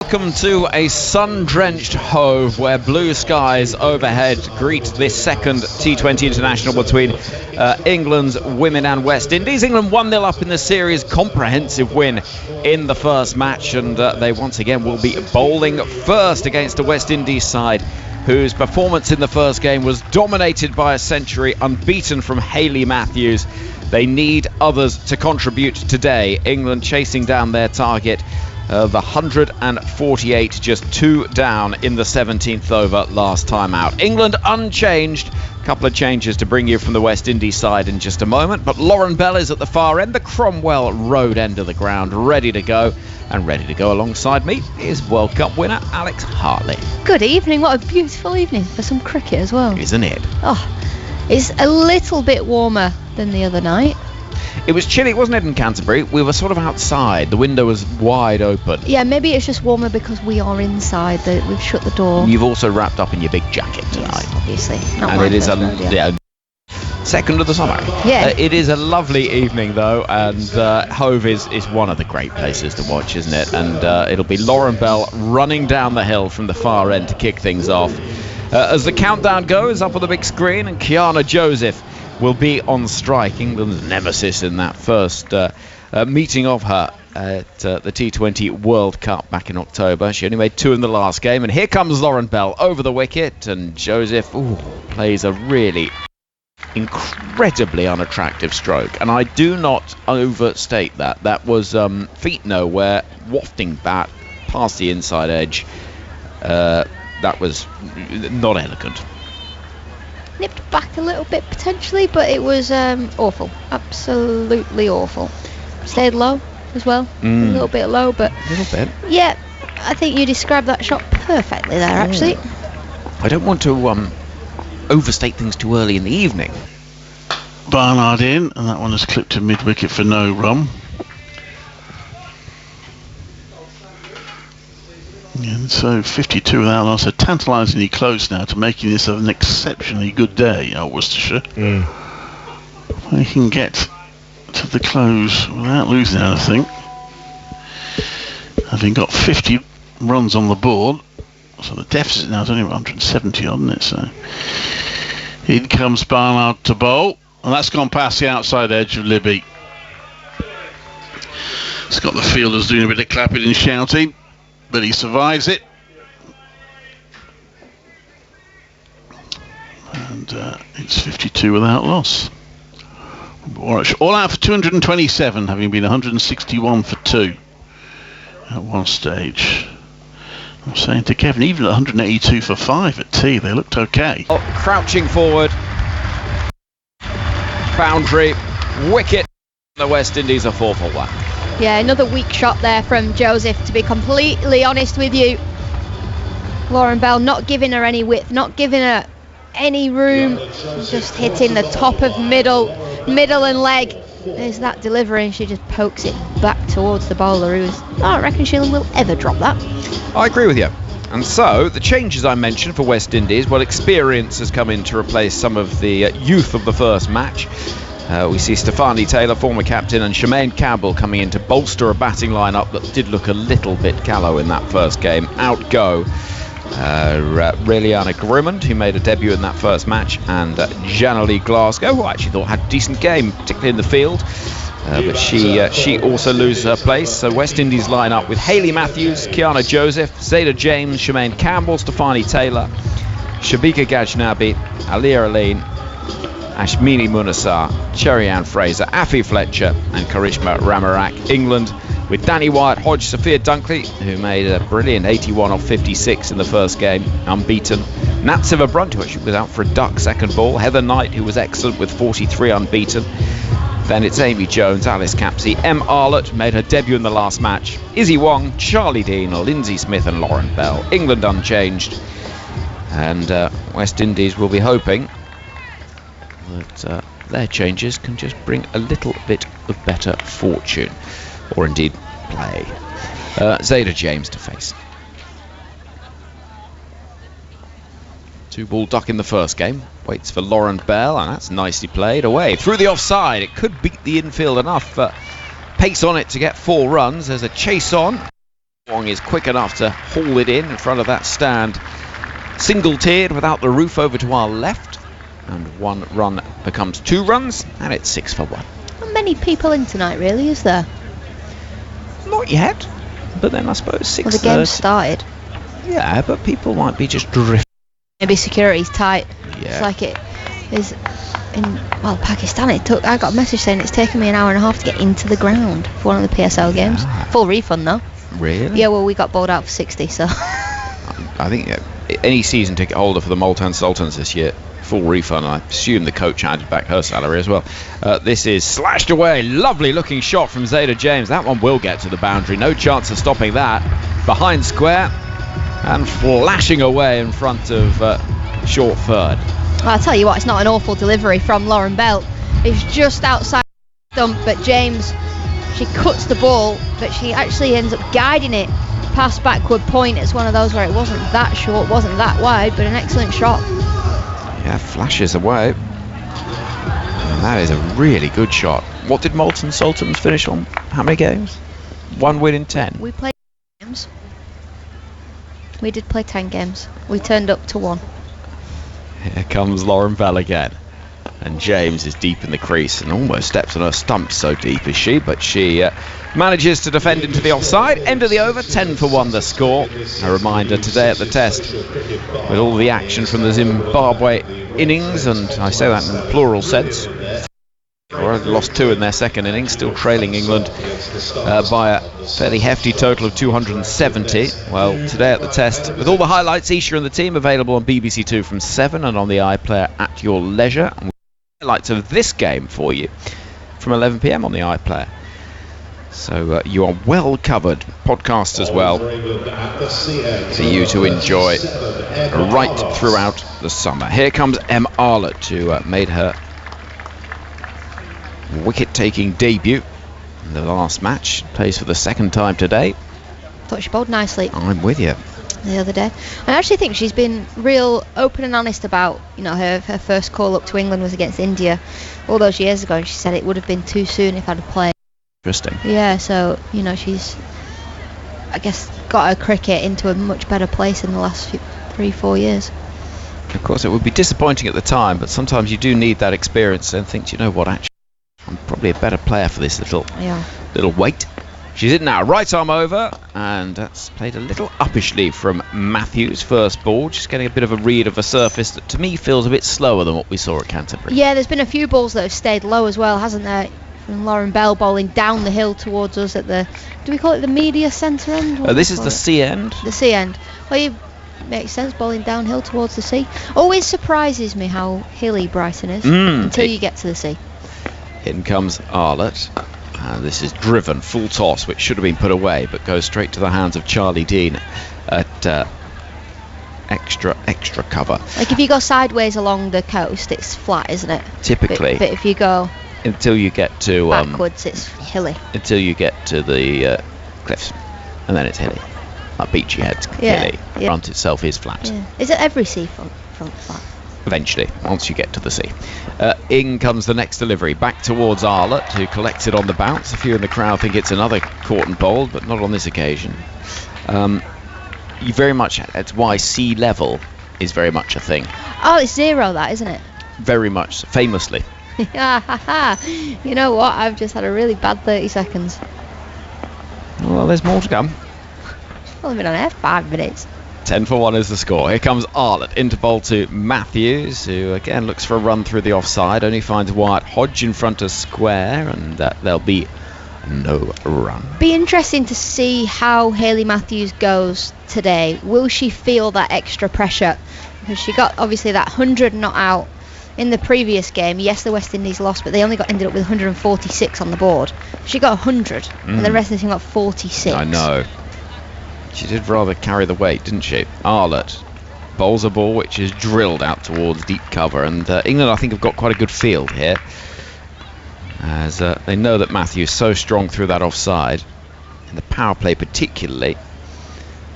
Welcome to a sun-drenched Hove where blue skies overhead greet this second T20 international between England's women and West Indies. England 1-0 up in the series, comprehensive win in the first match, and they once again will be bowling first against a West Indies side whose performance in the first game was dominated by a century, unbeaten from Hayley Matthews. They need others to contribute today. England chasing down their target. The 148, just 2 down in the 17th over last time out. England unchanged. A couple of changes to bring you from the West Indies side in just a moment. But Lauren Bell is at the far end, the Cromwell Road end of the ground, ready to go. And ready to go alongside me is World Cup winner Alex Hartley. Good evening. What a beautiful evening for some cricket as well. Isn't it? Oh, it's a little bit warmer than the other night. It was chilly, wasn't it, in Canterbury? We were sort of outside. The window was wide open. Yeah, maybe it's just warmer because we are inside. We've shut the door. You've also wrapped up in your big jacket tonight. Yes, obviously. Not and it is second of the summer. Yeah. It is a lovely evening, though, and Hove is one of the great places to watch, isn't it? And it'll be Lauren Bell running down the hill from the far end to kick things off. As the countdown goes up on the big screen, and Kiana Joseph will be on strike, England's nemesis in that first meeting of her at the T20 World Cup back in October. She only made 2 in the last game, and here comes Lauren Bell over the wicket, and Joseph plays a really incredibly unattractive stroke, and I do not overstate that. That was feet nowhere, wafting bat past the inside edge. That was not elegant. Nipped back a little bit potentially, but it was awful, absolutely awful. Stayed low as well, a little bit low, but a little bit. Yeah, I think you described that shot perfectly there, actually. I don't want to overstate things too early in the evening. Barnard in, and that one is clipped to mid-wicket for no run. And so 52 without loss, so tantalisingly close now to making this an exceptionally good day at Worcestershire. They can get to the close without losing anything. Having got 50 runs on the board, so the deficit now is only 170 odd, isn't it? So in comes Barnard to bowl, and that's gone past the outside edge of Libby. It's got the fielders doing a bit of clapping and shouting, but he survives it. And it's 52 without loss. All out for 227, having been 161 for 2 at one stage. I'm saying to Kevin, even at 182 for 5 at tea, they looked okay. Crouching forward. Boundary. Wicket. The West Indies are 4 for 1. Yeah, another weak shot there from Joseph, to be completely honest with you. Lauren Bell not giving her any width, not giving her any room, just hitting the top of middle and leg. There's that delivery, and she just pokes it back towards the bowler, I don't reckon she will ever drop that. I agree with you. And so, the changes I mentioned for West Indies, well, experience has come in to replace some of the youth of the first match. We see Stefani Taylor, former captain, and Shemaine Campbell coming in to bolster a batting lineup that did look a little bit callow in that first game. Out go Reliana Grimond, who made a debut in that first match, and Janalee Glasgow, who I actually thought had a decent game, particularly in the field. But she also loses her place. So West Indies line up with Hayley Matthews, Kiana Joseph, Zayda James, Shemaine Campbell, Stefani Taylor, Shabika Gajnabi, Aliyah Aline, Ashmini Munasar, Cherry-Ann Fraser, Afi Fletcher and Karishma Ramarak. England with Danny Wyatt, Hodge, Sophia Dunkley, who made a brilliant 81 off 56 in the first game, unbeaten. Nat Siva-Brunt, who actually was out for a duck second ball. Heather Knight, who was excellent with 43 unbeaten. Then it's Amy Jones, Alice Capsey, Em Arlott made her debut in the last match. Izzy Wong, Charlie Dean, Lindsay Smith and Lauren Bell. England unchanged. And West Indies will be hoping that their changes can just bring a little bit of better fortune, or indeed play. Zayda James to face. 2-ball duck in the first game. Waits for Lauren Bell, and that's nicely played away. Through the offside, it could beat the infield enough. Pace on it to get 4 runs. There's a chase on. Wong is quick enough to haul it in front of that stand. Single tiered without the roof over to our left. And 1 run becomes 2 runs, and it's 6 for 1. Not many people in tonight, really, is there? Not yet, but then I suppose 6. Well, the game started. Yeah, but people might be just drifting. Maybe security's tight. Yeah. It's like it is in Pakistan. I got a message saying it's taken me an hour and a half to get into the ground for one of the PSL games. Full refund though. Really? Yeah, well, we got bowled out for 60, so. I think any season ticket holder for the Multan Sultans this year, full refund. I assume the coach handed back her salary as well. This is slashed away. Lovely looking shot from Zayda James. That one will get to the boundary. No chance of stopping that. Behind square and flashing away in front of short third. Well, I'll tell you what, it's not an awful delivery from Lauren Bell. It's just outside the stump, but James, she cuts the ball, but she actually ends up guiding it past backward point. It's one of those where it wasn't that short, wasn't that wide, but an excellent shot. Yeah, flashes away. And that is a really good shot. What did Multan Sultans finish on? How many games? 1 win in 10. We played games. We did play 10 games. We turned up to 1. Here comes Lauren Bell again. And James is deep in the crease and almost steps on her stump, so deep is she, but she manages to defend into the offside. End of the over, 10 for 1 the score. A reminder today at the test, with all the action from the Zimbabwe innings, and I say that in the plural sense. They lost 2 in their second innings, still trailing England by a fairly hefty total of 270. Well, today at the test, with all the highlights, Isha and the team available on BBC Two from 7 and on the iPlayer at your leisure. And highlights of this game for you from 11 p.m. on the iPlayer. So you are well covered, podcast as well, for you to enjoy right throughout the summer. Here comes Em Arlott, who made her wicket-taking debut in the last match. Plays for the second time today. Thought she bowled nicely. I'm with you. The other day, I actually think she's been real open and honest about, you know, her first call up to England was against India all those years ago, and she said it would have been too soon if I'd have played. Interesting. Yeah, so you know she's, I guess, got her cricket into a much better place in the last 3-4 years. Of course, it would be disappointing at the time, but sometimes you do need that experience and think, you know what, actually, I'm probably a better player for this little weight. She's in now, right arm over, and that's played a little uppishly from Matthews, first ball. Just getting a bit of a read of a surface that to me feels a bit slower than what we saw at Canterbury. Yeah, there's been a few balls that have stayed low as well, hasn't there? From Lauren Bell bowling down the hill towards us at the, do we call it the media centre end? This is the C end. The C end. Well, it makes sense, bowling downhill towards the sea. Always surprises me how hilly Brighton is until you get to the sea. In comes Arlott. This is driven, full toss, which should have been put away, but goes straight to the hands of Charlie Dean at extra cover. Like if you go sideways along the coast, it's flat, isn't it? Typically. But if you go until you get to backwards, it's hilly. Until you get to the cliffs, and then it's hilly. Like Beachy Head's hilly. The front itself is flat. Yeah. Is it every seafront flat? Eventually, once you get to the sea. In comes the next delivery, back towards Arlott, who collects it on the bounce. A few in the crowd think it's another caught and bowled, but not on this occasion. You very much, that's why sea level is very much a thing. Oh, it's 0 that, isn't it? Very much, famously. You know what, I've just had a really bad 30 seconds. Well, there's more to come. I've only been on air 5 minutes. 10 for 1 is the score. Here comes Arlott into bowl to Matthews, who again looks for a run through the offside. Only finds Wyatt Hodge in front of square, and there'll be no run. Be interesting to see how Hayley Matthews goes today. Will she feel that extra pressure? Because she got obviously that 100 not out in the previous game. Yes, the West Indies lost, but they only ended up with 146 on the board. She got 100, and the rest of the team got 46. I know. She did rather carry the weight, didn't she? Arlott bowls a ball which is drilled out towards deep cover, and England, I think, have got quite a good field here, as they know that Matthews is so strong through that offside. In the power play particularly,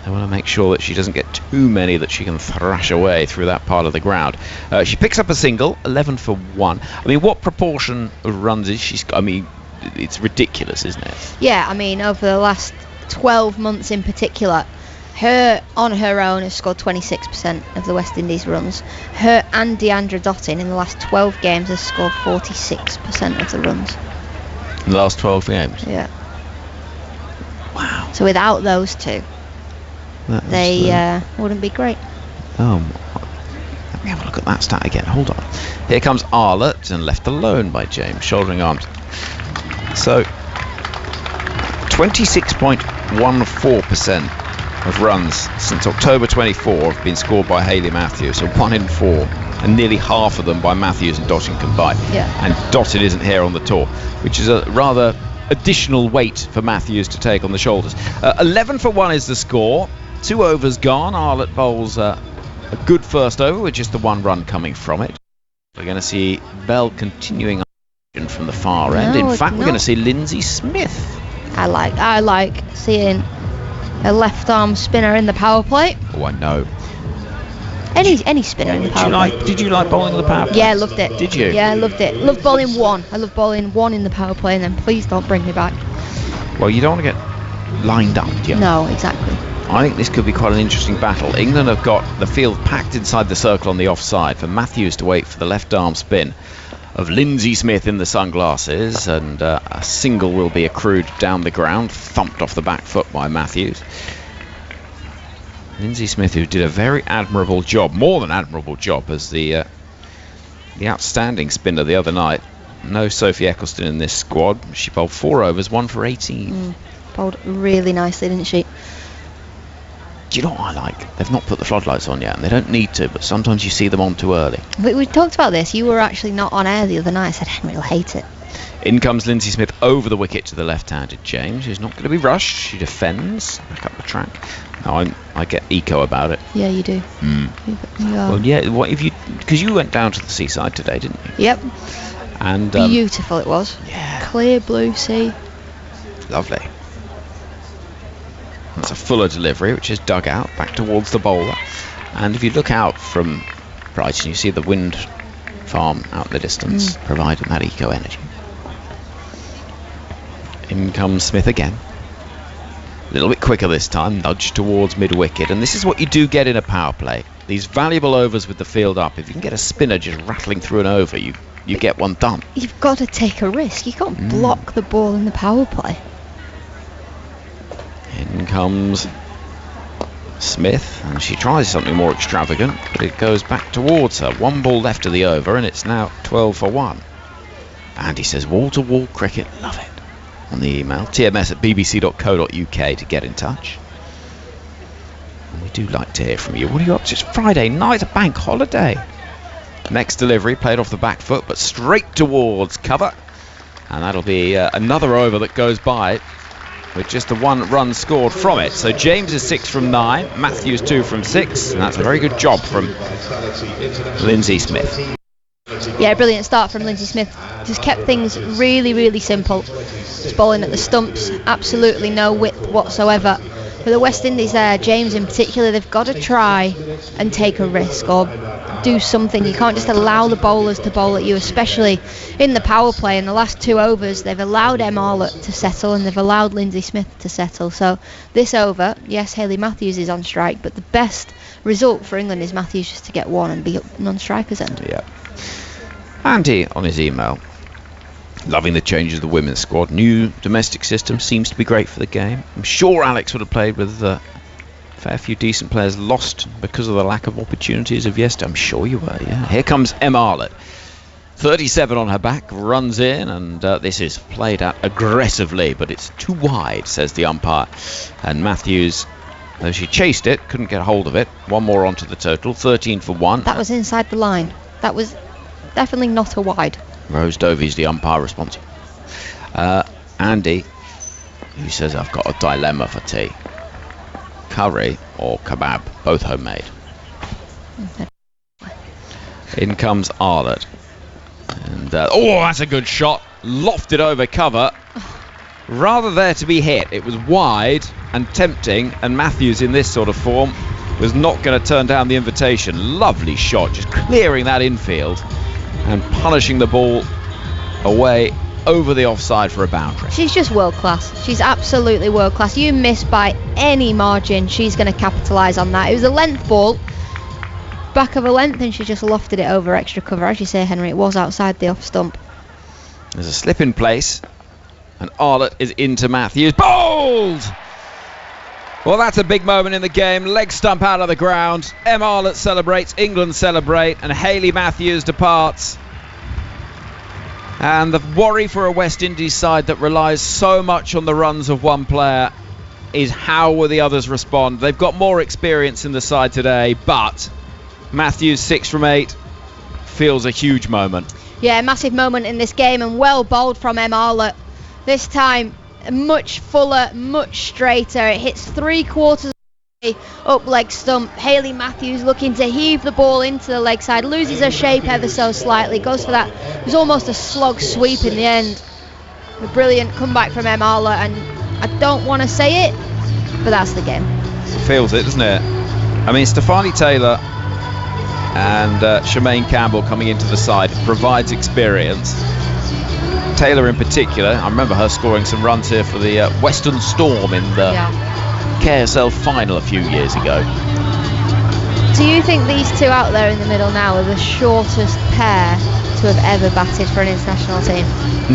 they want to make sure that she doesn't get too many that she can thrash away through that part of the ground. She picks up a single, 11 for 1. I mean, what proportion of runs is she's got? I mean, it's ridiculous, isn't it? Yeah, I mean, over the last 12 months in particular, her on her own has scored 26% of the West Indies runs. Her and Deandra Dottin in the last 12 games has scored 46% of the runs. In the last 12 games? Yeah. Wow. So without those two, they wouldn't be great. Let me have a look at that stat again. Hold on. Here comes Arlott, and left alone by James, shouldering arms. So 26.14% of runs since October 24 have been scored by Hayley Matthews, so 1 in 4, and nearly half of them by Matthews and Dottin combined. Yeah. And Dottin isn't here on the tour, which is a rather additional weight for Matthews to take on the shoulders. 11 for 1 is the score. 2 overs gone. Arlott bowls a good first over with just the 1 run coming from it. We're going to see Bell continuing from the far end. In fact, we're going to see Lindsay Smith. I like seeing a left arm spinner in the power play. Oh, I know. Any spinner in the power play. Did you like bowling in the power play? Yeah, loved it. Did you? Yeah, I loved it. Loved bowling 1. I love bowling 1 in the power play, and then please don't bring me back. Well, you don't want to get lined up, do you? No, exactly. I think this could be quite an interesting battle. England have got the field packed inside the circle on the offside for Matthews to wait for the left arm spin of Lindsay Smith in the sunglasses, and a single will be accrued down the ground, thumped off the back foot by Matthews. Lindsay Smith, who did a very admirable job, more than admirable job, as the outstanding spinner the other night. No Sophie Eccleston in this squad. She bowled 4 overs, 1 for 18. Bowled really nicely, didn't she? Do you know what I like? They've not put the floodlights on yet, and they don't need to, but sometimes you see them on too early. We talked about this. You were actually not on air the other night. I said Henry will hate it. In comes Lindsay Smith over the wicket to the left-handed James, who's not going to be rushed. She defends, back up the track. Now I get eco about it. Yeah, you do. Well, yeah. What if you? Because you went down to the seaside today, didn't you? Yep. And beautiful it was. Yeah. Clear blue sea. Lovely. That's a fuller delivery, which is dug out back towards the bowler. And if you look out from Brighton, you see the wind farm out in the distance, providing that eco energy. In comes Smith again. A little bit quicker this time, nudged towards mid-wicket. And this is what you do get in a power play. These valuable overs with the field up. If you can get a spinner just rattling through an over, you get one done. You've got to take a risk. You can't block the ball in the power play. In comes Smith, and she tries something more extravagant, but it goes back towards her. 1 ball left of the over, and it's now 12 for 1. And he says wall-to-wall cricket, love it. On the email, tms@bbc.co.uk to get in touch. And we do like to hear from you. What are you up to? It's Friday night, a bank holiday. Next delivery, played off the back foot, but straight towards cover. And that'll be another over that goes by with just the 1 run scored from it. So James is 6 from 9, Matthews 2 from 6, and that's a very good job from Lindsay Smith. Yeah, brilliant start from Lindsay Smith. Just kept things really, really simple. Just bowling at the stumps, absolutely no width whatsoever. For the West Indies there, James in particular, they've got to try and take a risk or do something. You can't just allow the bowlers to bowl at you, especially in the power play. In the last 2 overs, they've allowed Em Arlott to settle and they've allowed Lindsay Smith to settle. So this over, yes, Hayley Matthews is on strike, but the best result for England is Matthews just to get 1 and be up non-striker's end. Yeah. Andy on his email, loving the changes of the women's squad. New domestic system seems to be great for the game. I'm sure Alex would have played with a fair few decent players lost because of the lack of opportunities of yesterday. I'm sure you were, yeah. Here comes Em Arlott. 37 on her back, runs in, and this is played at aggressively, but it's too wide, says the umpire. And Matthews, though she chased it, couldn't get hold of it. 1 more onto the total, 13 for 1. That was inside the line. That was definitely not a wide. Rose Dovey's the umpire responsive. Andy, who says, I've got a dilemma for tea. Curry or kebab, both homemade. In comes Arlott. And that's a good shot. Lofted over cover. Rather there to be hit. It was wide and tempting, and Matthews in this sort of form was not going to turn down the invitation. Lovely shot, just clearing that infield and punishing the ball away over the offside for a boundary. She's just world class. She's absolutely world class. You miss by any margin, she's going to capitalise on that. It was a length ball, back of a length, and she just lofted it over extra cover. As you say, Henry, it was outside the off stump. There's a slip in place, and Arlott is into Matthews. Bowled! Well, that's a big moment in the game. Leg stump out of the ground. Em Arlott celebrates, England celebrate, and Hayley Matthews departs. And the worry for a West Indies side that relies so much on the runs of one player is how will the others respond. They've got more experience in the side today, but Matthews 6 from 8 feels a huge moment. Yeah, massive moment in this game, and well bowled from Em Arlott. This time much fuller, much straighter. It hits 3/4 up leg stump. Hayley Matthews looking to heave the ball into the leg side, loses her shape ever so slightly, goes for that. It was almost a slog sweep in the end. A brilliant comeback from Em Arlott, and I don't want to say it, but that's the game. Feels it, doesn't it? I mean, Stefani Taylor and Shemaine Campbell coming into the side provides experience. Taylor in particular, I remember her scoring some runs here for the Western Storm in the KSL final a few years ago. Do you think these two out there in the middle now are the shortest pair to have ever batted for an international team?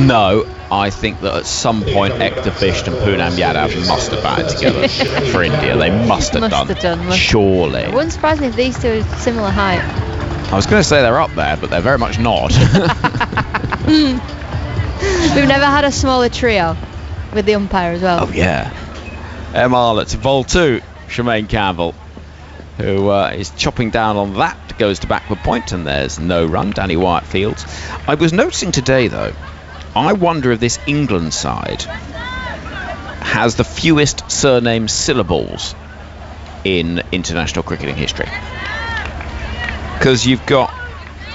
No, I think that at some point Ekta Bisht and Poonam Yadav must have batted together for India. They must have done. Surely. It wouldn't surprise me if these two are similar height. I was going to say they're up there, but they're very much not. We've never had a smaller trio with the umpire as well. Oh yeah. Em Arlott to bowl 2, Shemaine Campbell, who is chopping down on that, goes to backward point, and there's no run. Danny Wyatt fields. I was noticing today though, I wonder if this England side has the fewest surname syllables in international cricketing history. Because you've got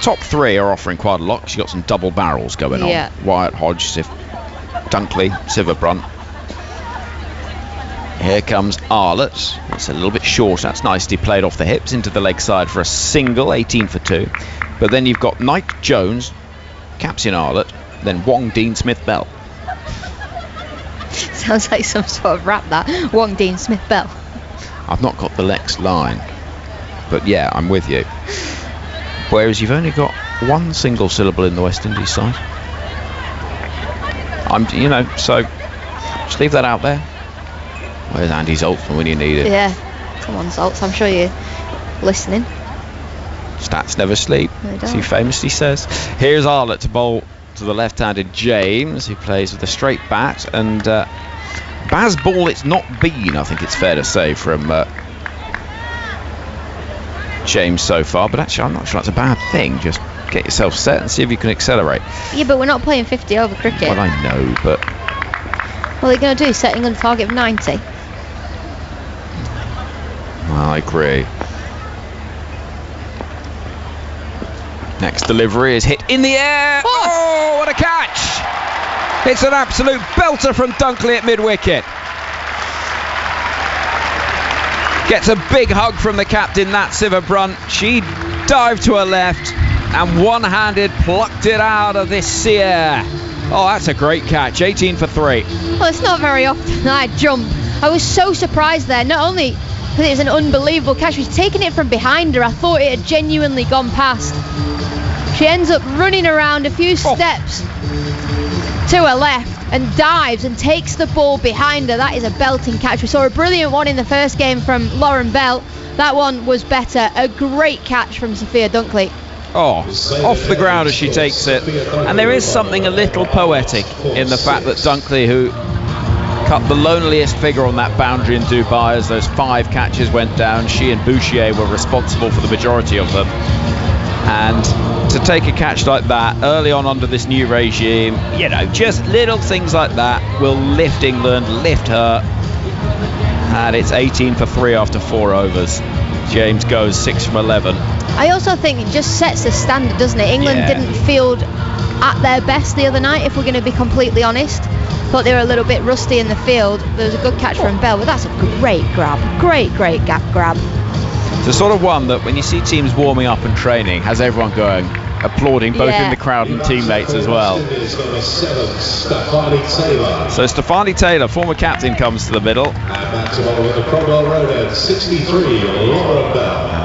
top 3 are offering quite a lot, because you've got some double barrels going on. Wyatt, Hodge, Dunkley, Siva Brunt. Here comes Arlott. It's a little bit short. That's nicely played off the hips into the leg side for a single, 18 for 2. But then you've got Knight Jones, captain Arlott, then Wong Dean Smith Bell. Sounds like some sort of rap, that. Wong Dean Smith Bell. I've not got the Lex line, but yeah, I'm with you. Whereas you've only got one single syllable in the West Indies side. So just leave that out there. Where's Andy Zoltzman when you need it? Yeah, come on Zoltz, I'm sure you're listening. Stats never sleep, as he famously says. Here's Arlott to bowl to the left-handed James, who plays with a straight bat, and Baz ball it's not been, I think it's fair to say, from James so far, but actually I'm not sure that's a bad thing. Just get yourself set and see if you can accelerate. Yeah, but we're not playing 50 over cricket. Well, I know, but what are they going to do, setting a target of 90? I agree. Next delivery is hit in the air. Oh, what a catch! It's an absolute belter from Dunkley at mid-wicket. Gets a big hug from the captain, that Siva Brunt. She dived to her left and one-handed plucked it out of this sea air. Oh, that's a great catch, 18 for 3. Well, it's not very often I jump. I was so surprised there, not only because it was an unbelievable catch, she was taking it from behind her. I thought it had genuinely gone past. She ends up running around a few steps to her left and dives and takes the ball behind her. That is a belting catch. We saw a brilliant one in the first game from Lauren Bell. That one was better. A great catch from Sophia Dunkley. Oh, off the ground as she takes it. And there is something a little poetic in the fact that Dunkley, who cut the loneliest figure on that boundary in Dubai as those 5 catches went down, she and Bouchier were responsible for the majority of them. And to take a catch like that early on under this new regime, just little things like that will lift England, lift her. And it's 18 for 3 after 4 overs. James goes 6 from 11. I also think it just sets the standard, doesn't it? England didn't field at their best the other night, if we're going to be completely honest. Thought they were a little bit rusty in the field. There was a good catch from Bell, but that's a great grab. Great gap grab. It's the sort of one that when you see teams warming up and training, has everyone going, applauding both in the crowd and teammates as well. So Stefani Taylor, former captain, comes to the middle.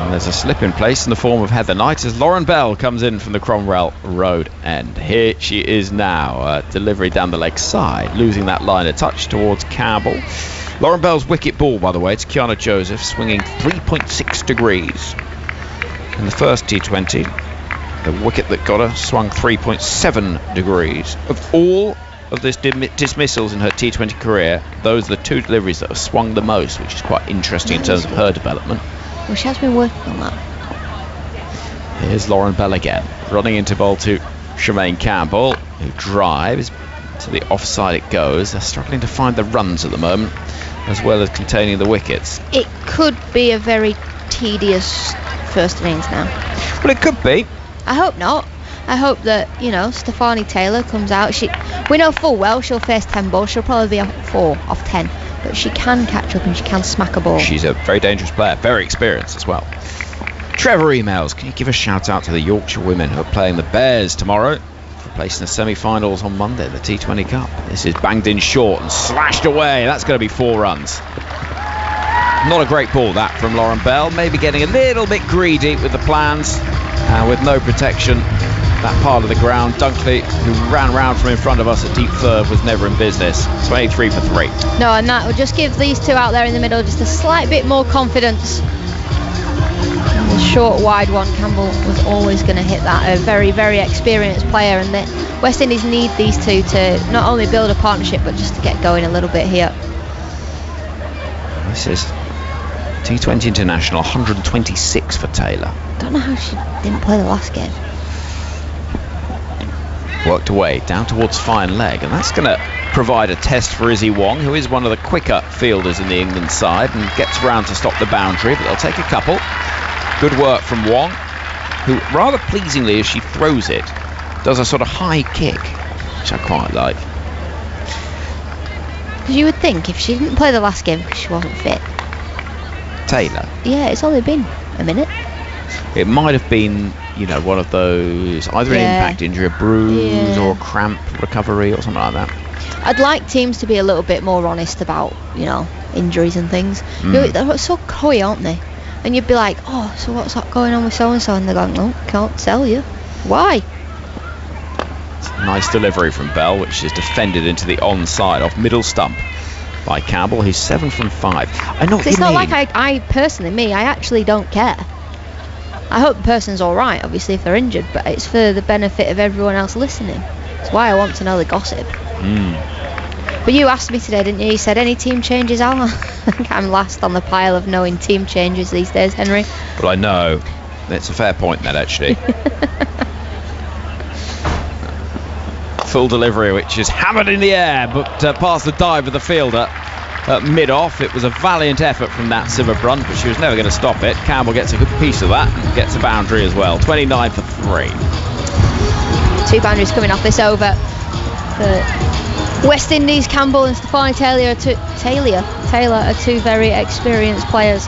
And there's a slip in place in the form of Heather Knight as Lauren Bell comes in from the Cromwell Road end. Here she is now, delivery down the leg side, losing that line of touch towards Campbell. Lauren Bell's wicket ball, by the way, to Kiana Joseph, swinging 3.6 degrees. In the first T20, the wicket that got her swung 3.7 degrees. Of all of this dismissals in her T20 career, those are the two deliveries that have swung the most, which is quite interesting in terms of her development. Well, she has been working on that. Here's Lauren Bell again, running into bowl to Shemaine Campbell, who drives to the offside it goes. They're struggling to find the runs at the moment, as well as containing the wickets. It could be a very tedious first innings now. Well, it could be. I hope not. I hope that, Stefani Taylor comes out. We know full well she'll face 10 balls. She'll probably be 4 off 10. But she can catch up and she can smack a ball. She's a very dangerous player, very experienced as well. Trevor emails, can you give a shout out to the Yorkshire women who are playing the Bears tomorrow for placing the semi-finals on Monday, the T20 Cup. This is banged in short and slashed away. That's going to be 4 runs. Not a great ball, that, from Lauren Bell. Maybe getting a little bit greedy with the plans. With no protection, that part of the ground. Dunkley, who ran round from in front of us at deep third, was never in business. 23 for 3. No, and that would just give these two out there in the middle just a slight bit more confidence. And the short, wide one, Campbell was always going to hit that. A very, very experienced player, and the West Indies need these two to not only build a partnership, but just to get going a little bit here. This is T20 International, 126 for Taylor. Don't know how she didn't play the last game. Worked away down towards fine leg, and that's going to provide a test for Izzy Wong, who is one of the quicker fielders in the England side and gets around to stop the boundary, but they'll take a couple. Good work from Wong, who rather pleasingly, as she throws it, does a sort of high kick, which I quite like. Because you would think if she didn't play the last game because she wasn't fit. Taylor? Yeah, it's only been a minute. It might have been, one of those, either an impact injury, a bruise or a cramp recovery or something like that. I'd like teams to be a little bit more honest about, injuries and things. They're so coy, aren't they? And you'd be like, oh, so what's going on with so-and-so? And they're going, no, can't tell you. Why? Nice delivery from Bell, which is defended into the onside off middle stump by Campbell, who's 7 from 5. I know what you mean. It's not like I personally, I actually don't care. I hope the person's all right, obviously, if they're injured, but it's for the benefit of everyone else listening. That's why I want to know the gossip. But you asked me today, didn't you? You said, any team changes, Alan? I think I'm last on the pile of knowing team changes these days, Henry. Well, I know. It's a fair point, that, actually. Full delivery, which is hammered in the air, but past the dive of the fielder mid-off. It was a valiant effort from that Silverbrunt, but she was never going to stop it. Campbell gets a good piece of that and gets a boundary as well. 29 for 3. 2 boundaries coming off this over for West Indies. Campbell and Stefani Taylor are two very experienced players.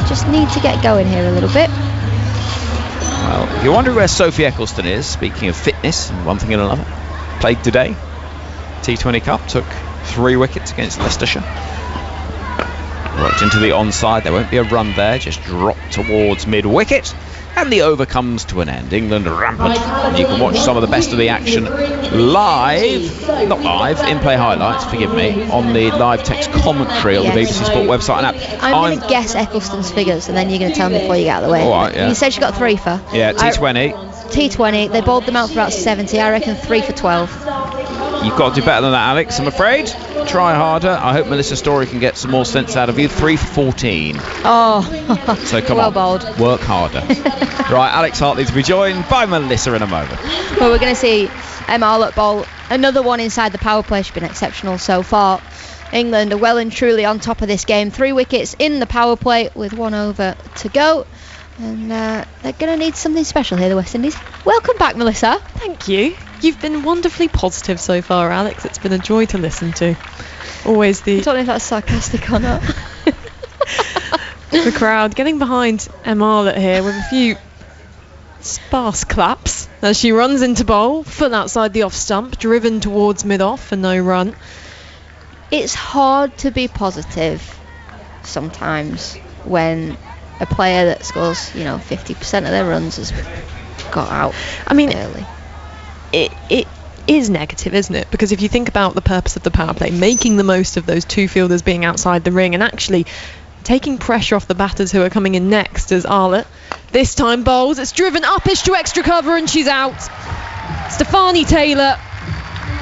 Just need to get going here a little bit. Well, if you're wondering where Sophie Eccleston is, speaking of fitness and one thing and another, played today. T20 Cup, took 3 wickets against Leicestershire. Worked into the onside, there won't be a run there, just dropped towards mid-wicket. And the over comes to an end. England rampant. And you can watch some of the best of the action live, not live, in-play highlights, forgive me, on the live text commentary on the BBC Sport website and app. I'm going to guess Eccleston's figures, and then you're going to tell me before you get out of the way. All right, yeah. You said she got 3 for. Yeah, T20. T20, they bowled them out for about 70. I reckon 3 for 12. You've got to do better than that, Alex, I'm afraid. Try harder. I hope Melissa Story can get some more sense out of you. 3 for 14. Oh, so come well on, bowled. Work harder. Right, Alex Hartley to be joined by Melissa in a moment. Well, we're going to see Emma Arlott bowl another one inside the power play. She's been exceptional so far. England are well and truly on top of this game. 3 wickets in the power play with 1 over to go. And they're going to need something special here, the West Indies. Welcome back, Melissa. Thank you. You've been wonderfully positive so far, Alex. It's been a joy to listen to. Always the... I don't know if that's sarcastic or not. The crowd getting behind Emma Arlott here with a few sparse claps as she runs into bowl, full outside the off stump, driven towards mid-off for no run. It's hard to be positive sometimes when a player that scores, 50% of their runs has got out. I mean, early. It is negative, isn't it? Because if you think about the purpose of the power play, making the most of those two fielders being outside the ring and actually taking pressure off the batters who are coming in next, as Arlott this time bowls. It's driven uppish to extra cover and she's out. Stefani Taylor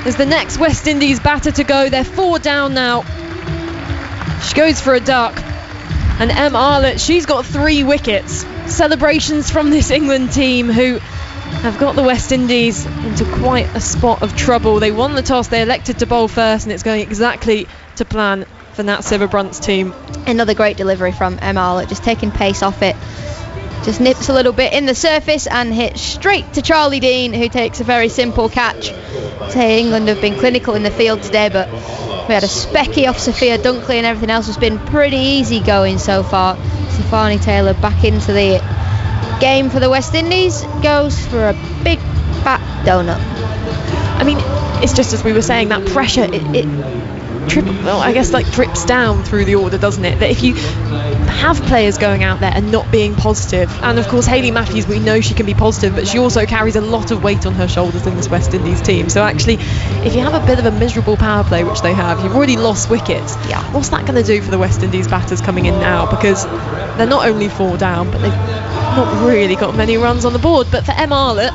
is the next West Indies batter to go. They're 4 down now. She goes for a duck. And Arlott, she's got 3 wickets. Celebrations from this England team who have got the West Indies into quite a spot of trouble. They won the toss, they elected to bowl first, and it's going exactly to plan for Nat Sciver-Brunt's team. Another great delivery from Arlott, just taking pace off it. Just nips a little bit in the surface and hits straight to Charlie Dean, who takes a very simple catch. Say England have been clinical in the field today, but we had a specky off Sophia Dunkley and everything else has been pretty easy going so far. Stefani Taylor back into the game for the West Indies, goes for a big fat donut. I mean, it's just as we were saying, that pressure, it drips down through the order, doesn't it? That if you have players going out there and not being positive, and of course Hayley Matthews, we know she can be positive, but she also carries a lot of weight on her shoulders in this West Indies team. So actually, if you have a bit of a miserable power play, which they have, you've already lost wickets. Yeah. What's that going to do for the West Indies batters coming in now? Because they're not only 4 down, but they've not really got many runs on the board. But for Arlott,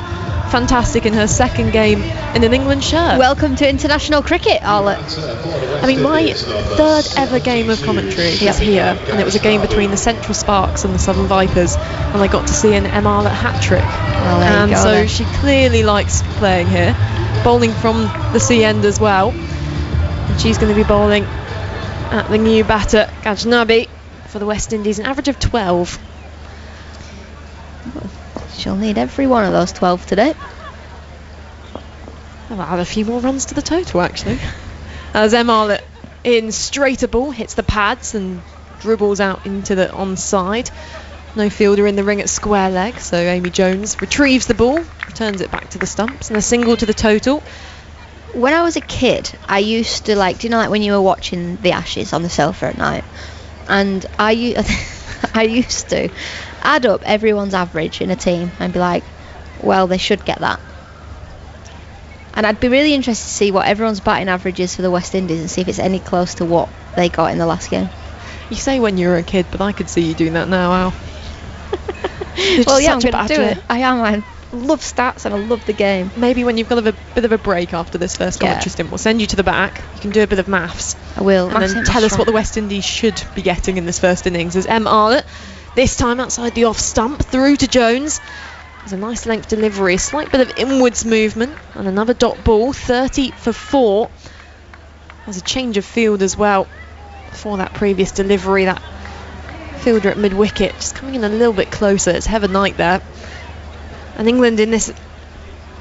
fantastic in her second game in an England shirt. Welcome to international cricket, Arlott. I mean, my 3rd ever game of commentary was here, and it was a game between the Central Sparks and the Southern Vipers, and I got to see an Arlott hat-trick. Well, and so she clearly likes playing here, bowling from the sea end as well, and she's going to be bowling at the new batter Gajnabi for the West Indies, an average of 12. She'll need every one of those 12 today. I'll add a few more runs to the total, actually. As Arlott in straighter ball, hits the pads and dribbles out into the onside. No fielder in the ring at square leg, so Amy Jones retrieves the ball, returns it back to the stumps, and a single to the total. When I was a kid, I used to when you were watching the Ashes on the sofa at night, and I used to add up everyone's average in a team and be like, well, they should get that. And I'd be really interested to see what everyone's batting average is for the West Indies and see if it's any close to what they got in the last game. You say when you were a kid, but I could see you doing that now, Al. Well, yeah, I'm going to do it. I am. I love stats and I love the game. Maybe when you've got a bit of a break after this first commentary stint, we'll send you to the back. You can do a bit of maths. I will. And then tell us what the West Indies should be getting in this first innings. As Arlott, this time outside the off stump, through to Jones. There's a nice length delivery, a slight bit of inwards movement, and another dot ball, 30 for 4. There's a change of field as well for that previous delivery. That fielder at mid-wicket just coming in a little bit closer. It's Heather Knight there. And England in this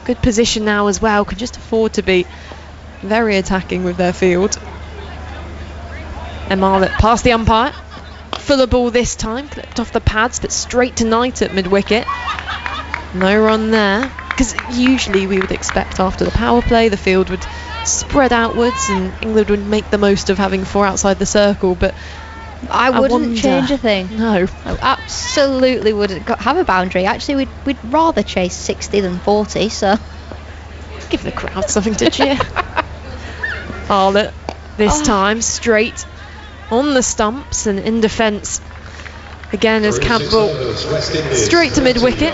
good position now as well, can just afford to be very attacking with their field. Arlott past the umpire. Fuller ball this time, clipped off the pads, but straight to Knight at mid-wicket. No run there, because usually we would expect after the power play the field would spread outwards and England would make the most of having 4 outside the circle, but I wouldn't change a thing. No, I absolutely wouldn't have a boundary. Actually, we'd rather chase 60 than 40, so give the crowd something to cheer. Arlott this time straight on the stumps and in defence again as Campbell straight to mid-wicket,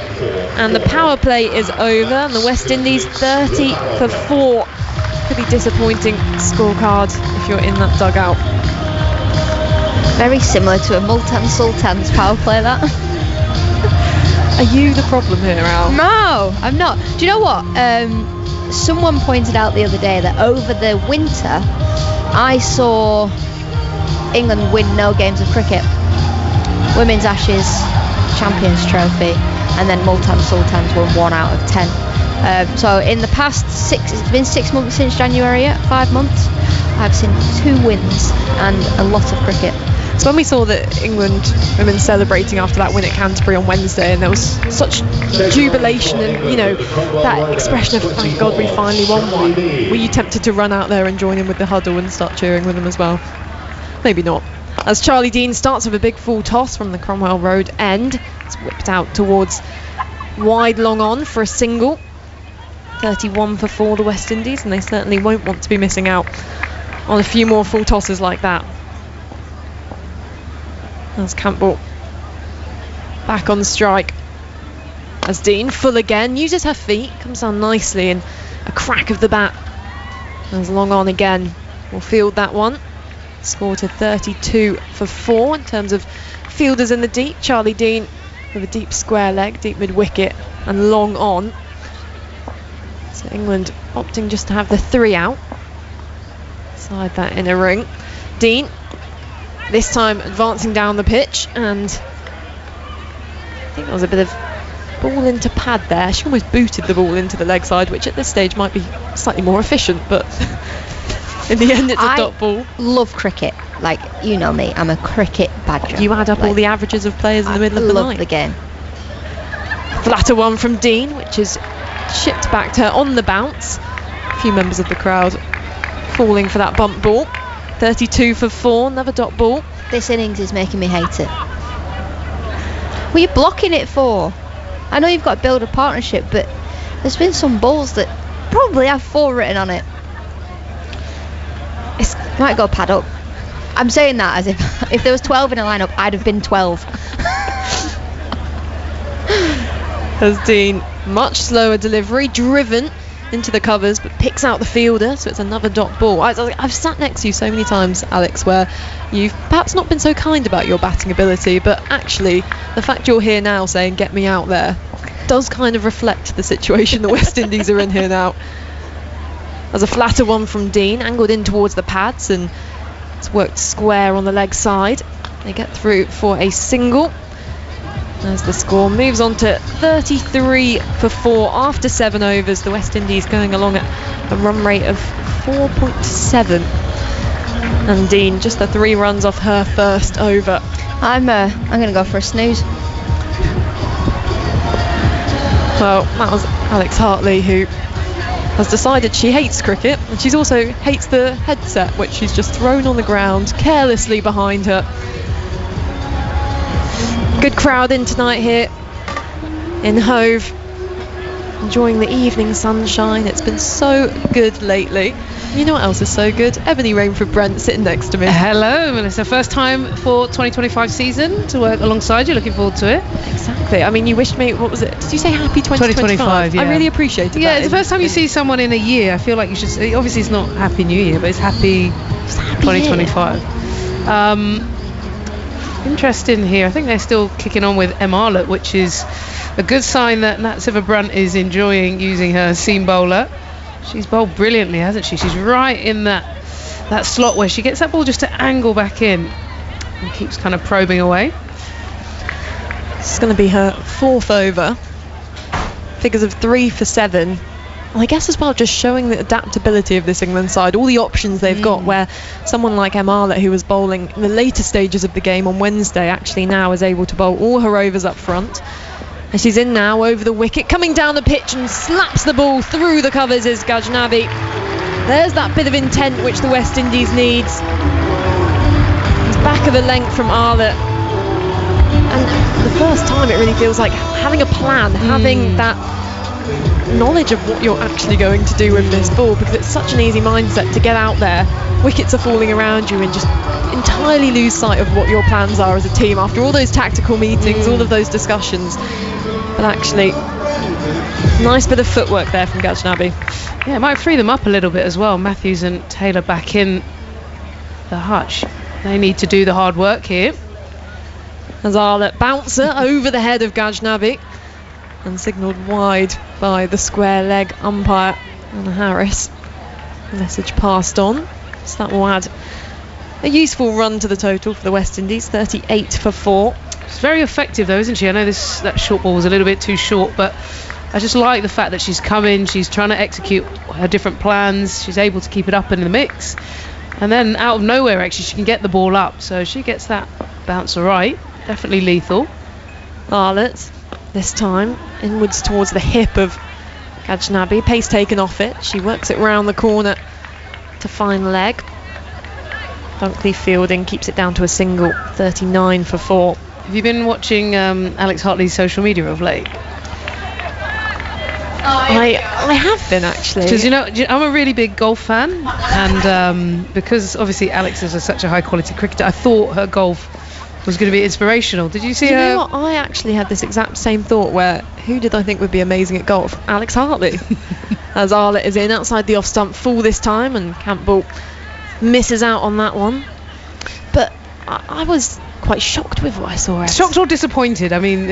and the power play is over and the West Indies 30 for 4. Pretty disappointing scorecard if you're in that dugout. Very similar to a Multan Sultan's power play, that. Are you the problem here, Al? No, I'm not. Do you know what? Someone pointed out the other day that over the winter I saw England win no games of cricket. Women's Ashes, Champions Trophy, and then Multan Sultans won 1 out of 10. So in the past it's been 6 months since January, 5 months, I've seen 2 wins and a lot of cricket. It's when we saw the England women celebrating after that win at Canterbury on Wednesday, and there was such jubilation and, you know, that expression of thank God we finally won one. Were you tempted to run out there and join in with the huddle and start cheering with them as well? Maybe not. As Charlie Dean starts with a big full toss from the Cromwell Road end, it's whipped out towards wide long on for a single. 31 for 4 the West Indies, and they certainly won't want to be missing out on a few more full tosses like that. As Campbell back on strike, as Dean full again, uses her feet, comes down nicely, and a crack of the bat as long on again will field that one. Score to 32 for 4 in terms of fielders in the deep. Charlie Dean with a deep square leg, deep mid wicket, and long on. So England opting just to have the 3 out inside that inner ring. Dean this time advancing down the pitch, and I think there was a bit of ball into pad there. She almost booted the ball into the leg side, which at this stage might be slightly more efficient, but in the end it's a dot ball. Love cricket, like, you know me, I'm a cricket badger. You add up all the averages of players in the middle of the night. I love the game. Flatter one from Dean, which is shipped back to her on the bounce. A few members of the crowd falling for that bump ball. 32 for 4, another dot ball. This innings is making me hate it. What are you blocking it for? I know you've got to build a partnership, but there's been some balls that probably have 4 written on it. It might go pad up. I'm saying that as if there was 12 in a lineup, I'd have been 12. As Dean, much slower delivery, driven into the covers, but picks out the fielder, so it's another dot ball. I've sat next to you so many times, Alex, where you've perhaps not been so kind about your batting ability, but actually the fact you're here now saying get me out there does kind of reflect the situation the West Indies are in here now. As a flatter one from Dean, angled in towards the pads, and it's worked square on the leg side. They get through for a single. As the score moves on to 33 for 4 after 7 overs, the West Indies going along at a run rate of 4.7. And Dean, just the 3 runs off her first over. I'm going to go for a snooze. Well, that was Alex Hartley, who has decided she hates cricket, and she's also hates the headset, which she's just thrown on the ground carelessly behind her. Good crowd in tonight here in Hove, enjoying the evening sunshine. It's been so good lately. You know what else is so good? Ebony Rainford Brent sitting next to me. Hello, Melissa. First time for 2025 season to work alongside you. Looking forward to it. Exactly. I mean, you wished me, what was it? Did you say happy 2025? Yeah. I really appreciated that. Yeah, it's the first time you see someone in a year. I feel like you should. Obviously, it's not Happy New Year, but it's happy 2025. Interesting here. I think they're still kicking on with M. Arlott, which is a good sign that Nat Siva-Brunt is enjoying using her seam bowler. She's bowled brilliantly, hasn't she? She's right in that slot where she gets that ball just to angle back in and keeps kind of probing away. It's going to be her 4th over. Figures of 3 for 7. I guess as well, just showing the adaptability of this England side, all the options they've got, where someone like Em Arlott, who was bowling in the later stages of the game on Wednesday, actually now is able to bowl all her overs up front. And she's in now over the wicket, coming down the pitch and slaps the ball through the covers is Ghaznavi. There's that bit of intent which the West Indies needs. It's back of the length from Arlott. And the first time it really feels like having a plan, having that knowledge of what you're actually going to do with this ball, because it's such an easy mindset to get out there, wickets are falling around you, and just entirely lose sight of what your plans are as a team after all those tactical meetings, all of those discussions. But actually, nice bit of footwork there from Ghaznavi. Yeah, it might free them up a little bit as well. Matthews and Taylor back in the hutch. They need to do the hard work here. As Arlott bouncer over the head of Ghaznavi and signalled wide by the square leg umpire Anna Harris. The message passed on, so that will add a useful run to the total for the West Indies. 38 for 4. She's very effective though, isn't she? I know that short ball was a little bit too short, but I just like the fact that she's come in, she's trying to execute her different plans, she's able to keep it up in the mix, And then out of nowhere, actually, she can get the ball up. So she gets that bounce all right. Definitely lethal. Arlett, this time inwards towards the hip of Gajnabi. Pace taken off it. She works it round the corner to find leg. Dunkley fielding, keeps it down to a single, 39 for 4. Have you been watching Alex Hartley's social media of late? I have been, actually. Because I'm a really big golf fan, and because obviously Alex is such a high quality cricketer, I thought her golf was going to be inspirational. Did you see her? You know what? I actually had this exact same thought where who did I think would be amazing at golf? Alex Hartley. As Arlett is in outside the off stump full this time, and Campbell misses out on that one. But I was quite shocked with what I saw. Shocked or disappointed? I mean,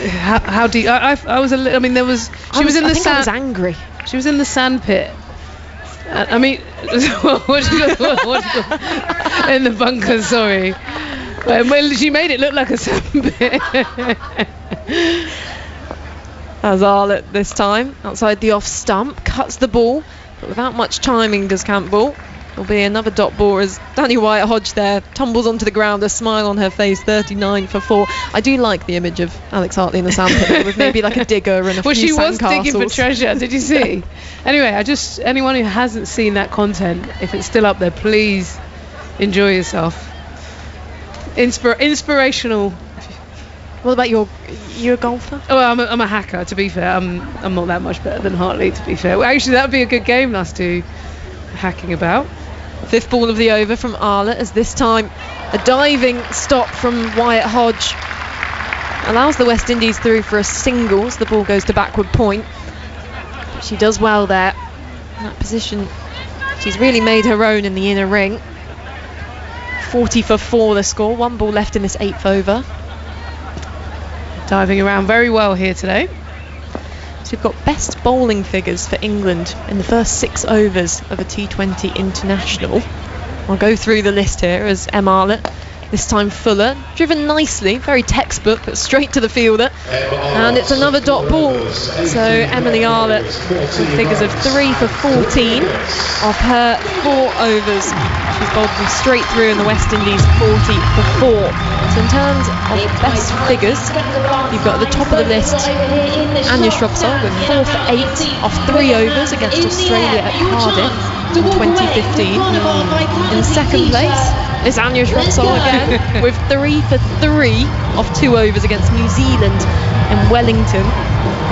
how do you, I was a little. I mean, there was. She was in the sand. I was angry. She was in the sand pit. I mean, what do you call in the bunker? Sorry. Well, she made it look like a sand pit. As Arlett this time outside the off stump cuts the ball, but without much timing does Campbell. There'll be another dot ball as Danny Wyatt-Hodge there tumbles onto the ground, a smile on her face, 39 for 4. I do like the image of Alex Hartley in the sandpit with maybe like a digger and a few she was sandcastles. digging for treasure, did you see? Anyway, anyone who hasn't seen that content, if it's still up there, please enjoy yourself. Inspirational. What about you a golfer? Oh, well, I'm a hacker, to be fair. I'm not that much better than Hartley, to be fair. Well, actually, that would be a good game, us two hacking about. 5th ball of the over from Arlett, as this time a diving stop from Wyatt-Hodge allows the West Indies through for a singles. The ball goes to backward point. She does well there in that position. She's really made her own in the inner ring. 40 for 4 the score. 1 ball left in this 8th over. Diving around very well here today. So we've got best bowling figures for England in the first 6 overs of a T20 international. I'll go through the list here as Arlett, this time Fuller, driven nicely, very textbook, but straight to the fielder. And it's another dot ball. So Emily Arlett with figures of 3 for 14 of her 4 overs. She's bowled them straight through, and the West Indies 40 for 4. So in terms of best figures, you've got at the top of the list Anya Shrubsole with 4 for 8 off 3 overs against Australia at Cardiff in 2015. In second place is Anya Shrubsole again with 3 for 3 off 2 overs against New Zealand in Wellington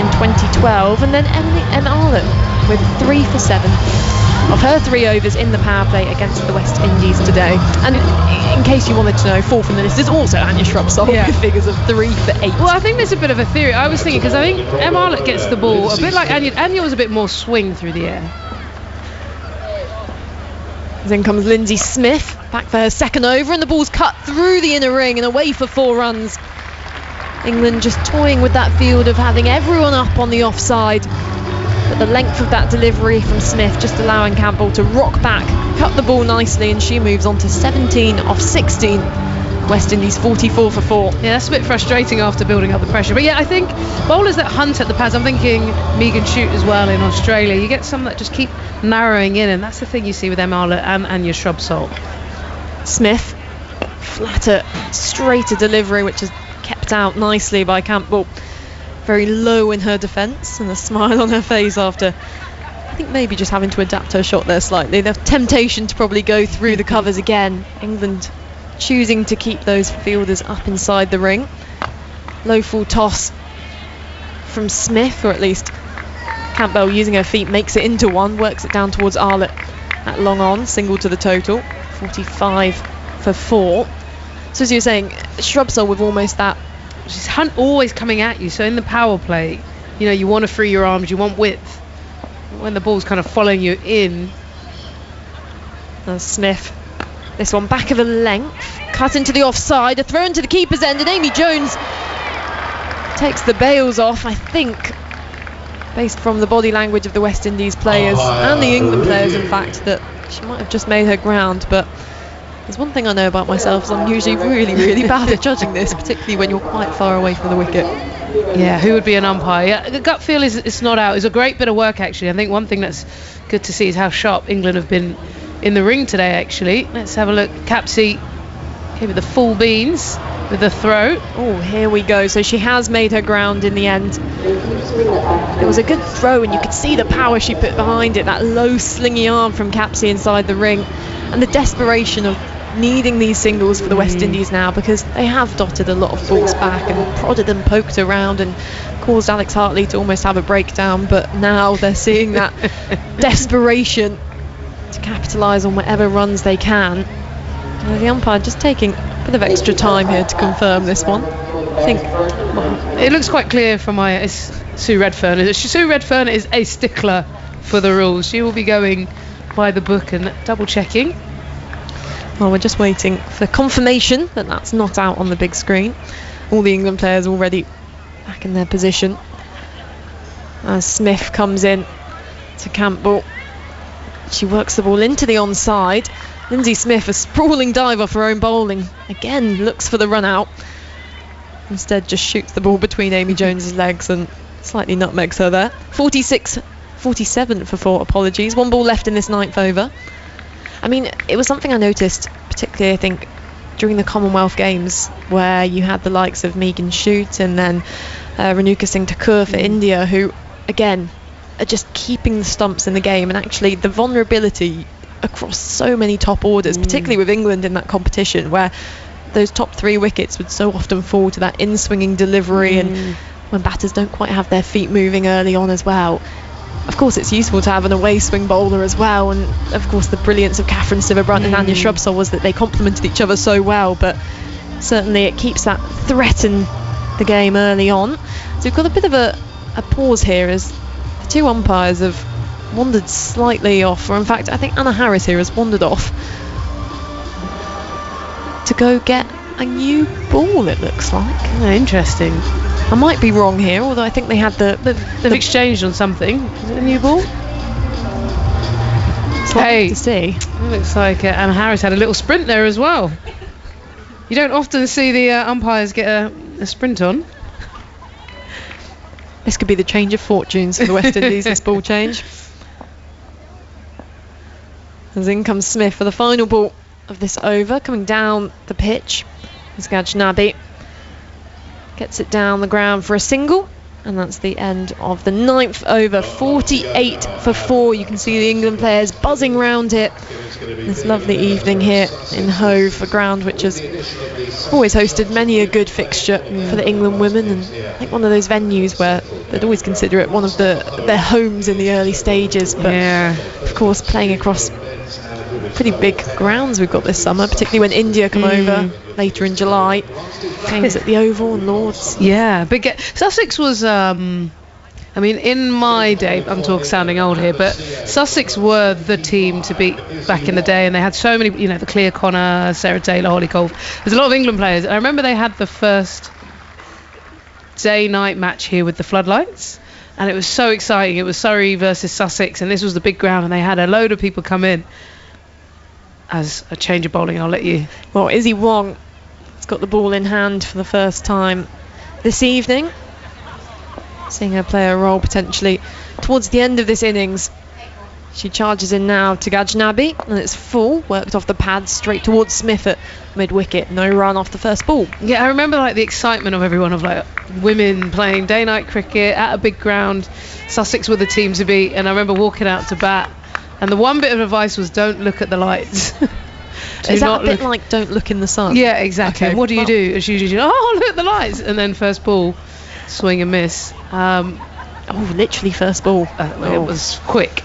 in 2012. And then Emma Arlett with 3 for 7 of her 3 overs in the power play against the West Indies today. And in case you wanted to know, 4th on the list is also Anya Shrubsole with figures of 3 for 8. Well, I think there's a bit of a theory. I was thinking, because I think Emma Arlett gets the ball a bit like Anya. Anya was a bit more swing through the air. Then comes Lindsay Smith back for her 2nd over, and the ball's cut through the inner ring and away for 4 runs. England just toying with that field of having everyone up on the offside. But the length of that delivery from Smith just allowing Campbell to rock back, cut the ball nicely, and she moves on to 17 off 16. West Indies 44 for 4. Yeah, that's a bit frustrating after building up the pressure. But yeah, I think bowlers that hunt at the pads, I'm thinking Megan Shute as well in Australia, you get some that just keep narrowing in, and that's the thing you see with Emma Arlett and Anya Shrubsole. Smith, flatter, straighter delivery, which is kept out nicely by Campbell. Very low in her defence, and a smile on her face after, I think, maybe just having to adapt her shot there slightly. The temptation to probably go through the covers again. England choosing to keep those fielders up inside the ring. Low full toss from Smith, or at least Campbell using her feet makes it into one, works it down towards Arlett at long on, single to the total, 45 for 4. So as you were saying, Shrubsole with almost that. She's always coming at you, so in the power play, you want to free your arms, you want width. When the ball's kind of following you in. There's Smith. This one back of a length, cut into the offside, a throw into the keeper's end, and Amy Jones takes the bails off, I think, based from the body language of the West Indies players and the England players, in fact, that she might have just made her ground. But there's one thing I know about myself, is I'm usually really, really bad at judging this, particularly when you're quite far away from the wicket. Yeah, who would be an umpire? Yeah, the gut feel is it's not out. It's a great bit of work, actually. I think one thing that's good to see is how sharp England have been in the ring today, actually. Let's have a look. Capsey gave it the full beans with the throw. Oh, here we go. So she has made her ground in the end. It was a good throw, and you could see the power she put behind it, that low slingy arm from Capsey inside the ring, and the desperation of needing these singles for the West Indies now, because they have dotted a lot of balls back and prodded and poked around and caused Alex Hartley to almost have a breakdown, but now they're seeing that desperation to capitalise on whatever runs they can. The umpire just taking a bit of extra time here to confirm this one. I think it looks quite clear from it's Sue Redfern. Sue Redfern is a stickler for the rules. She will be going by the book and double checking. Well, we're just waiting for confirmation that that's not out on the big screen. All the England players already back in their position as Smith comes in to Campbell. She works the ball into the onside. Lindsay Smith, a sprawling dive off her own bowling, again looks for the run out. Instead just shoots the ball between Amy Jones's legs and slightly nutmegs her there. 47 for 4, apologies. 1 ball left in this 9th over. I mean, it was something I noticed, particularly I think during the Commonwealth Games, where you had the likes of Megan Shute and then Renuka Singh Thakur for India, who again are just keeping the stumps in the game, and actually the vulnerability across so many top orders, particularly with England in that competition, where those top 3 wickets would so often fall to that in-swinging delivery, and when batters don't quite have their feet moving early on as well. Of course, it's useful to have an away swing bowler as well, and of course the brilliance of Catherine Sivabrunt and Anya Shrubsole was that they complemented each other so well, but certainly it keeps that threat in the game early on. So we've got a bit of a pause here as the 2 umpires have wandered slightly off, or in fact I think Anna Harris here has wandered off to go get a new ball, it looks like. Oh, interesting. I might be wrong here, although I think they had they've exchanged on something. Is it a new ball? Hey, to see. It looks like Anna Harris had a little sprint there as well. You don't often see the umpires get a sprint on. This could be the change of fortunes for the West Indies, this ball change. As in comes Smith for the final ball of this over, coming down the pitch. Is Gajnabi. Gets it down the ground for a single, and that's the end of the 9th over. 48 for 4. You can see the England players buzzing round it. This lovely evening here in Hove, a ground which has always hosted many a good fixture for the England women, and I think one of those venues where they'd always consider it one of their homes in the early stages, but of course playing across pretty big grounds we've got this summer, particularly when India come over later in July. Games at the Oval and Lords. Yeah, big. Sussex was, I mean, in my day, I'm sounding old here, but Sussex were the team to beat back in the day, and they had so many, the Clea Connor, Sarah Taylor, Holly Cole. There's a lot of England players. I remember they had the first day-night match here with the floodlights, and it was so exciting. It was Surrey versus Sussex, and this was the big ground, and they had a load of people come in. As a change of bowling, I'll let you. Well, Izzy Wong has got the ball in hand for the first time this evening. Seeing her play a role potentially towards the end of this innings. She charges in now to Gajnabi, and it's full, worked off the pads straight towards Smith at mid-wicket. No run off the first ball. Yeah, I remember the excitement of everyone, of women playing day-night cricket at a big ground. Sussex were the team to beat, and I remember walking out to bat, and the one bit of advice was don't look at the lights. Is that a bit like don't look in the sun? Yeah, exactly. Okay. And what do you do? As usually, look at the lights, and then first ball, swing and miss. Literally first ball. It was quick.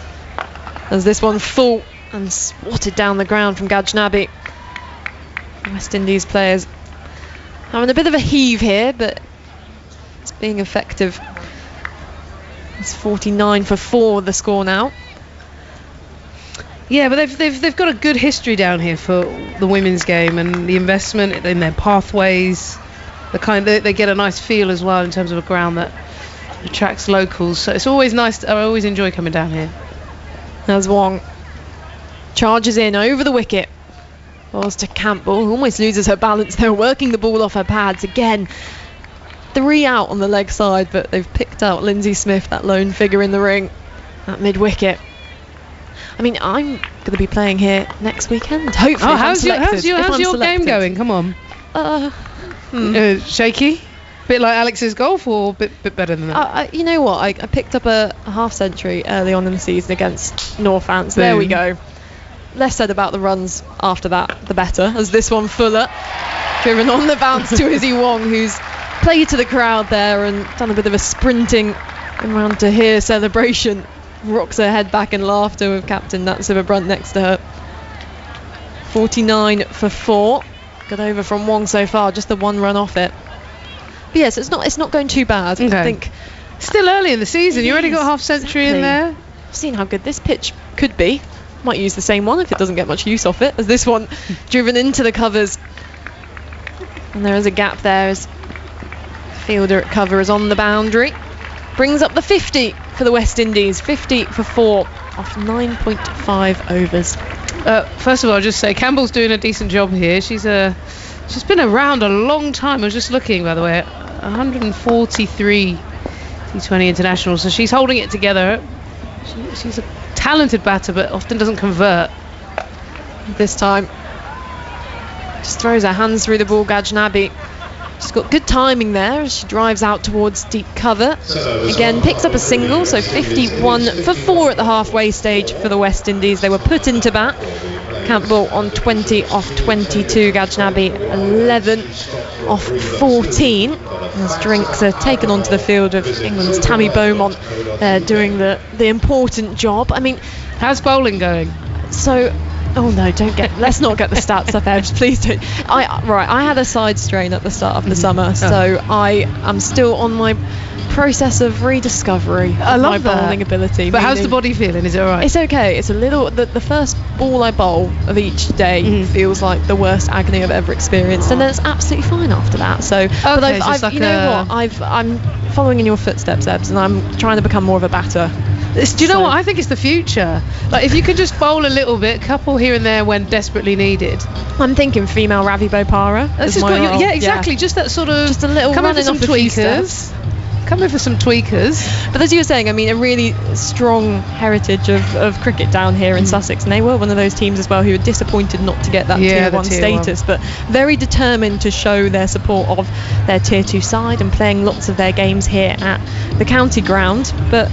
As this one full and swatted down the ground from Gajnabi. West Indies players having a bit of a heave here, but it's being effective. It's 49 for 4 the score now. Yeah, but they've got a good history down here for the women's game, and the investment in their pathways. They get a nice feel as well in terms of a ground that attracts locals. So it's always nice. I always enjoy coming down here. As Wong charges in over the wicket. Balls to Campbell, who almost loses her balance. They're working the ball off her pads again. 3 out on the leg side, but they've picked out Lindsay Smith, that lone figure in the ring, at mid-wicket. I mean, I'm going to be playing here next weekend. Hopefully, Oh, if I'm how's your selected. game going? Come on. Shaky? Bit like Alex's golf, or bit better than that? You know what? I picked up a half century early on in the season against Northants. There we go. Less said about the runs after that, the better. As this one, Fuller, driven on the bounce to Izzy Wong, who's played to the crowd there and done a bit of a sprinting around to here celebration. Rocks her head back in laughter with Captain Natseva Brunt next to her. 49 for 4. Got over from Wong so far, just the one run off it. But yes, it's not going too bad. Okay. I think still early in the season. You already got half century in there. I've seen how good this pitch could be. Might use the same one if it doesn't get much use off it, as this one driven into the covers. And there is a gap there as fielder at cover is on the boundary. Brings up the 50 for the West Indies. 50 for 4 off 9.5 overs. First of all, I'll just say Campbell's doing a decent job here. She's been around a long time. I was just looking, by the way, 143 T20 internationals, so she's holding it together. She's a talented batter, but often doesn't convert. This time, just throws her hands through the ball. Gajnabi. She's got good timing there as she drives out towards deep cover. Again, picks up a single, so 51 for 4 at the halfway stage for the West Indies. They were put into bat. Campbell on 20 off 22. Gajnabi 11 off 14. As drinks are taken onto the field of England's Tammy Beaumont doing the important job. I mean, how's bowling going? So... Oh no, let's not get the stats up, Ebs, please don't. I had a side strain at the start of the summer, so I am still on my process of rediscovery of my bowling ability. But how's the body feeling? Is it alright? It's okay. It's a little, the first ball I bowl of each day feels like the worst agony I've ever experienced, and then it's absolutely fine after that. So, but I'm following in your footsteps, Ebs, and I'm trying to become more of a batter. Do you know what? I think it's the future. Like, if you could just bowl a little bit, couple here and there when desperately needed. I'm thinking female Ravi Bopara. Yeah, exactly. Yeah. Just that sort of. Just a little running off the tweakers. Come in for some tweakers. But as you were saying, I mean, a really strong heritage of cricket down here in Sussex, and they were one of those teams as well who were disappointed not to get that tier 1 status, but very determined to show their support of their tier 2 side and playing lots of their games here at the county ground. But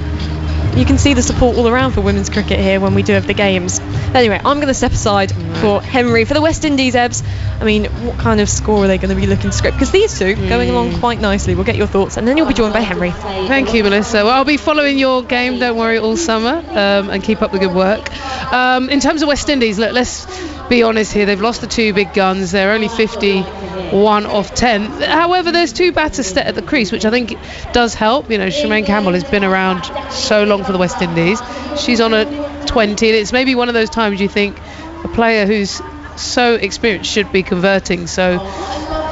you can see the support all around for women's cricket here when we do have the games. Anyway, I'm going to step aside for Henry. For the West Indies, Ebs, I mean, what kind of score are they going to be looking to script? Because these two going along quite nicely. We'll get your thoughts, and then you'll be joined by Henry. Thank you, Melissa. Well, I'll be following your game, don't worry, all summer, and keep up the good work. In terms of West Indies, look, let's be honest here. They've lost the 2 big guns. They're only 51 off 10. However, there's 2 batters set at the crease, which I think does help. You know, Shemaine Campbell has been around so long for the West Indies. She's on a 20, and it's maybe one of those times you think a player who's so experienced should be converting. So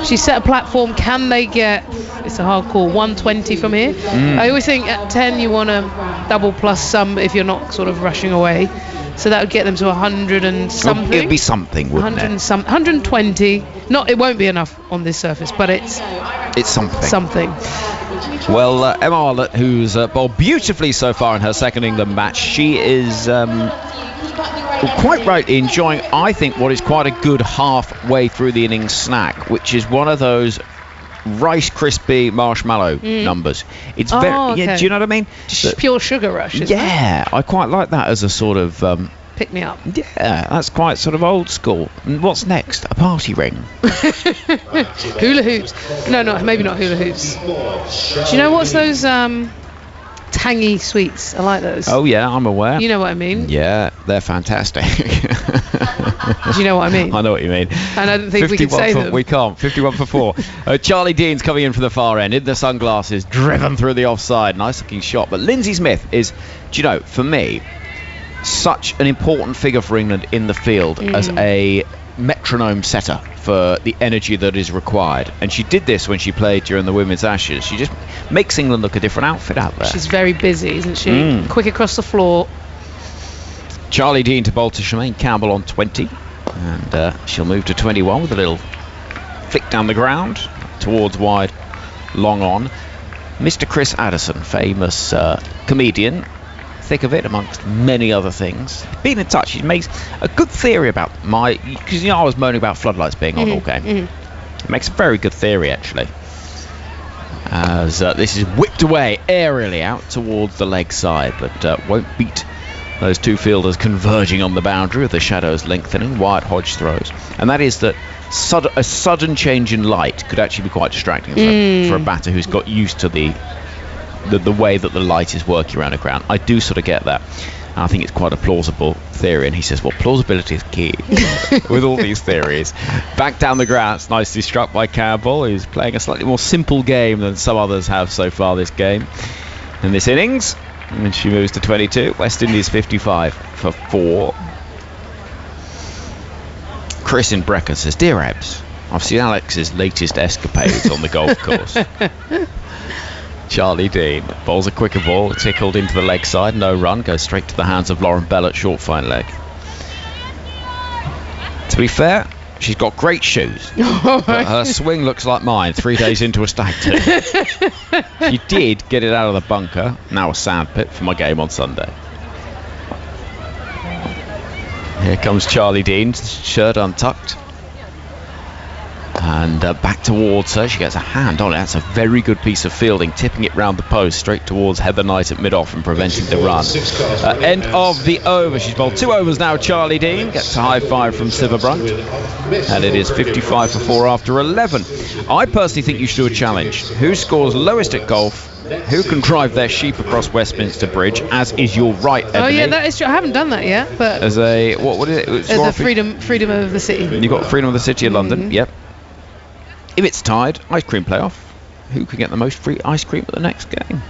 she's set a platform. Can they get, it's a hard call, 120 from here? I always think at 10 you want to double plus some if you're not sort of rushing away. So that would get them to 100 and something. It'd be something, wouldn't it? 120. It won't be enough on this surface, but it's something. Well, Emma Arlott, who's bowled beautifully so far in her second England match, she is quite rightly enjoying, I think, what is quite a good halfway through the innings snack, which is one of those Rice Krispie marshmallow numbers. It's very, okay. Do you know what I mean? Just pure sugar rush, isn't it? I quite like that as a sort of pick me up. Yeah, that's quite sort of old school. And what's next? A party ring. Hula hoops. No, maybe not hula hoops. Do you know what's those tangy sweets? I like those. Oh yeah, I'm aware. You know what I mean? Yeah, they're fantastic. Do you know what I mean? I know what you mean. And I don't think we can say them. We can't. 51 for 4. Charlie Dean's coming in from the far end in the sunglasses, driven through the offside. Nice looking shot. But Lindsay Smith is, do you know, for me, such an important figure for England in the field as a metronome setter for the energy that is required. And she did this when she played during the Women's Ashes. She just makes England look a different outfit out there. She's very busy, isn't she? Quick across the floor. Charlie Dean to bowl to Shemaine Campbell on 20, and she'll move to 21 with a little flick down the ground towards wide, long on. Mr. Chris Addison, famous comedian, thick of it, amongst many other things. Been in touch. She makes a good theory about because I was moaning about floodlights being on all game. It makes a very good theory, actually. As this is whipped away aerially out towards the leg side, but won't beat those two fielders converging on the boundary with the shadows lengthening. Wyatt Hodge throws, and that is that a sudden change in light could actually be quite distracting for a batter who's got used to the way that the light is working around the ground. I do sort of get that. I think it's quite a plausible theory, and he says, well, plausibility is key with all these theories. Back down the ground, it's nicely struck by Campbell, who's playing a slightly more simple game than some others have so far this game in this innings. And she moves to 22. West Indies 55 for 4. Chris in Brecon says, dear Ebbs, I've seen Alex's latest escapades on the golf course. Charlie Dean bowls a quicker ball, tickled into the leg side, no run, goes straight to the hands of Lauren Bell at short fine leg. To be fair, she's got great shoes, but her swing looks like mine 3 days into a stag do. She did get it out of the bunker, now a sandpit, for my game on Sunday. Here comes Charlie Dean, shirt untucked. And back towards her, she gets a hand on it. That's a very good piece of fielding, tipping it round the post straight towards Heather Knight at mid-off and preventing the run. End of the over. She's bowled 2 overs now. Charlie Dean gets a high five from Siva Brunt, and it is 55 for 4 after 11. I personally think you should do a challenge. Who scores lowest at golf? Who can drive their sheep across Westminster Bridge, as is your right, Ebony? Oh yeah, that is true. I haven't done that yet, but as a what is it? As a freedom of the city. You got freedom of the city of London. Yep. If it's tied, ice cream playoff. Who can get the most free ice cream at the next game?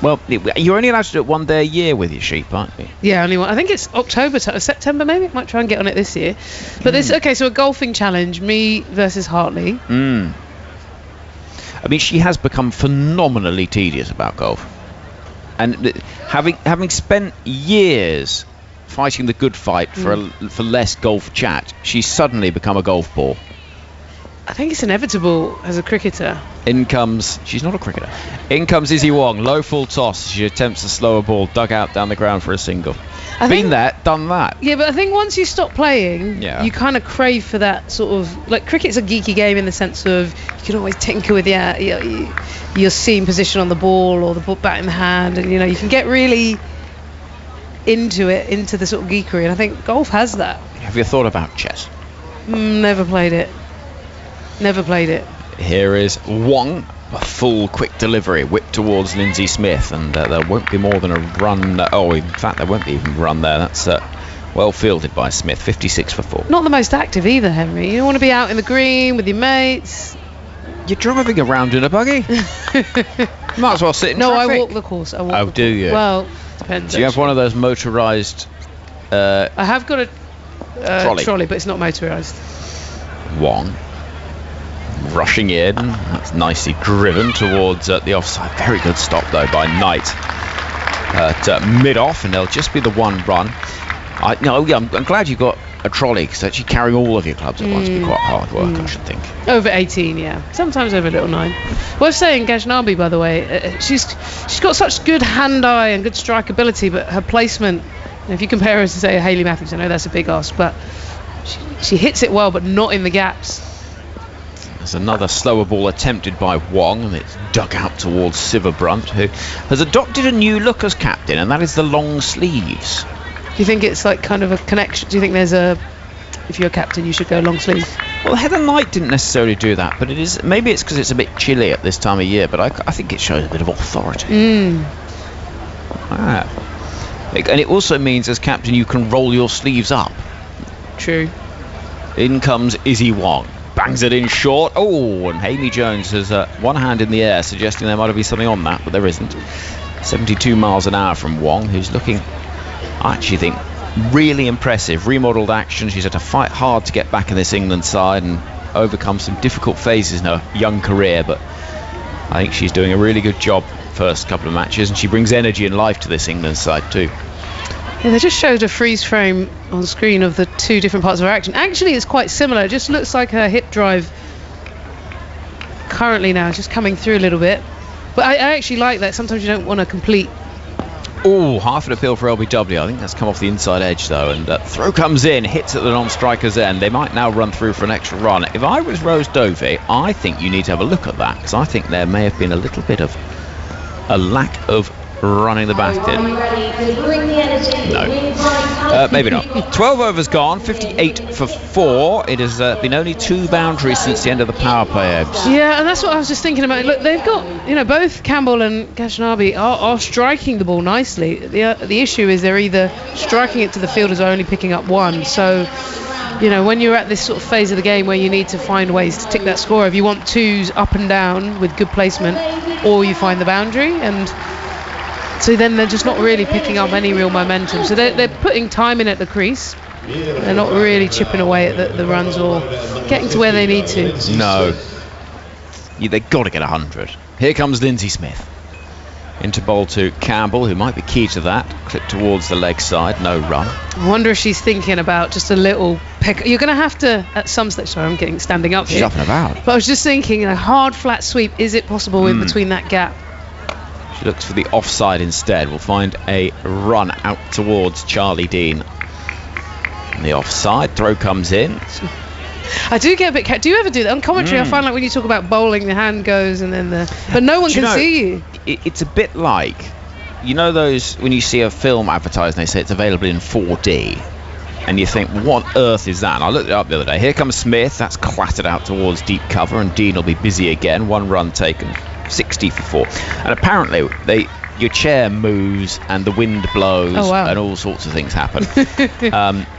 Well, you're only allowed to do it 1 day a year with your sheep, aren't you? Yeah, only one. I think it's September maybe. Might try and get on it this year. But this, okay, so a golfing challenge, me versus Hartley. I mean, she has become phenomenally tedious about golf. And having spent years fighting the good fight for less golf chat, she's suddenly become a golf bore. I think it's inevitable as a cricketer. She's not a cricketer. In comes Izzy Wong, low full toss. She attempts a slower ball, dug out down the ground for a single. Been there, done that. Yeah, but I think once you stop playing, you kind of crave for that sort of, like, cricket's a geeky game in the sense of you can always tinker with your seam position on the ball or the bat in the hand, and you can get really into the sort of geekery, and I think golf has that. Have you thought about chess? Never played it. Here is Wong, a full quick delivery whipped towards Lindsay Smith, and there won't be more than a run. In fact, there won't be even a run there. That's well fielded by Smith. 56 for 4. Not the most active either, Henry. You don't want to be out in the green with your mates. You're driving around in a buggy. Might as well sit in traffic. No, I walk the course. Do you? Well, depends. Do you have one of those motorised? I have got a trolley, but it's not motorised. Wong rushing in, that's nicely driven towards the offside. Very good stop though by Knight at mid-off, and there'll just be the one run. I'm glad you got a trolley, because actually carrying all of your clubs at once would be quite hard work, I should think. Over 18, yeah. Sometimes over little 9. Worth saying, Ghaznavi, by the way, she's got such good hand-eye and good strike ability, but her placement, if you compare her to, say, Hayley Matthews, I know that's a big ask, but she hits it well, but not in the gaps. There's another slower ball attempted by Wong, and it's dug out towards Siva Brunt, who has adopted a new look as captain, and that is the long sleeves. Do you think it's like kind of a connection? Do you think if you're a captain, you should go long sleeves? Well, Heather Knight didn't necessarily do that, but maybe it's because it's a bit chilly at this time of year, but I think it shows a bit of authority. And it also means, as captain, you can roll your sleeves up. True. In comes Izzy Wong. Bangs it in short. Oh, and Amy Jones has one hand in the air, suggesting there might be something on that, but there isn't. 72 miles an hour from Wong, who's looking, I actually think, really impressive. Remodelled action. She's had to fight hard to get back in this England side and overcome some difficult phases in her young career, but I think she's doing a really good job first couple of matches, and she brings energy and life to this England side too. Yeah, they just showed a freeze frame on screen of the two different parts of her action. Actually, it's quite similar. It just looks like her hip drive currently now is just coming through a little bit. But I actually like that. Sometimes you don't want a complete Oh, half an appeal for LBW. I think that's come off the inside edge though, and throw comes in, hits at the non-striker's end. They might now run through for an extra run. If I was Rose Dovey, I think you need to have a look at that, because I think there may have been a little bit of a lack of running the basket. No, maybe not. 12 overs gone, 58 for 4. It has been only 2 boundaries since the end of the power play, Ebbs. Yeah, and that's what I was just thinking about. Look, they've got, both Campbell and Gashanabi are striking the ball nicely. The issue is they're either striking it to the fielders or only picking up one. So, when you're at this sort of phase of the game where you need to find ways to tick that score, if you want 2s up and down with good placement, or you find the boundary, and so then they're just not really picking up any real momentum. So they're putting time in at the crease. They're not really chipping away at the runs or getting to where they need to. No. They've got to get 100. Here comes Lindsay Smith. Into bowl to Campbell, who might be key to that. Clip towards the leg side, no run. I wonder if she's thinking about just a little pick. You're going to have to, at some stage, sorry, I'm getting standing up here. She's up and about. But I was just thinking, a hard flat sweep, is it possible in between that gap? She looks for the offside instead. We'll find a run out towards Charlie Dean. And the offside throw comes in. I do get a bit. Do you ever do that on commentary? I find like when you talk about bowling, the hand goes and then but no one can see you. It's a bit like, those when you see a film advertised and they say it's available in 4D, and you think, what on earth is that? And I looked it up the other day. Here comes Smith. That's clattered out towards deep cover, and Dean will be busy again. 1 run taken. 60 for 4. And apparently your chair moves and the wind blows and all sorts of things happen.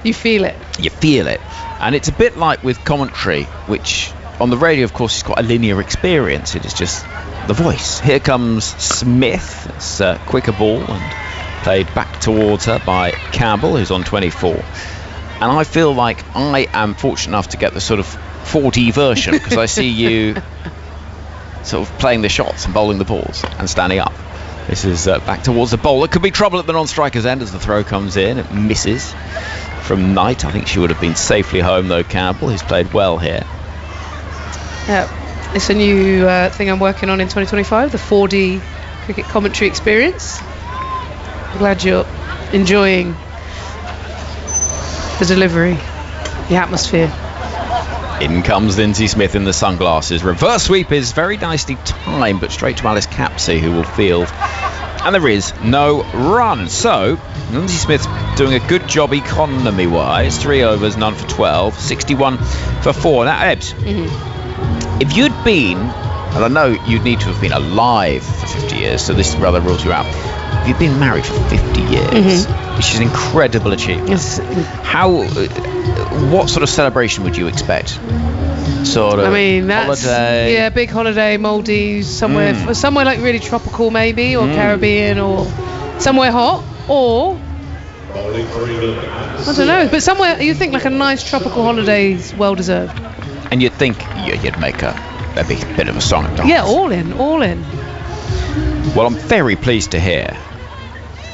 You feel it. You feel it. And it's a bit like with commentary, which on the radio, of course, is quite a linear experience. It is just the voice. Here comes Smith. It's a quicker ball and played back towards her by Campbell, who's on 24. And I feel like I am fortunate enough to get the sort of 4D version, because I see you sort of playing the shots and bowling the balls and standing up. This is back towards the bowler. Could be trouble at the non-striker's end as the throw comes in. It misses from Knight. I think she would have been safely home though, Campbell, who's played well here. It's a new thing I'm working on in 2025, the 4D cricket commentary experience. I'm glad you're enjoying the delivery, the atmosphere. In comes Lindsay Smith in the sunglasses. Reverse sweep is very nicely timed, but straight to Alice Capsey, who will field. And there is no run. So, Lindsay Smith's doing a good job economy-wise. 3 overs, none for 12. 61 for 4. Now, Ebbs, if you'd been, and I know you'd need to have been alive for 50 years, so this rather rules you out. If you'd been married for 50 years, which is an incredible achievement. Yes. What sort of celebration would you expect? Sort of holiday? Yeah, big holiday, Maldives, somewhere like really tropical maybe, or Caribbean, or somewhere hot, or I don't know, but somewhere you think like a nice tropical holiday is well deserved. And you'd think you'd make a bit of a song and dance. Yeah, all in. Well, I'm very pleased to hear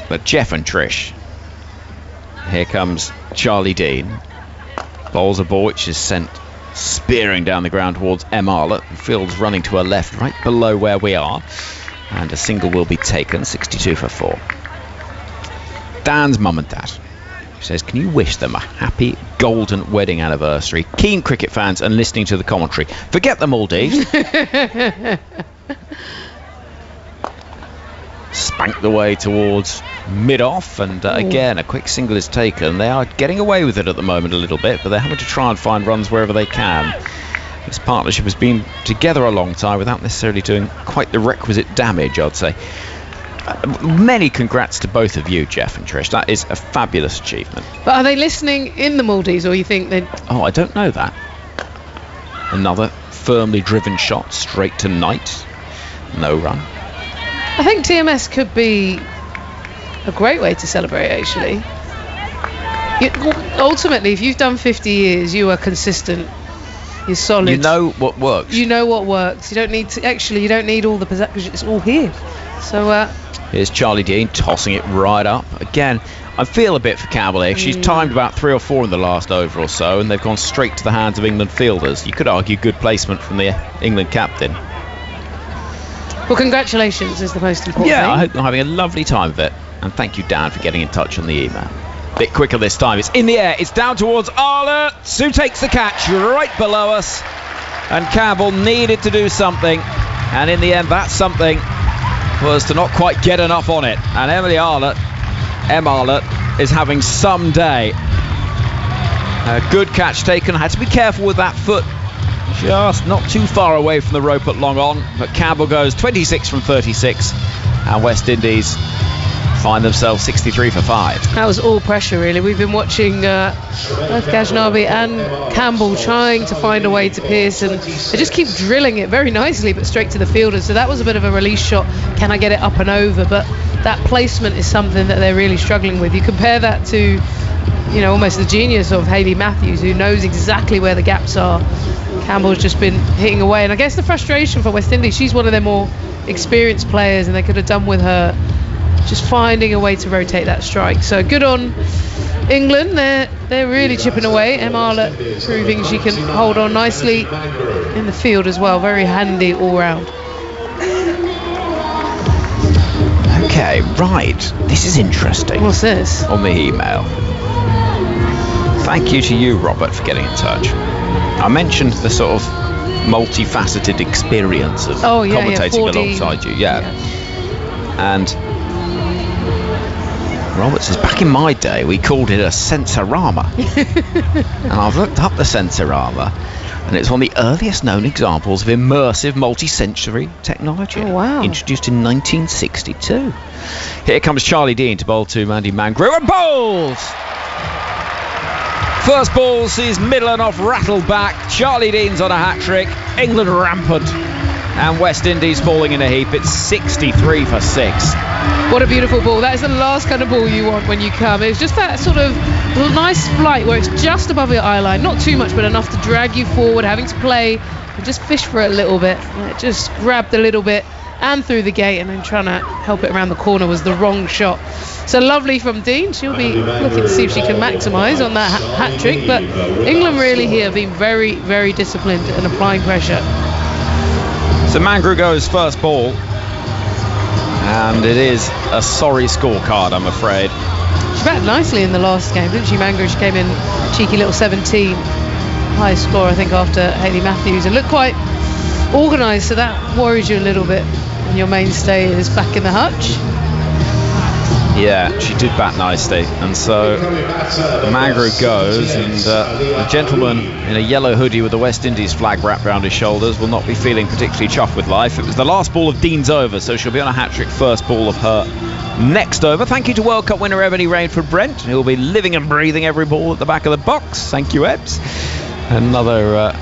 that Jeff and Trish. Here comes Charlie Dean. Bowls a ball which is sent spearing down the ground towards Em Arlott. Field's running to her left, right below where we are. And a single will be taken, 62 for 4. Dan's mum and dad says, can you wish them a happy golden wedding anniversary? Keen cricket fans and listening to the commentary. Forget the Maldives. Spanked the way towards mid-off, and again a quick single is taken. They are getting away with it at the moment a little bit, but they're having to try and find runs wherever they can. This partnership has been together a long time without necessarily doing quite the requisite damage, I'd say. Many congrats to both of you, Jeff and Trish. That is a fabulous achievement. But are they listening in the Maldives, or you think they... Oh, I don't know that. Another firmly driven shot straight to Knight. No run. I think TMS could be a great way to celebrate, actually. Ultimately, if you've done 50 years, you are consistent. You're solid. You know what works. You know what works. You don't need to... Actually, you don't need all the possessions. It's all here. So, here's Charlie Dean tossing it right up. Again, I feel a bit for Campbell here. She's timed about 3 or 4 in the last over or so, and they've gone straight to the hands of England fielders. You could argue good placement from the England captain. Well, congratulations is the most important thing. Yeah, I hope you're having a lovely time of it. And thank you, Dan, for getting in touch on the email. Bit quicker this time. It's in the air. It's down towards Arla. Sue takes the catch right below us. And Campbell needed to do something. And in the end, that something was to not quite get enough on it. And Arlett is having some day. A good catch taken. Had to be careful with that foot. Just not too far away from the rope at long on. But Campbell goes 26 from 36. And West Indies find themselves 63 for 5. That was all pressure, really. We've been watching both Ghaznavi and Campbell trying to find a way to pierce, and they just keep drilling it very nicely, but straight to the fielder. So that was a bit of a release shot. Can I get it up and over? But that placement is something that they're really struggling with. You compare that to, you know, almost the genius of Hayley Matthews, who knows exactly where the gaps are. Campbell's just been hitting away, and I guess the frustration for West Indies, she's one of their more experienced players, and they could have done with her just finding a way to rotate that strike. So good on England. They're really chipping away. Arlett proving she can hold on nicely in the field as well. Very handy all round. Okay, right. This is interesting. What's this? On the email. Thank you to you, Robert, for getting in touch. I mentioned the sort of multifaceted experience of commentating 4D. alongside you. And Robert says, back in my day, we called it a sensorama. And I've looked up the sensorama, and it's one of the earliest known examples of immersive multi-sensory technology. Oh, wow. Introduced in 1962. Here comes Charlie Dean to bowl to Mandy Mangrew, and bowls! First ball sees Middleton off rattled back. Charlie Dean's on a hat-trick. England rampant. And West Indies falling in a heap. It's 63 for 6. What a beautiful ball. That is the last kind of ball you want when you come. It's just that sort of nice flight where it's just above your eye line. Not too much, but enough to drag you forward, having to play and just fish for it a little bit. And it just grabbed a little bit and through the gate, and then trying to help it around the corner was the wrong shot. So lovely from Dean. She'll be looking to see if she can maximise on that hat trick. But England really here being very, very disciplined and applying pressure. So Mangrew goes first ball, and it is a sorry scorecard, I'm afraid. She batted nicely in the last game, didn't she, Mangrew? She came in cheeky little 17, highest score I think after Hayley Matthews, and looked quite organised, so that worries you a little bit when your mainstay is back in the hutch. Yeah, she did bat nicely, and so Mangrew goes, and the gentleman in a yellow hoodie with the West Indies flag wrapped around his shoulders will not be feeling particularly chuffed with life. It was the last ball of Dean's over, so she'll be on a hat-trick first ball of her next over. Thank you to World Cup winner Ebony Rainford Brent, who'll be living and breathing every ball at the back of the box. Thank you, Ebbs. Another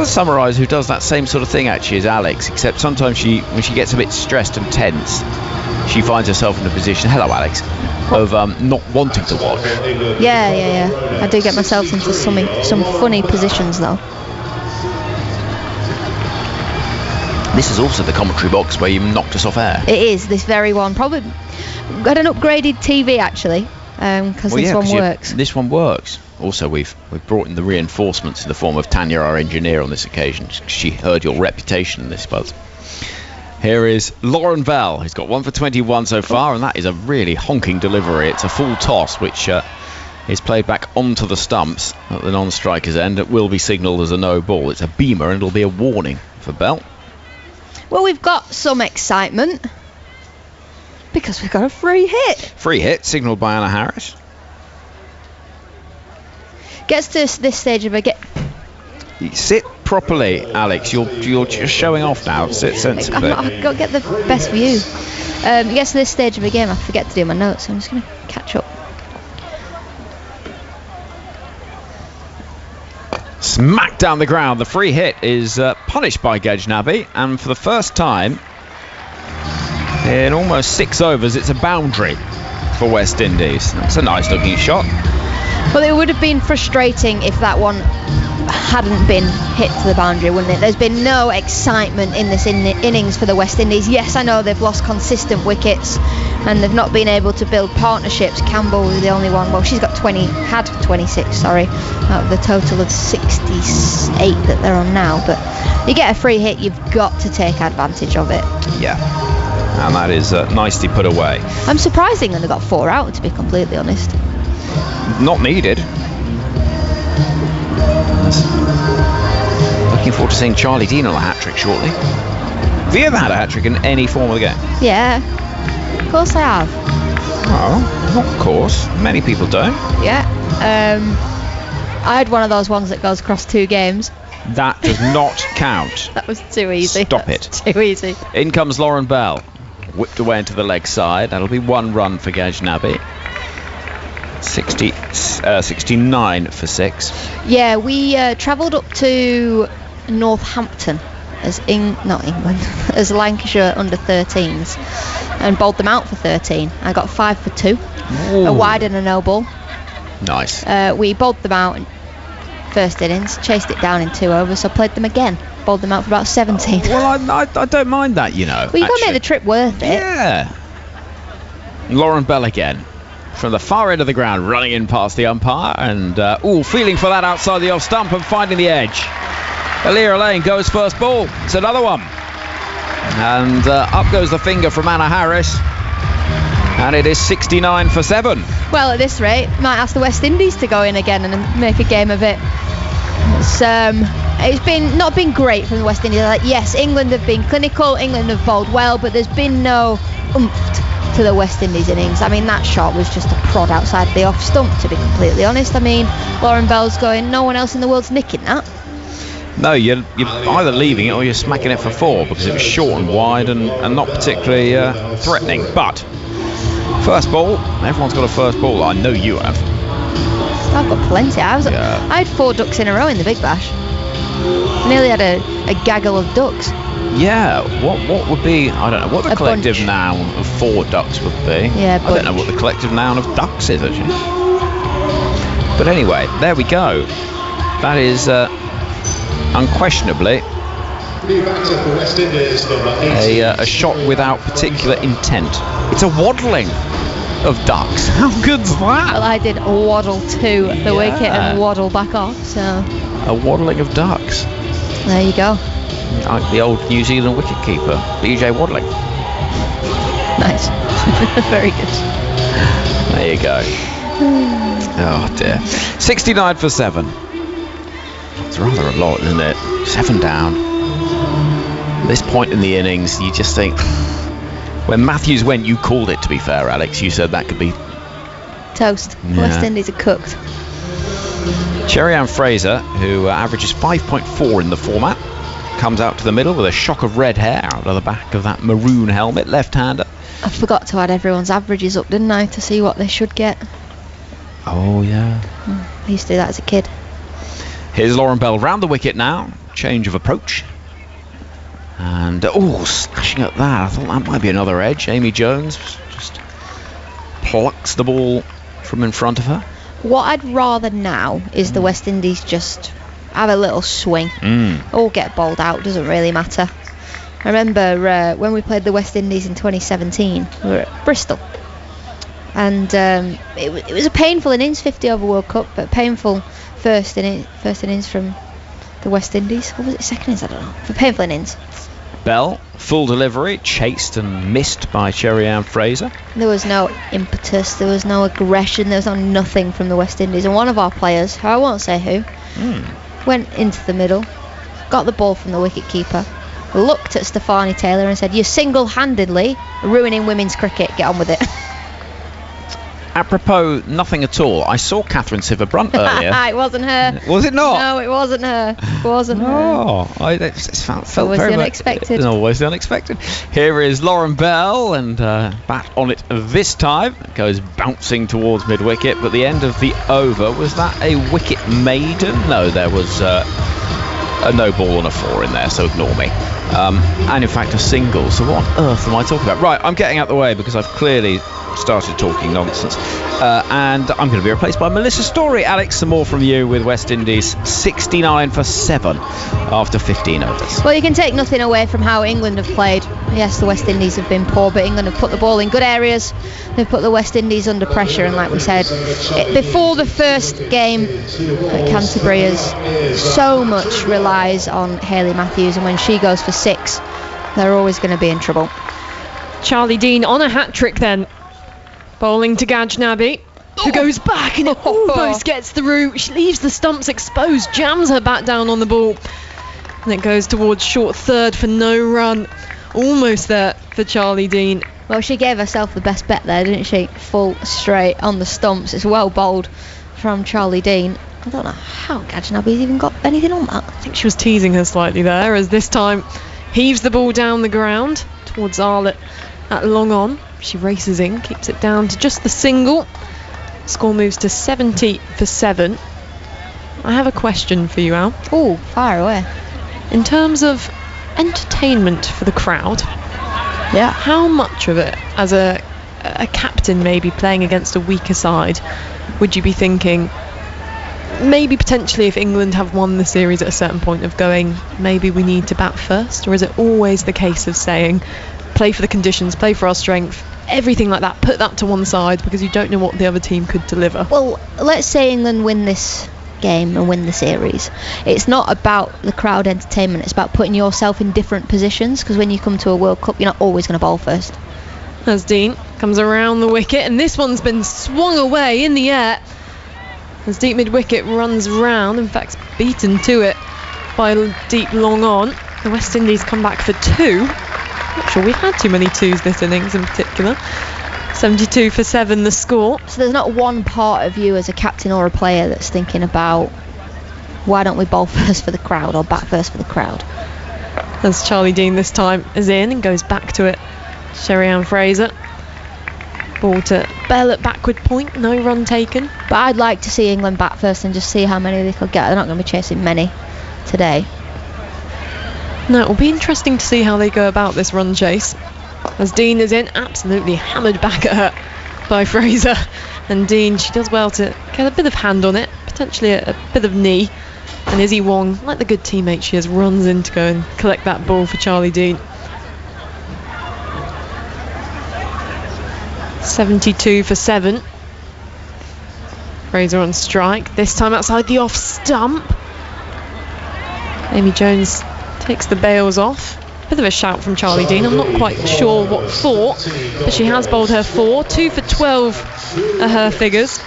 summarise who does that same sort of thing actually is Alex, except sometimes when she gets a bit stressed and tense, she finds herself in a position, hello Alex, of not wanting to watch. Yeah. I do get myself into some funny positions though. This is also the commentary box where you knocked us off air. It is, this very one. Probably got an upgraded TV actually, because this one works. This one works. Also, we've brought in the reinforcements in the form of Tanya, our engineer, on this occasion. She heard your reputation in this buzz. Here is Lauren Bell, who's got 1 for 21 so far, and that is a really honking delivery. It's a full toss, which is played back onto the stumps at the non-striker's end. It will be signalled as a no ball. It's a beamer, and it'll be a warning for Bell. Well, we've got some excitement because we've got a free hit. Free hit, signalled by Anna Harris. Gets to this stage of a get. Sit properly, Alex. You're just showing off now. Sit sensibly. I've got to get the best view. Gets to this stage of a game, I forget to do my notes, so I'm just going to catch up. Smack down the ground. The free hit is punished by Ghaznavi, and for the first time in almost 6 overs, it's a boundary for West Indies. That's a nice looking shot. Well, it would have been frustrating if that one hadn't been hit to the boundary, wouldn't it? There's been no excitement in this innings for the West Indies. Yes, I know they've lost consistent wickets and they've not been able to build partnerships. Campbell was the only one. Well, she's got 26, out of the total of 68 that they're on now. But you get a free hit, you've got to take advantage of it. Yeah. and that is nicely put away. I'm surprised England have got 4 out, to be completely honest. Not needed. Looking forward to seeing Charlie Dean on a hat-trick shortly. Have you ever had a hat-trick in any form of the game? Yeah, of course I have. Oh, not of course. Many people don't. Yeah. I had one of those ones that goes across 2 games. That does not count. That was too easy. Stop it. Too easy. In comes Lauren Bell. Whipped away into the leg side. That'll be 1 run for Ghaznavi. 69 for 6. Yeah, we travelled up to Northampton as not England, as Lancashire under 13s, and bowled them out for 13. I got 5 for 2, a wide and a no ball. Nice. We bowled them out in first innings, chased it down in 2 overs, so played them again, bowled them out for about 17. Well, I don't mind that, you know. Well, you got to make the trip worth it. Yeah. Lauren Bell again. From the far end of the ground, running in past the umpire, and feeling for that outside the off stump and finding the edge. Alira Lane goes first ball. It's another one. And up goes the finger from Anna Harris. And it is 69 for 7. Well, at this rate, might ask the West Indies to go in again and make a game of it. It's not been great from the West Indies. Like, yes, England have been clinical, England have bowled well, but there's been no oomph to the West Indies innings. I mean, that shot was just a prod outside the off stump, to be completely honest. I mean, Lauren Bell's going, no one else in the world's nicking that. No, you're either leaving it or you're smacking it for 4, because it was short and wide and not particularly threatening. But first ball, everyone's got a first ball. I know you have. I've got plenty. I had 4 ducks in a row in the Big Bash. Nearly had a gaggle of ducks. Yeah, what would be, I don't know what the collective noun of 4 ducks would be. Yeah, I don't know what the collective noun of ducks is, actually. But anyway, there we go. That is unquestionably a shot without particular intent. It's a waddling of ducks. How good's that? Well, I did waddle to the wicket and waddle back off, so... A waddling of ducks. There you go. Like the old New Zealand wicketkeeper, BJ Waddling. Nice. Very good. There you go. Oh dear. 69 for 7. It's rather a lot, isn't it? 7 down. At this point in the innings, you just think... When Matthews went, you called it, to be fair, Alex. You said that could be... Toast. Yeah. West Indies are cooked. Cherry-Ann Fraser, who averages 5.4 in the format, comes out to the middle with a shock of red hair out of the back of that maroon helmet, left-hander. I forgot to add everyone's averages up, didn't I, to see what they should get. Oh, yeah. I used to do that as a kid. Here's Lauren Bell round the wicket now. Change of approach. And, slashing at that. I thought that might be another edge. Amy Jones just plucks the ball from in front of her. What I'd rather now is the West Indies just have a little swing. Or get bowled out, doesn't really matter. I remember when we played the West Indies in 2017, we were at Bristol. And it was a painful innings, 50 over World Cup, but painful first innings from the West Indies. Or was it second innings? I don't know. For painful innings. Bell, full delivery, chased and missed by Cherry-Ann Fraser. There was no impetus, there was no aggression, there was nothing from the West Indies. And one of our players, I won't say who, went into the middle, got the ball from the wicket-keeper, looked at Stefani Taylor and said, "You're single-handedly ruining women's cricket, get on with it." Apropos nothing at all, I saw Catherine Sciver-Brunt earlier. It wasn't her. Was it not? No, it wasn't her. It wasn't her. Oh, it felt Always very the unexpected. Always the unexpected. Here is Lauren Bell, and bat on it this time. It goes bouncing towards mid-wicket, but the end of the over, was that a wicket maiden? No, there was a no ball and a 4 in there, so ignore me. And in fact a single, so what on earth am I talking about? Right, I'm getting out the way because I've clearly started talking nonsense, and I'm going to be replaced by Melissa Story. Alex, some more from you with West Indies 69 for 7 after 15 overs. Well, you can take nothing away from how England have played. Yes, the West Indies have been poor, but England have put the ball in good areas. They've put the West Indies under pressure, and like we said before the first game at Canterbury, so much relies on Hayley Matthews, and when she goes for 6, they're always going to be in trouble. Charlie Dean on a hat-trick then. Bowling to Gajnabi, who goes back and it almost gets through. She leaves the stumps exposed, jams her bat down on the ball. And it goes towards short third for no run. Almost there for Charlie Dean. Well, she gave herself the best bet there, didn't she? Full straight on the stumps. It's well bowled from Charlie Dean. I don't know how Gajnabi's even got anything on that. I think she was teasing her slightly there, as this time heaves the ball down the ground towards Arlott at long on. She races in, keeps it down to just the single. Score moves to 70 for 7. I have a question for you, Al. Oh, fire away. In terms of entertainment for the crowd, Yeah. how much of it, as a captain maybe playing against a weaker side, would you be thinking, maybe potentially if England have won the series at a certain point, of going, maybe we need to bat first? Or is it always the case of saying, play for the conditions, play for our strength, everything like that, put that to one side because you don't know what the other team could deliver? Well, let's say England win this game and win the series. It's not about the crowd entertainment, it's about putting yourself in different positions, because when you come to a World Cup, you're not always going to bowl first. As Dean comes around the wicket, and this one's been swung away in the air as deep mid-wicket runs round, in fact beaten to it by deep long on. The West Indies come back for 2. Not sure we've had too many 2s this innings in particular. 72 for 7 the score. So there's not one part of you as a captain or a player that's thinking about, why don't we bowl first for the crowd or bat first for the crowd? As Charlie Dean this time is in and goes back to it. Sherry-Ann Fraser. Ball to Bell at backward point, no run taken. But I'd like to see England bat first and just see how many they could get. They're not going to be chasing many today. No, it will be interesting to see how they go about this run chase. As Dean is in, absolutely hammered back at her by Fraser. And Dean, she does well to get a bit of hand on it, potentially a bit of knee. And Izzy Wong, like the good teammate she is, runs in to go and collect that ball for Charlie Dean. 72 for 7. Fraser on strike, this time outside the off stump. Amy Jones takes the bails off. Bit of a shout from Charlie Dean, I'm not quite sure what for, but she has bowled her 4. 2 for 12 are her figures.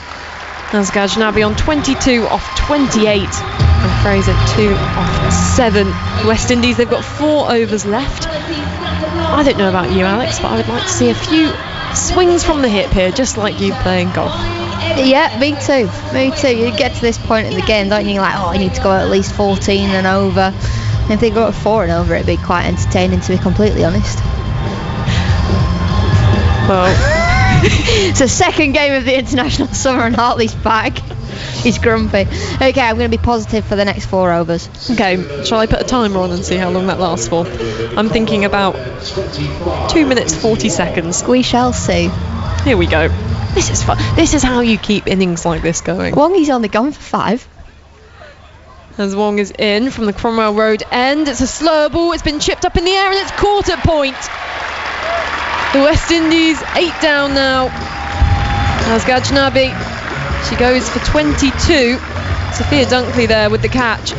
As Gajnabi on 22 off 28 and Fraser 2 off 7. West Indies, they've got 4 overs left. I don't know about you, Alex, but I would like to see a few swings from the hip here, just like you playing golf. Yeah, me too. You get to this point in the game, don't you? You're like, I need to go at least 14 and over. And if they go at 4 and over, it'd be quite entertaining, to be completely honest. Well, it's the second game of the international summer and Hartley's back. He's grumpy. Okay, I'm going to be positive for the next 4 overs. okay, shall I put a timer on and see how long that lasts for? I'm thinking about 2 minutes 40 seconds. We shall see. Here we go. This is fun. This is how you keep innings like this going. Wongy's only gone for 5. As Wong is in from the Cromwell Road end, it's a slow ball, it's been chipped up in the air and it's caught at point. The West Indies 8 down now. As Gajnabi, she goes for 22. Sophia Dunkley there with the catch.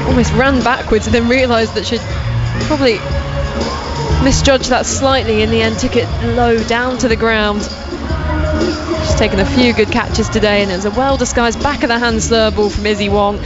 Almost ran backwards and then realised that she'd probably misjudged that slightly, in the end took it low down to the ground. She's taken a few good catches today, and it's a well-disguised back-of-the-hand slur ball from Izzy Wong.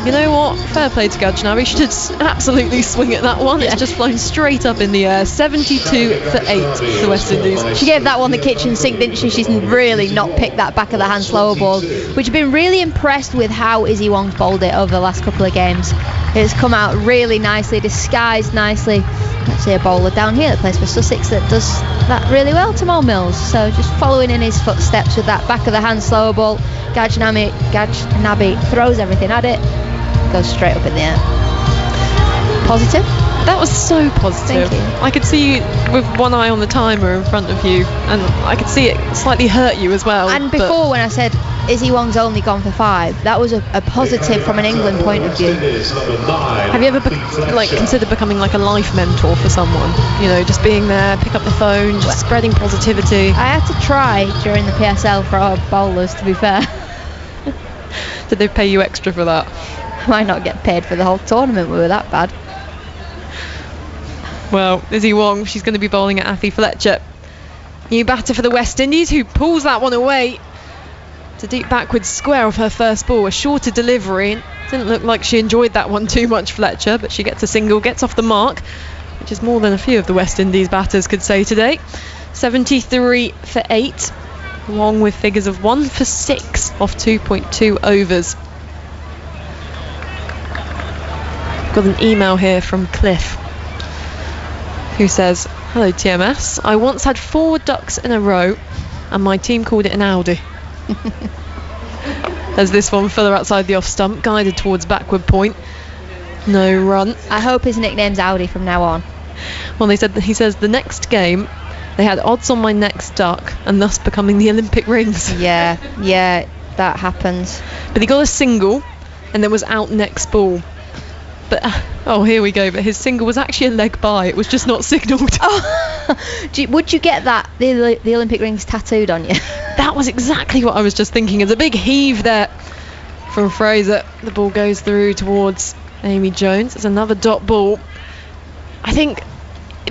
You know what? Fair play to Gajnabi. She did absolutely swing at that one. Yeah. It's just flown straight up in the air. 72 for 8 for the West Indies. She gave that one the kitchen sink, didn't she? She's really not picked that back-of-the-hand slower ball, which I've been really impressed with how Izzy Wong's bowled it over the last couple of games. It's come out really nicely, disguised nicely. Let's see a bowler down here that plays for Sussex that does that really well, Tamal Mills. So just following in his footsteps with that back of the hand slow ball. Gajnabi throws everything at it, goes straight up in the air. Positive? That was so positive. Thank you. I could see you with one eye on the timer in front of you, and I could see it slightly hurt you as well. And before, when I said Izzy Wong's only gone for 5, that was a positive from an England point of view. Have you ever considered becoming like a life mentor for someone? You know, just being there, pick up the phone, just spreading positivity. I had to try during the PSL for our bowlers, to be fair. Did they pay you extra for that? I might not get paid for the whole tournament, we were that bad. Well, Izzy Wong, she's going to be bowling at Athy Fletcher. New batter for the West Indies, who pulls that one away to deep backwards square of her first ball. A shorter delivery. Didn't look like she enjoyed that one too much, Fletcher, but she gets a single, gets off the mark, which is more than a few of the West Indies batters could say today. 73 for 8, along with figures of 1 for 6 off 2.2 overs. Got an email here from Cliff, who says, "Hello TMS, I once had 4 ducks in a row and my team called it an Audi." As this one further outside the off stump, guided towards backward point. No run. I hope his nickname's Audi from now on. Well, he says the next game they had odds on my next duck and thus becoming the Olympic rings. Yeah, that happens. But he got a single and then was out next ball. But here we go. But his single was actually a leg by. It was just not signalled. Oh, would you get that the Olympic rings tattooed on you? That was exactly what I was just thinking. It's a big heave there from Fraser. The ball goes through towards Amy Jones. It's another dot ball. I think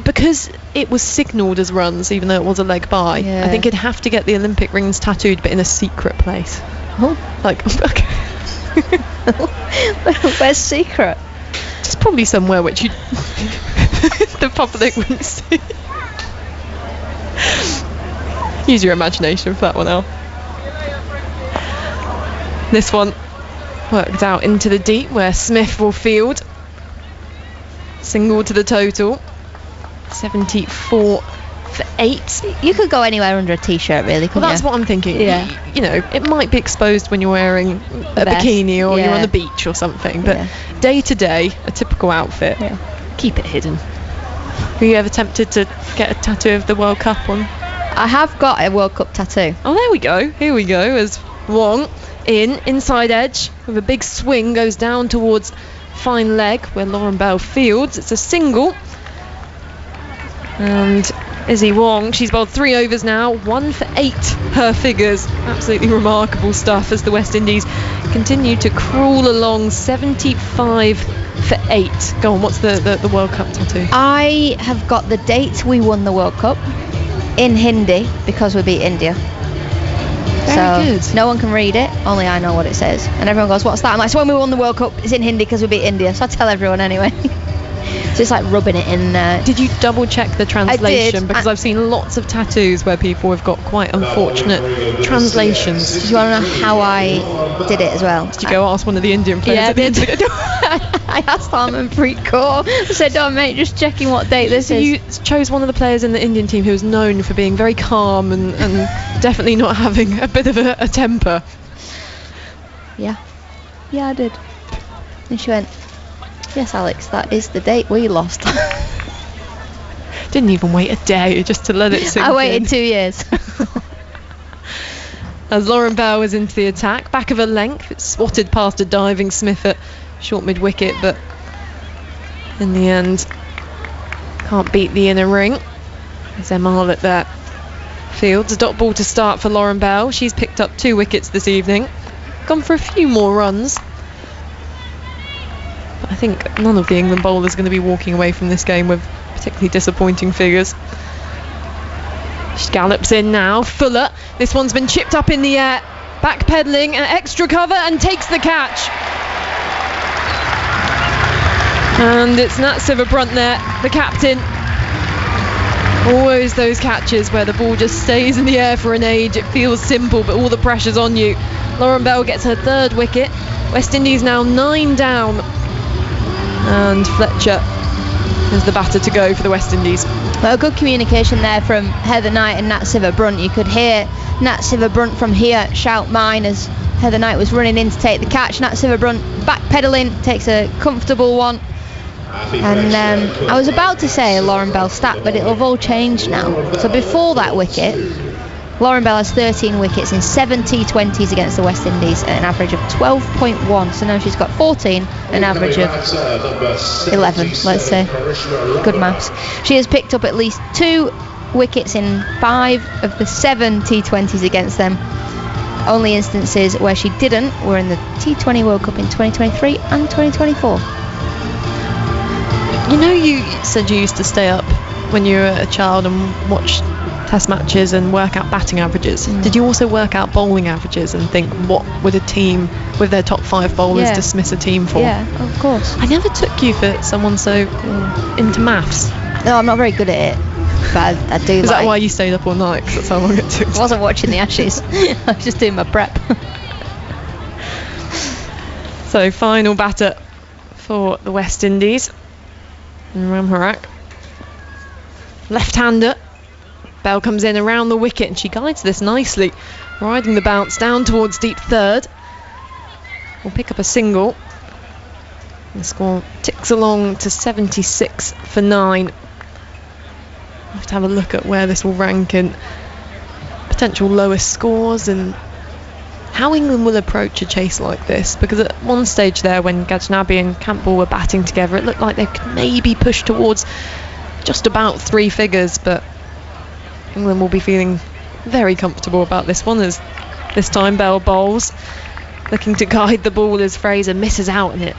because it was signalled as runs, even though it was a leg by, I think it'd have to get the Olympic rings tattooed, but in a secret place. Oh, okay. Where's secret? Just probably somewhere which you the public wouldn't see. Use your imagination for that one, Al. This one worked out into the deep where Smith will field. Single to the total. 74 for 8. You could go anywhere under a t-shirt, really, couldn't Well, that's you? what I'm thinking. Yeah. You know, it might be exposed when you're wearing a bikini or you're on the beach or something, but day to day, a typical outfit, keep it hidden. Were you ever tempted to get a tattoo of the World Cup on? I have got a World Cup tattoo. Oh, there we go. Here we go. As Wong inside edge with a big swing goes down towards fine leg where Lauren Bell fields. It's a single. And Izzy Wong, she's bowled 3 overs now, 1 for 8 her figures. Absolutely remarkable stuff as the West Indies continue to crawl along. 75 for 8. Go on, what's the World Cup tattoo? I have got the date we won the World Cup in Hindi because we beat India. Very good. No one can read it, only I know what it says. And everyone goes, what's that? I'm like, so when we won the World Cup, it's in Hindi because we beat India. So I tell everyone anyway. So it's like rubbing it in there. Did you double check the translation? I did. Because I've seen lots of tattoos where people have got quite unfortunate translations. Do you want to know how I did it as well? Did you go ask one of the Indian players? Yeah, at the end of it? I asked Harmanpreet Kaur. I said, oh mate, just checking what date this So is. you chose one of the players in the Indian team who was known for being very calm and definitely not having a bit of a temper. Yeah, I did. And she went, yes, Alex, that is the date we lost. Didn't even wait a day just to let it sink in. I waited 2 years. As Lauren Bell was into the attack, back of her length, it's swatted past a diving Smith at short mid-wicket, but in the end can't beat the inner ring. There's Marlett there. Fields a dot ball to start for Lauren Bell. She's picked up 2 wickets this evening, gone for a few more runs. But I think none of the England bowlers are going to be walking away from this game with particularly disappointing figures. She gallops in now. Fuller, this one's been chipped up in the air, backpedaling, an extra cover and takes the catch. And it's Nat Sivabrunt there, the captain. Always those catches where the ball just stays in the air for an age. It feels simple, but all the pressure's on you. Lauren Bell gets her 3rd wicket. West Indies now 9 down. And Fletcher is the batter to go for the West Indies. Well, good communication there from Heather Knight and Nat Sivabrunt. You could hear Nat Sivabrunt from here shout mine as Heather Knight was running in to take the catch. Nat Sivabrunt backpedaling, takes a comfortable one. And I was about to say a Lauren Bell stat, but it'll have all changed now. So before that wicket, Lauren Bell has 13 wickets in 7 T20s against the West Indies at an average of 12.1. So now she's got 14, an average of 11, let's say. Good maths. She has picked up at least 2 wickets in 5 of the 7 T20s against them. Only instances where she didn't were in the T20 World Cup in 2023 and 2024. You know, you said you used to stay up when you were a child and watch test matches and work out batting averages. Did you also work out bowling averages and think, what would a team with their top 5 bowlers dismiss a team for? Yeah, of course. I never took you for someone so into maths. No, I'm not very good at it, but I do. Is that why you stayed up all night? 'Cause that's how long it took. I wasn't watching the Ashes. I was just doing my prep. So final batter for the West Indies. And Ramharak. Left-hander. Bell comes in around the wicket and she guides this nicely, riding the bounce down towards deep third. We'll pick up a single. The score ticks along to 76 for 9. We'll have to have a look at where this will rank in potential lowest scores and how England will approach a chase like this, because at one stage there when Ghaznavi and Campbell were batting together, it looked like they could maybe push towards just about 3 figures, but England will be feeling very comfortable about this one, as this time Bell bowls, looking to guide the ball as Fraser misses out and it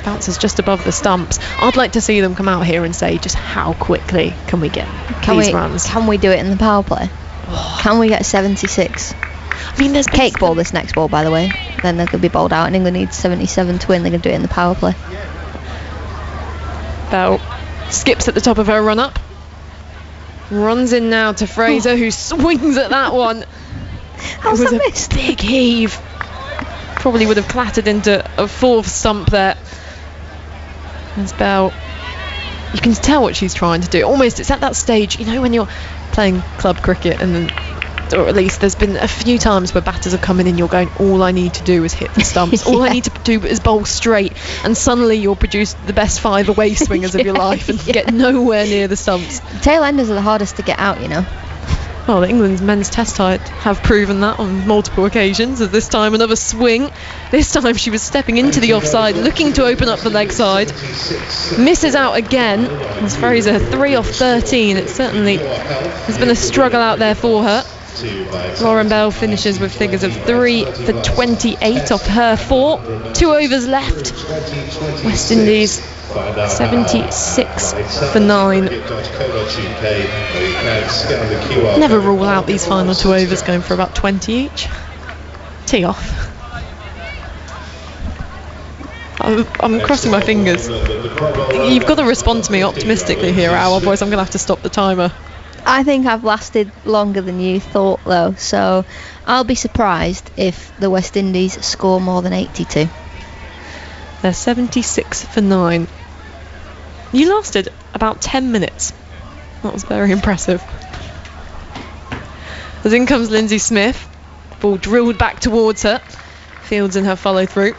bounces just above the stumps. I'd like to see them come out here and say just how quickly can we get these runs. Can we do it in the power play? Can we get 76? I mean, there's Cake ball this next ball, by the way. Then they're going to be bowled out and England needs 77 to win. They're going to do it in the power play. Bell skips at the top of her run-up. Runs in now to Fraser, who swings at that one. How's that missed? Big heave. Probably would have clattered into a 4th stump there. As Bell, you can tell what she's trying to do. Almost, it's at that stage, you know, when you're playing club cricket and then, or at least there's been a few times where batters have come in and you're going, all I need to do is hit the stumps. All I need to do is bowl straight, and suddenly you'll produce the best 5 away swingers of your life and get nowhere near the stumps. Tail enders are the hardest to get out, you know. Well, England's men's test side have proven that on multiple occasions. As this time another swing. This time she was stepping into the offside, looking to open up the leg side. Misses out again. As Fraser 3 off 13. It certainly has been a struggle out there for her. Lauren Bell finishes with figures of 3 for 28 off her 4. 2 overs left. West Indies 76 for 9. Never rule out these final 2 overs going for about 20 each. Tee off. I'm crossing my fingers. You've got to respond to me optimistically here, Al, otherwise I'm going to have to stop the timer. I think I've lasted longer than you thought, though, so I'll be surprised if the West Indies score more than 82. They're 76 for 9. You lasted about 10 minutes. That was very impressive. As in comes Lindsay Smith. Ball drilled back towards her. Fields in her follow through.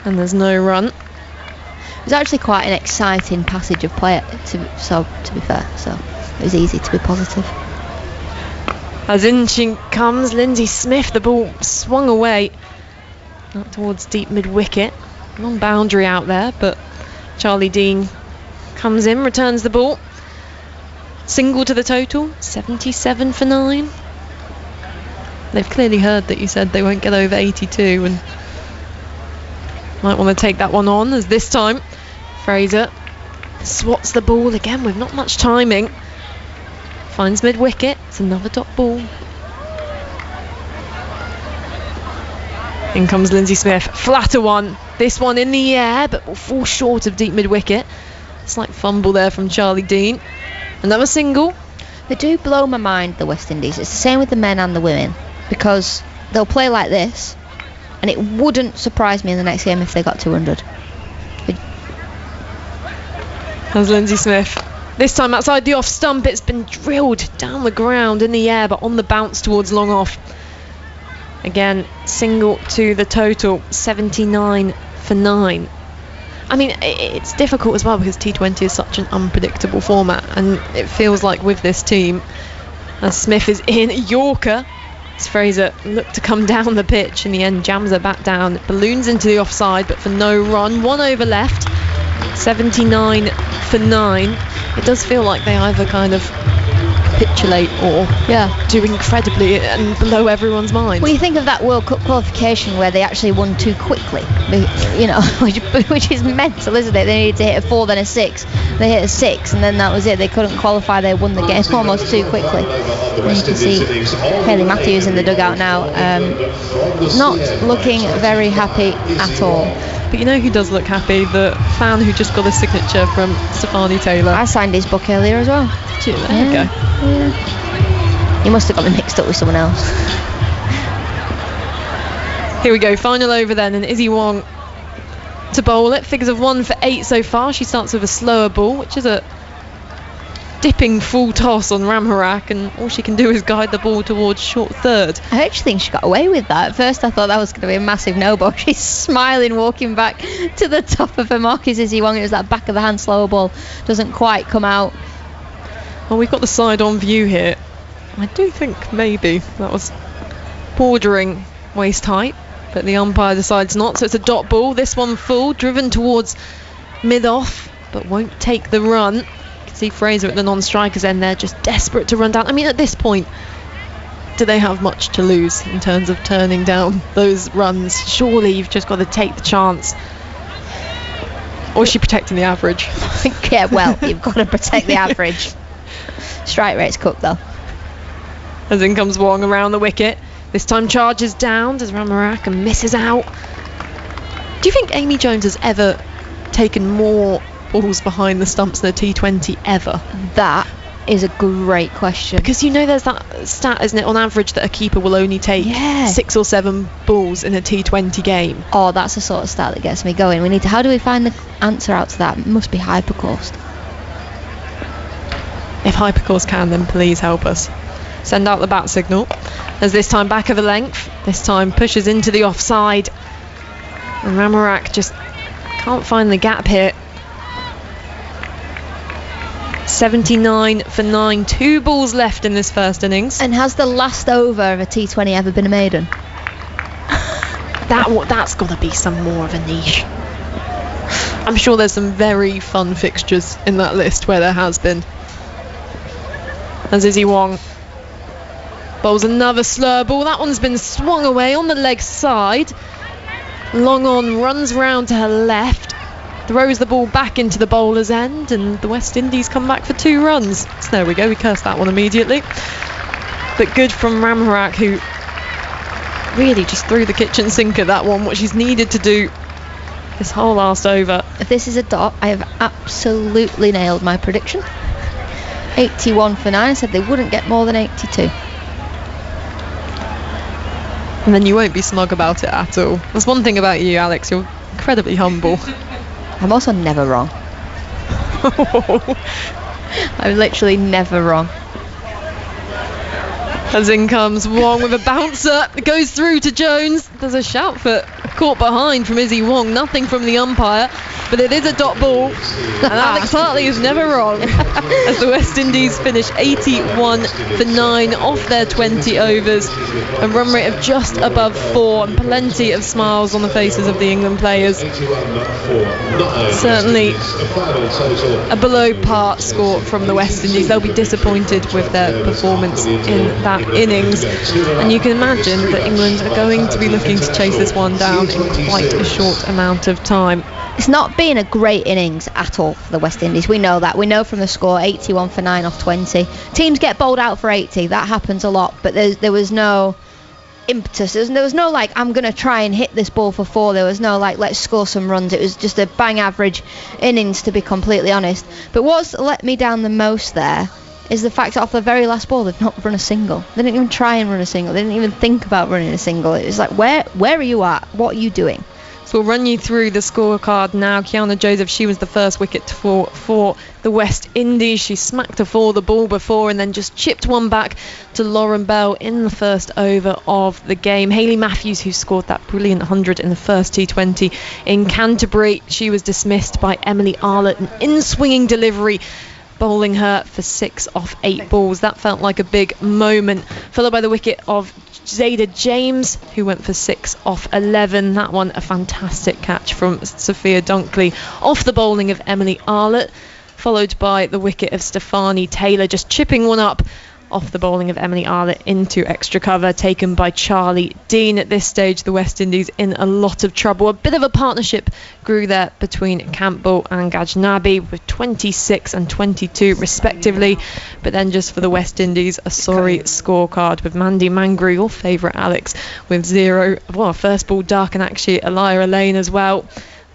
And there's no run. It was actually quite an exciting passage of play, to be fair, so it was easy to be positive. As in she comes, Lindsay Smith. The ball swung away out towards deep mid-wicket. Long boundary out there, but Charlie Dean comes in, returns the ball. Single to the total, 77 for 9. They've clearly heard that you said they won't get over 82 and might want to take that one on, as this time Fraser swats the ball again with not much timing. Finds mid-wicket. It's another dot ball. In comes Lindsay Smith. Flatter one. This one in the air, but will fall short of deep mid-wicket. Slight fumble there from Charlie Dean. Another single. They do blow my mind, the West Indies. It's the same with the men and the women, because they'll play like this, and it wouldn't surprise me in the next game if they got 200. As Lindsay Smith. This time outside the off stump, it's been drilled down the ground in the air, but on the bounce towards long off. Again, single to the total, 79 for 9. I mean, it's difficult as well because T20 is such an unpredictable format, and it feels like with this team, as Smith is in Yorker, as Fraser looked to come down the pitch, in the end jams her back down, it balloons into the offside, but for no run. 1 over left, 79 for 9. It does feel like they either kind of capitulate or do incredibly and below everyone's mind. Well, you think of that World Cup qualification where they actually won too quickly, you know, which is mental, isn't it? They needed to hit a 4, then a 6. They hit a 6, and then that was it. They couldn't qualify. They won the game almost too quickly. And you can see Hayley Matthews in the dugout now, not looking very happy at all. But you know who does look happy? The fan who just got a signature from Stefani Taylor. I signed his book earlier as well. Did you? There you go. Yeah. You must have got me mixed up with someone else. Here we go, final over then, and Izzy Wong to bowl it. Figures of 1 for 8 so far. She starts with a slower ball, which is a dipping full toss on Ramharak, and all she can do is guide the ball towards short third. I actually think she got away with that. At first I thought that was going to be a massive no-ball. She's smiling, walking back to the top of her mark is Izzy Wong. It was that back of the hand slower ball. Doesn't quite come out. Well, we've got the side-on view here. I do think maybe that was bordering waist height, but the umpire decides not, so it's a dot ball. This one full, driven towards mid-off, but won't take the run. See Fraser at the non-strikers end there, just desperate to run down. I mean, at this point, do they have much to lose in terms of turning down those runs? Surely you've just got to take the chance. Or is she protecting the average? Yeah, well, you've got to protect the average. Strike rate's cooked though. As in comes Wong around the wicket. This time charges down, does Ramharak, and misses out. Do you think Amy Jones has ever taken more balls behind the stumps in a T20 ever? That is a great question. Because you know there's that stat, isn't it, on average that a keeper will only take 6 or 7 balls in a T20 game. Oh, that's the sort of stat that gets me going. How do we find the answer out to that? It must be Hypercourse. If Hypercourse can, then please help us. Send out the bat signal. As this time back of the length, this time pushes into the offside. And Ramharak just can't find the gap here. 79 for 9, 2 balls left in this first innings. And has the last over of a T20 ever been a maiden? That's got to be some more of a niche. I'm sure there's some very fun fixtures in that list where there has been. As Izzy Wong bowls another slur ball. That one's been swung away on the leg side. Long on, runs round to her left, throws the ball back into the bowler's end, and the West Indies come back for 2 runs. So there we go, we cursed that one immediately. But good from Ramharak, who really just threw the kitchen sink at that one, what she's needed to do this whole last over. If this is a dot, I have absolutely nailed my prediction. 81 for 9. I said they wouldn't get more than 82. And then you won't be smug about it at all. There's one thing about you, Alex, you're incredibly humble. I'm also never wrong. I'm literally never wrong. As in comes Wong with a bouncer. It goes through to Jones. There's a shout for caught behind from Izzy Wong. Nothing from the umpire, but it is a dot ball. And Alex Hartley is never wrong. As the West Indies finish 81 for 9 off their 20 overs. A run rate of just above 4 and plenty of smiles on the faces of the England players. Certainly a below par score from the West Indies. They'll be disappointed with their performance in that innings, and you can imagine that England are going to be looking to chase this one down in quite a short amount of time. It's not been a great innings at all for the West Indies. We know that. We know from the score, 81 for 9 off 20. Teams get bowled out for 80. That happens a lot, but there was no impetus. There was no like, I'm going to try and hit this ball for 4. There was no like, let's score some runs. It was just a bang average innings, to be completely honest. But what's let me down the most there is the fact that off the very last ball they've not run a single. They didn't even try and run a single. They didn't even think about running a single. It was like, where are you at? What are you doing? So we'll run you through the scorecard now. Kiana Joseph, she was the first wicket to fall for the West Indies. She smacked her for the ball before and then just chipped one back to Lauren Bell in the first over of the game. Hayley Matthews, who scored that brilliant 100 in the first T20 in Canterbury, she was dismissed by Emily Arlott. An in-swinging delivery, bowling her for 6 off 8 balls. That felt like a big moment, followed by the wicket of Zayda James, who went for 6 off 11. That one a fantastic catch from Sophia Dunkley off the bowling of Emily Arlott, followed by the wicket of Stefani Taylor, just chipping one up off the bowling of Emily Arlett into extra cover, taken by Charlie Dean. At this stage, the West Indies in a lot of trouble. A bit of a partnership grew there between Campbell and Gajnabi with 26 and 22 respectively. But then just for the West Indies, a sorry scorecard with Mandy Mangru, your favourite Alex, with 0. Well, first ball duck, and actually Alyra Lane as well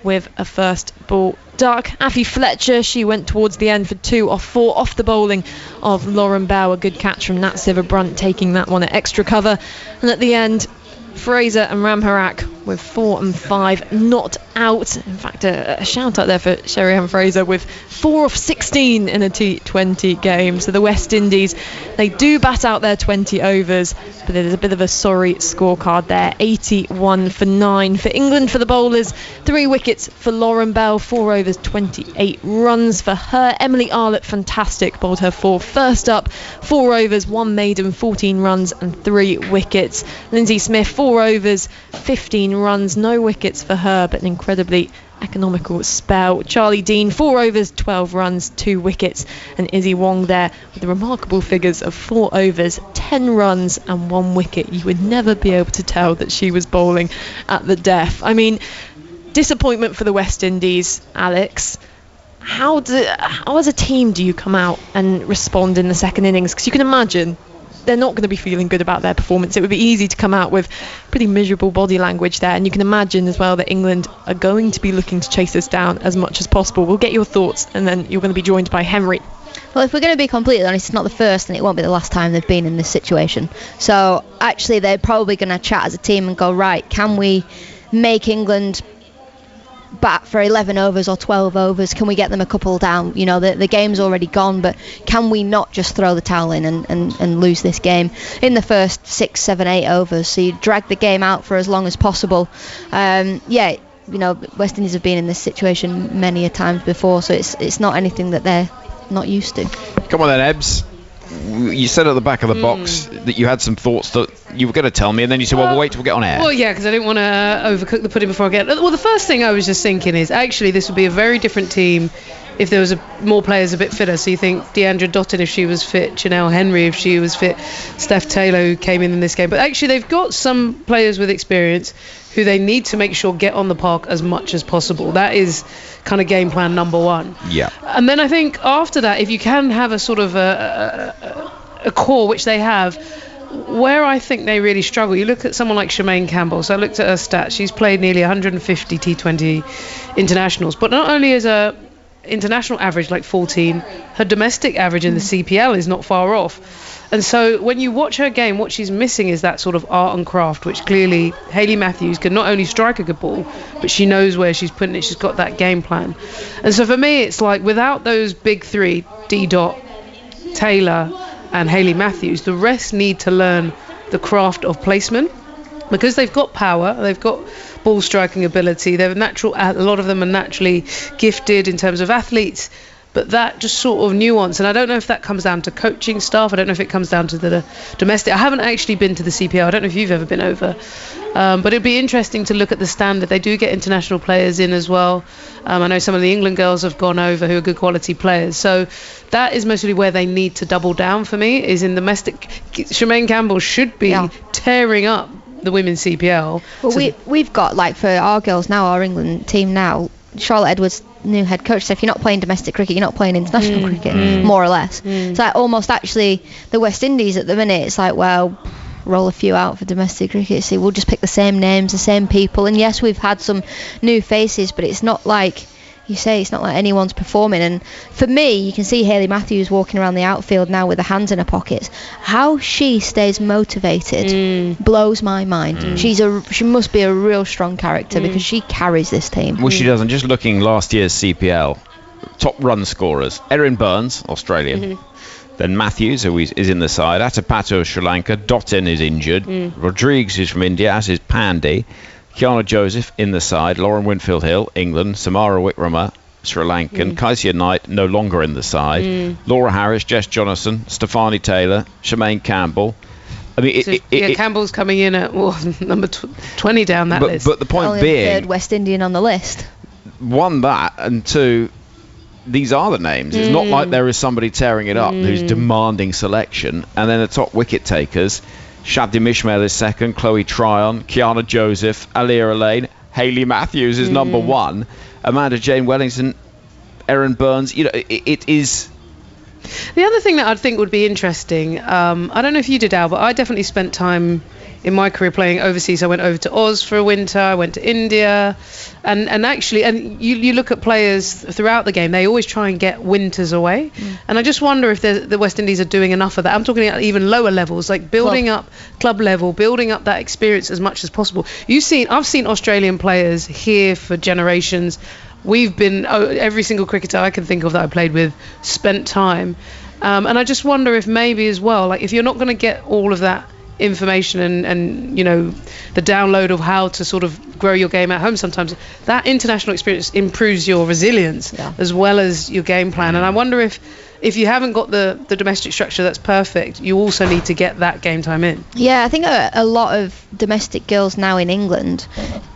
with a first ball duck. Afi Fletcher, she went towards the end for 2 off 4 off the bowling of Lauren Bell. A good catch from Nat Sivabrant, taking that one at extra cover. And at the end, Fraser and Ramharak with 4 and 5 not out. In fact, a shout out there for Sherry-Ann Fraser with 4 of 16 in a T20 game. So the West Indies, they do bat out their 20 overs, but there's a bit of a sorry scorecard there. 81 for 9 for England. For the bowlers, 3 wickets for Lauren Bell, 4 overs, 28 runs for her. Emily Arlett, fantastic, bowled her 4 first up, 4 overs, 1 maiden, 14 runs and 3 wickets. Lindsay Smith, 4 overs, 15 runs, no wickets for her, but an incredibly economical spell. Charlie Dean, 4 overs, 12 runs, 2 wickets, and Izzy Wong there with the remarkable figures of 4 overs, 10 runs and 1 wicket. You would never be able to tell that she was bowling at the death. I mean, disappointment for the West Indies, Alex. How as a team do you come out and respond in the second innings? Because you can imagine they're not going to be feeling good about their performance. It would be easy to come out with pretty miserable body language there, and you can imagine as well that England are going to be looking to chase this down as much as possible. We'll get your thoughts, and then you're going to be joined by Henry. Well, if we're going to be completely honest, it's not the first and it won't be the last time they've been in this situation. So actually they're probably going to chat as a team and go, right, can we make England bat for 11 overs or 12 overs? Can we get them a couple down? You know, the game's already gone, but can we not just throw the towel in and lose this game in the first 6, 7, 8 overs? So you drag the game out for as long as possible. Yeah, you know, West Indies have been in this situation many a times before, so it's not anything that they're not used to. Come on then, Ebbs. You said at the back of the box that you had some thoughts that you were going to tell me, and then you said, well, we'll wait till we get on air. Well, yeah, because I didn't want to overcook the pudding before I get... Well, the first thing I was just thinking is, actually, this would be a very different team if there was more players a bit fitter. So you think Deandra Dottin if she was fit, Janelle Henry if she was fit, Steph Taylor who came in this game. But actually, they've got some players with experience who they need to make sure get on the park as much as possible. That is kind of game plan number 1. Yeah. And then I think after that, if you can have a sort of a core, which they have, where I think they really struggle, you look at someone like Shemaine Campbell. So I looked at her stats. She's played nearly 150 T20 internationals, but not only is her international average like 14, her domestic average in the CPL is not far off. And so when you watch her game, what she's missing is that sort of art and craft, which clearly Hayley Matthews can not only strike a good ball, but she knows where she's putting it. She's got that game plan. And so for me, it's like without those big 3, D-Dot, Taylor and Hayley Matthews, the rest need to learn the craft of placement, because they've got power, they've got ball striking ability, they're natural. A lot of them are naturally gifted in terms of athletes, but that just sort of nuance, and I don't know if that comes down to coaching staff, I don't know if it comes down to the domestic. I haven't actually been to the CPL, I don't know if you've ever been over, but it'd be interesting to look at the standard. They do get international players in as well. I know some of the England girls have gone over who are good quality players, so that is mostly where they need to double down for me, is in domestic. Shemaine Campbell should be tearing up the women's CPL. Well, so we've got, like, for our girls now, our England team now, Charlotte Edwards, new head coach, so if you're not playing domestic cricket, you're not playing international cricket, more or less. So like, almost actually the West Indies at the minute, it's like, well, roll a few out for domestic cricket, see, we'll just pick the same names, the same people, and yes, we've had some new faces, but it's not like you say, it's not like anyone's performing. And for me, you can see Hayley Matthews walking around the outfield now with her hands in her pockets. How she stays motivated blows my mind. She must be a real strong character, because she carries this team. Well, she does. And just looking last year's CPL, top run scorers, Erin Burns, Australian. Then Matthews, who is in the side. Atapato of Sri Lanka. Dottin is injured. Rodriguez is from India, as is Pandey. Kiana Joseph in the side. Lauren Winfield-Hill, England. Samara Wickramer, Sri Lankan. Kaisia Knight, no longer in the side. Laura Harris, Jess Jonathan, Stefani Taylor, Shemaine Campbell. I mean, Campbell's coming in at number 20 down that list. But the point only being, the third West Indian on the list. one, that, and two, these are the names. It's not like there is somebody tearing it up who's demanding selection. And then the top wicket takers, Shabdi Mishmail is second, Chloe Tryon, Kiana Joseph, Alira Lane, Hayley Matthews is number one, Amanda Jane Wellington, Erin Burns. You know, it is. The other thing that I'd think would be interesting, I don't know if you did, Al, but I definitely spent time in my career playing overseas. I went over to Oz for a winter, I went to India, and actually, and you look at players throughout the game, they always try and get winters away. And I just wonder if the West Indies are doing enough of that. I'm talking at even lower levels, like building up club level, building up that experience as much as possible. I've seen Australian players here for generations. We've been, every single cricketer I can think of that I played with spent time. And I just wonder if maybe as well, like if you're not going to get all of that information and you know, the download of how to sort of grow your game at home, sometimes that international experience improves your resilience as well as your game plan. And I wonder if you haven't got the domestic structure that's perfect, you also need to get that game time in. Yeah, I think a lot of domestic girls now in England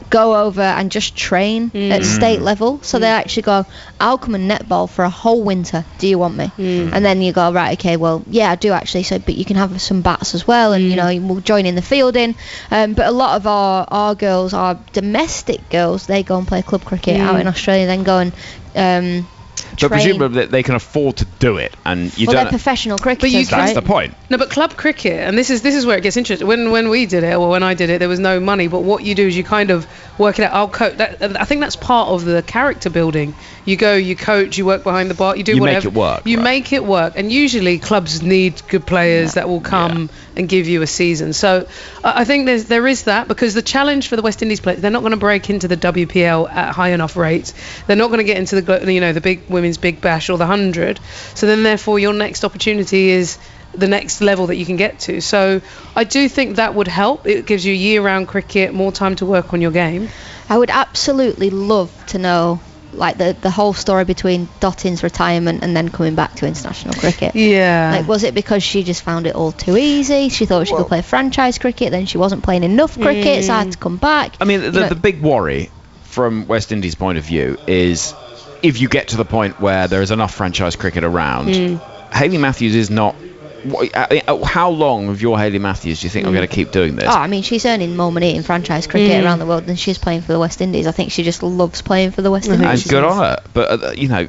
go over and just train at state level. So they actually go, I'll come and netball for a whole winter. Do you want me? And then you go, right, okay, well, yeah, I do actually. So, but you can have some bats as well, and you know, we'll join in the fielding. But a lot of our girls, our domestic girls, they go and play club cricket out in Australia, then go and but presumably they can afford to do it, and you don't. They're professional cricketers, That's the point. No, but club cricket, and this is where it gets interesting. When we did it, or when I did it, there was no money. But what you do is you kind of work it out. I'll coach. I think that's part of the character building. You go, you coach, you work behind the bar, you do whatever. You make it work. You make it work, and usually clubs need good players that will come and give you a season. So I think there is that, because the challenge for the West Indies players, they're not going to break into the WPL at high enough rates. They're not going to get into the big women's Big Bash or the 100. So then therefore your next opportunity is the next level that you can get to. So I do think that would help. It gives you year-round cricket, more time to work on your game. I would absolutely love to know, like, the whole story between Dottin's retirement and then coming back to international cricket. Yeah. Like, was it because she just found it all too easy? She thought she could play franchise cricket, then she wasn't playing enough cricket, so I had to come back. I mean, the big worry from West Indies' point of view is if you get to the point where there is enough franchise cricket around, Hayley Matthews is not. How long of your Hayley Matthews do you think I'm going to keep doing this? Oh, I mean, she's earning more money in franchise cricket around the world than she's playing for the West Indies. I think she just loves playing for the West Indies. And good on her. But, you know,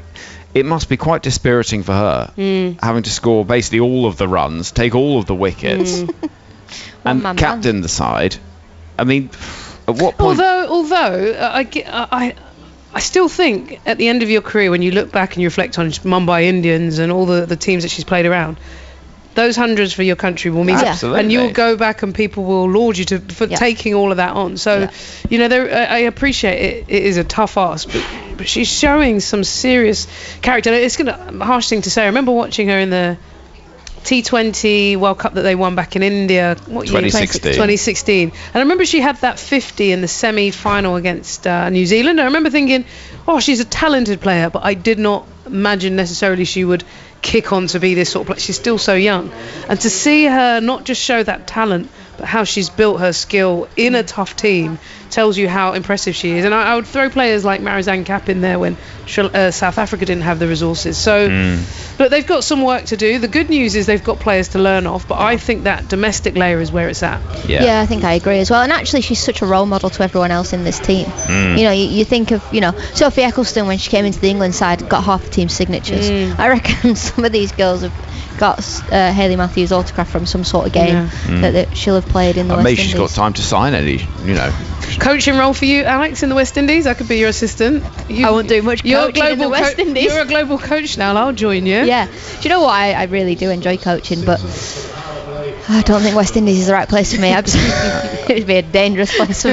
it must be quite dispiriting for her, having to score basically all of the runs, take all of the wickets, and captain the side. I mean, at what point... Although I still think at the end of your career, when you look back and you reflect on Mumbai Indians and all the teams that she's played around, those hundreds for your country will mean, and you'll go back and people will laud you for taking all of that on. So, you know, I appreciate it is a tough ask, but she's showing some serious character. It's a harsh thing to say. I remember watching her in the T20 World Cup that they won back in India. 2016. And I remember she had that 50 in the semi-final against New Zealand. I remember thinking, oh, she's a talented player, but I did not imagine necessarily she would kick on to be this sort of player. She's still so young. And to see her not just show that talent, but how she's built her skill in a tough team tells you how impressive she is. And I would throw players like Marizanne Kapp in there when South Africa didn't have the resources. So, but they've got some work to do. The good news is they've got players to learn off, but I think that domestic layer is where it's at. Yeah, I think I agree as well. And actually, she's such a role model to everyone else in this team. You know, you think of, you know, Sophie Ecclestone, when she came into the England side, got half the team's signatures. I reckon some of these girls have got Hayley Matthews' autograph from some sort of game that she'll have played in the West Indies. Maybe she's got time to sign any, you know. Coaching role for you, Alex, in the West Indies? I could be your assistant. I won't do much coaching in the West Indies. You're a global coach now, I'll join you. Yeah. Do you know what? I really do enjoy coaching, but I don't think West Indies is the right place for me. It would be a dangerous place for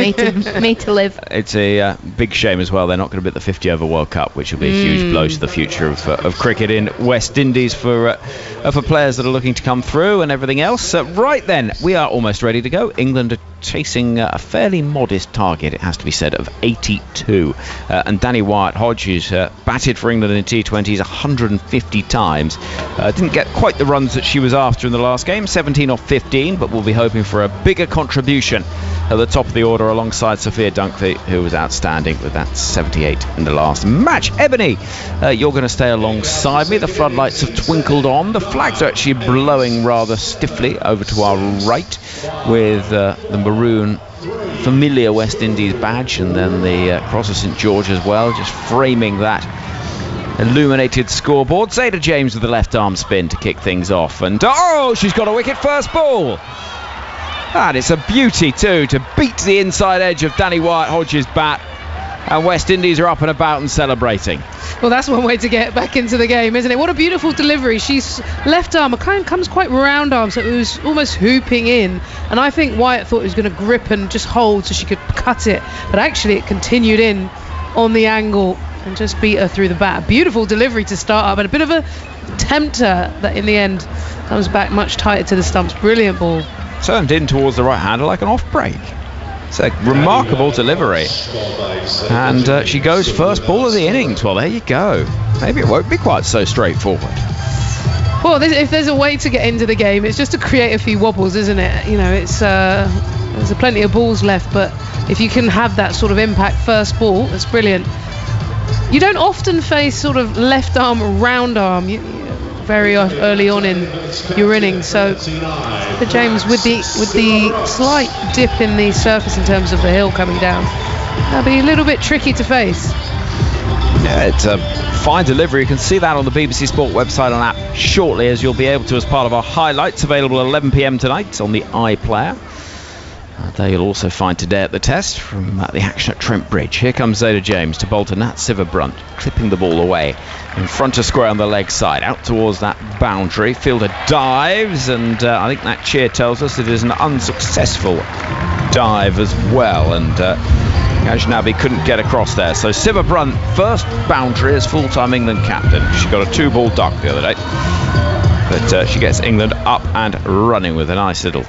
me to live. It's a big shame as well. They're not going to be at the 50 over World Cup, which will be a huge blow to the future of cricket in West Indies for players that are looking to come through and everything else. Right then, we are almost ready to go. England are chasing a fairly modest target, it has to be said, of 82. And Danny Wyatt-Hodge, who's batted for England in T20s 150 times, didn't get quite the runs that she was after in the last game, 17 off 15, but we'll be hoping for a bigger contribution at the top of the order alongside Sophia Dunkley, who was outstanding with that 78 in the last match. Ebony, you're going to stay alongside me. The floodlights have twinkled on. The flags are actually blowing rather stiffly over to our right, with the maroon familiar West Indies badge and then the Cross of St George as well, just framing that illuminated scoreboard. Zayda James with the left arm spin to kick things off, and she's got a wicket first ball. And it's a beauty too, to beat the inside edge of Danny Wyatt-Hodge's bat, and West Indies are up and about and celebrating. Well, that's one way to get back into the game, isn't it? What a beautiful delivery. She's left arm, comes quite round arm, so it was almost hooping in. And I think Wyatt thought it was going to grip and just hold so she could cut it. But actually it continued in on the angle and just beat her through the bat. Beautiful delivery to start up, and a bit of a tempter that in the end comes back much tighter to the stumps. Brilliant ball. Turned in towards the right hander like an off break. It's a remarkable delivery, and she goes first ball of the innings. Well, there you go. Maybe it won't be quite so straightforward. Well, if there's a way to get into the game, it's just to create a few wobbles, isn't it? You know, it's there's plenty of balls left, but if you can have that sort of impact first ball, that's brilliant. You don't often face sort of left arm, round arm very early on in your innings, so for James, with the slight dip in the surface in terms of the hill coming down, that'll be a little bit tricky to face. Yeah, it's a fine delivery. You can see that on the BBC Sport website and app shortly, as you'll be able to as part of our highlights available at 11 p.m. tonight on the iPlayer. There you'll also find today at the test from the action at Trent Bridge. Here comes Zayda James to bowl to Nat Sivabrunt, clipping the ball away in front of square on the leg side, out towards that boundary. Fielder dives, and I think that cheer tells us it is an unsuccessful dive as well, and Ghaznavi couldn't get across there. So Sivabrunt, first boundary as full-time England captain. She got a 2-ball duck the other day, but she gets England up and running with a nice little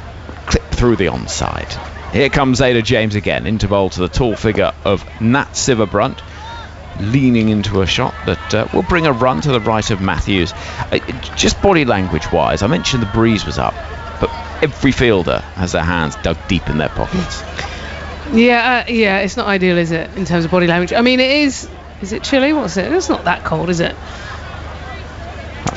clip through the onside. Here comes Zayda James again, into bowl to the tall figure of Nat Sivabrunt, leaning into a shot that will bring a run to the right of Matthews. Just body language wise, I mentioned the breeze was up, but every fielder has their hands dug deep in their pockets. Yeah, it's not ideal, is it, in terms of body language? I mean, it is it chilly? What's it? It's not that cold, is it?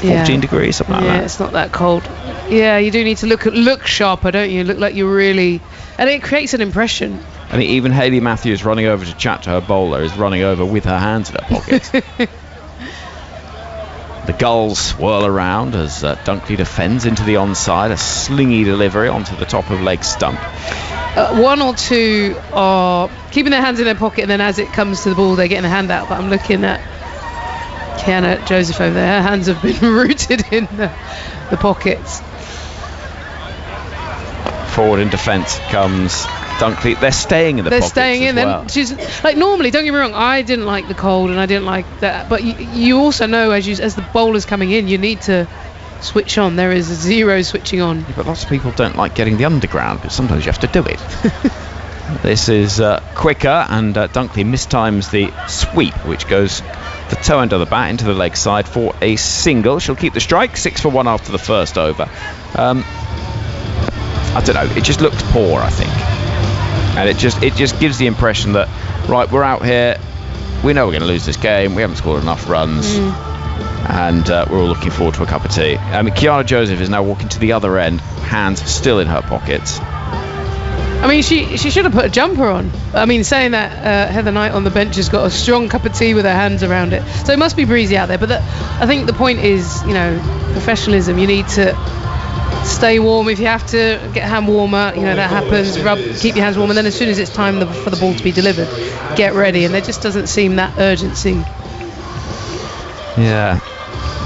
Like 14 degrees, something like that. Yeah, it's not that cold. Yeah, you do need to look sharper, don't you? Look like you're really... And it creates an impression. I mean, even Hayley Matthews running over to chat to her bowler is running over with her hands in her pockets. The gulls swirl around as Dunkley defends into the onside, a slingy delivery onto the top of leg stump. One or two are keeping their hands in their pocket, and then as it comes to the ball, they're getting a hand out. But I'm looking at Kiana Joseph over there. Her hands have been rooted in the pockets. Forward in defence comes Dunkley. They're staying in the pockets. They're staying in. Well. Then she's like, normally, don't get me wrong, I didn't like the cold and I didn't like that, but you also know as the bowler's coming in, you need to switch on. There is zero switching on. Yeah, but lots of people don't like getting the underground, because sometimes you have to do it. This is quicker, and Dunkley mistimes the sweep, which goes the toe end of the bat into the leg side for a single. She'll keep the strike, 6 for 1 after the first over. I don't know, it just looks poor, I think, and it just gives the impression that, right, we're out here, we know we're going to lose this game, we haven't scored enough runs, and we're all looking forward to a cup of tea. I mean, Kiana Joseph is now walking to the other end, hands still in her pockets. I mean, she should have put a jumper on. I mean, saying that, Heather Knight on the bench has got a strong cup of tea with her hands around it, so it must be breezy out there. But I think the point is, professionalism. You need to stay warm. If you have to get a hand warmer, that happens. Keep your hands warm, and then as soon as it's time for the ball to be delivered, get ready. And there just doesn't seem that urgency. Yeah,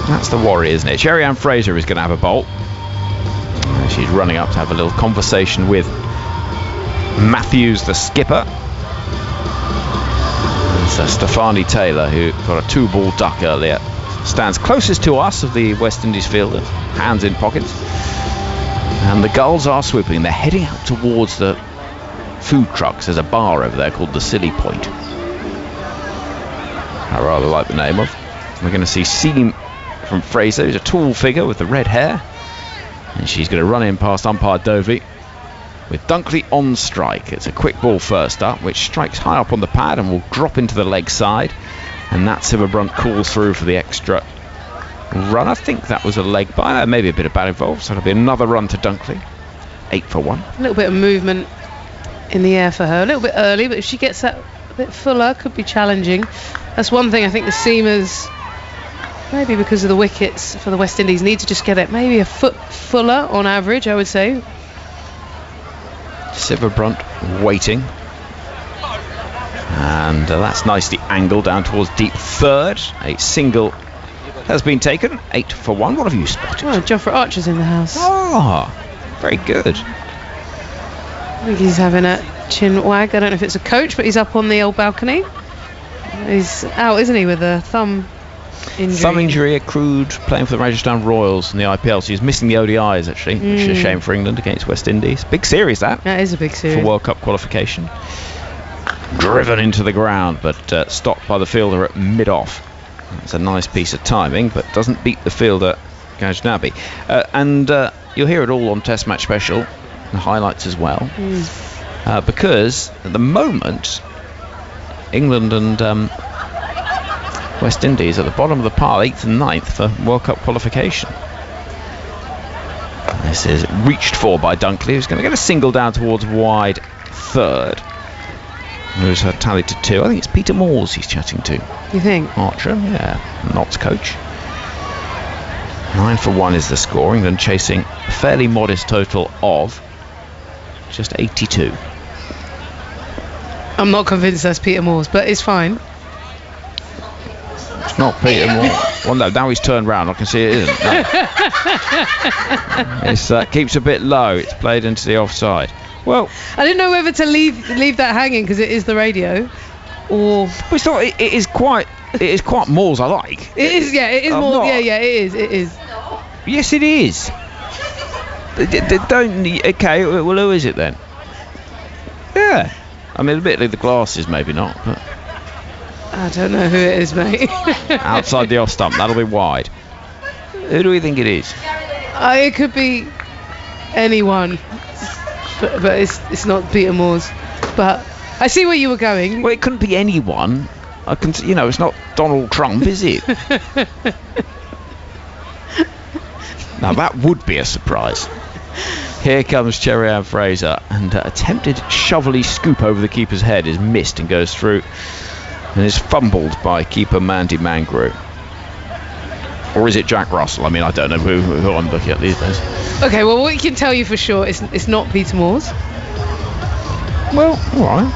that's the worry, isn't it? Sherry Ann Fraser is going to have a bolt. She's running up to have a little conversation with Matthews, the skipper. It's Stefani Taylor, who got a 2-ball duck earlier, stands closest to us of the West Indies fielders, hands in pockets. And the gulls are swooping. They're heading out towards the food trucks. There's a bar over there called the Silly Point. I rather like the name of. We're going to see seam from Fraser, who's a tall figure with the red hair. And she's going to run in past umpire Dovey with Dunkley on strike. It's a quick ball first up, which strikes high up on the pad and will drop into the leg side. And that Silverbrunt calls through for the extra run. I think that was a leg by. Maybe a bit of bat involved. So it'll be another run to Dunkley. 8 for 1. A little bit of movement in the air for her. A little bit early, but if she gets that a bit fuller, could be challenging. That's one thing I think the seamers, maybe because of the wickets for the West Indies, need to just get it maybe a foot fuller on average, I would say. Silverbrunt waiting. And that's nicely angled down towards deep third. A single has been taken. 8 for 1. What have you spotted? Oh, Jofra Archer's in the house. Ah, very good. I think he's having a chin wag. I don't know if it's a coach, but he's up on the old balcony. He's out, isn't he, with a thumb injury? Thumb injury accrued playing for the Rajasthan Royals in the IPL. So he's missing the ODIs, actually, which is a shame for England against West Indies. Big series, that. That is a big series. For World Cup qualification. Driven into the ground, but stopped by the fielder at mid-off. That's a nice piece of timing, but doesn't beat the fielder, Gajnabi. And you'll hear it all on Test Match Special, and highlights as well. Because at the moment, England and West Indies at the bottom of the pile, 8th and 9th for World Cup qualification. This is reached for by Dunkley, who's going to get a single down towards wide third. Moves her tally to 2. I think it's Peter Moores he's chatting to. You think? Archer, yeah, Knott's coach. 9 for 1 is the score. England chasing a fairly modest total of just 82. I'm not convinced that's Peter Moores, but it's fine. It's not Peter Moore. Well, no, now he's turned round. I can see it isn't. No. It keeps a bit low. It's played into the offside. Well, I didn't know whether to leave that hanging because it is the radio, or. But it's not. It is quite Moores. I like. It is. Yeah, it is more. Yeah, it is. Yes, it is. Don't. Okay. Well, who is it then? Yeah. I mean, admittedly, the glasses maybe not, but. I don't know who it is, mate. Outside the off stump, that'll be wide. Who do we think it is? It could be anyone, but it's not Peter Moores. But I see where you were going. Well, it couldn't be anyone. I can, it's not Donald Trump, is it? Now that would be a surprise. Here comes Cherry-Ann Fraser, and attempted shovelly scoop over the keeper's head is missed and goes through, and is fumbled by keeper Mandy Mangrew. Or is it Jack Russell? I mean, I don't know who I'm looking at these days. Okay, well, what we can tell you for sure is it's not Peter Moores. Well, all right.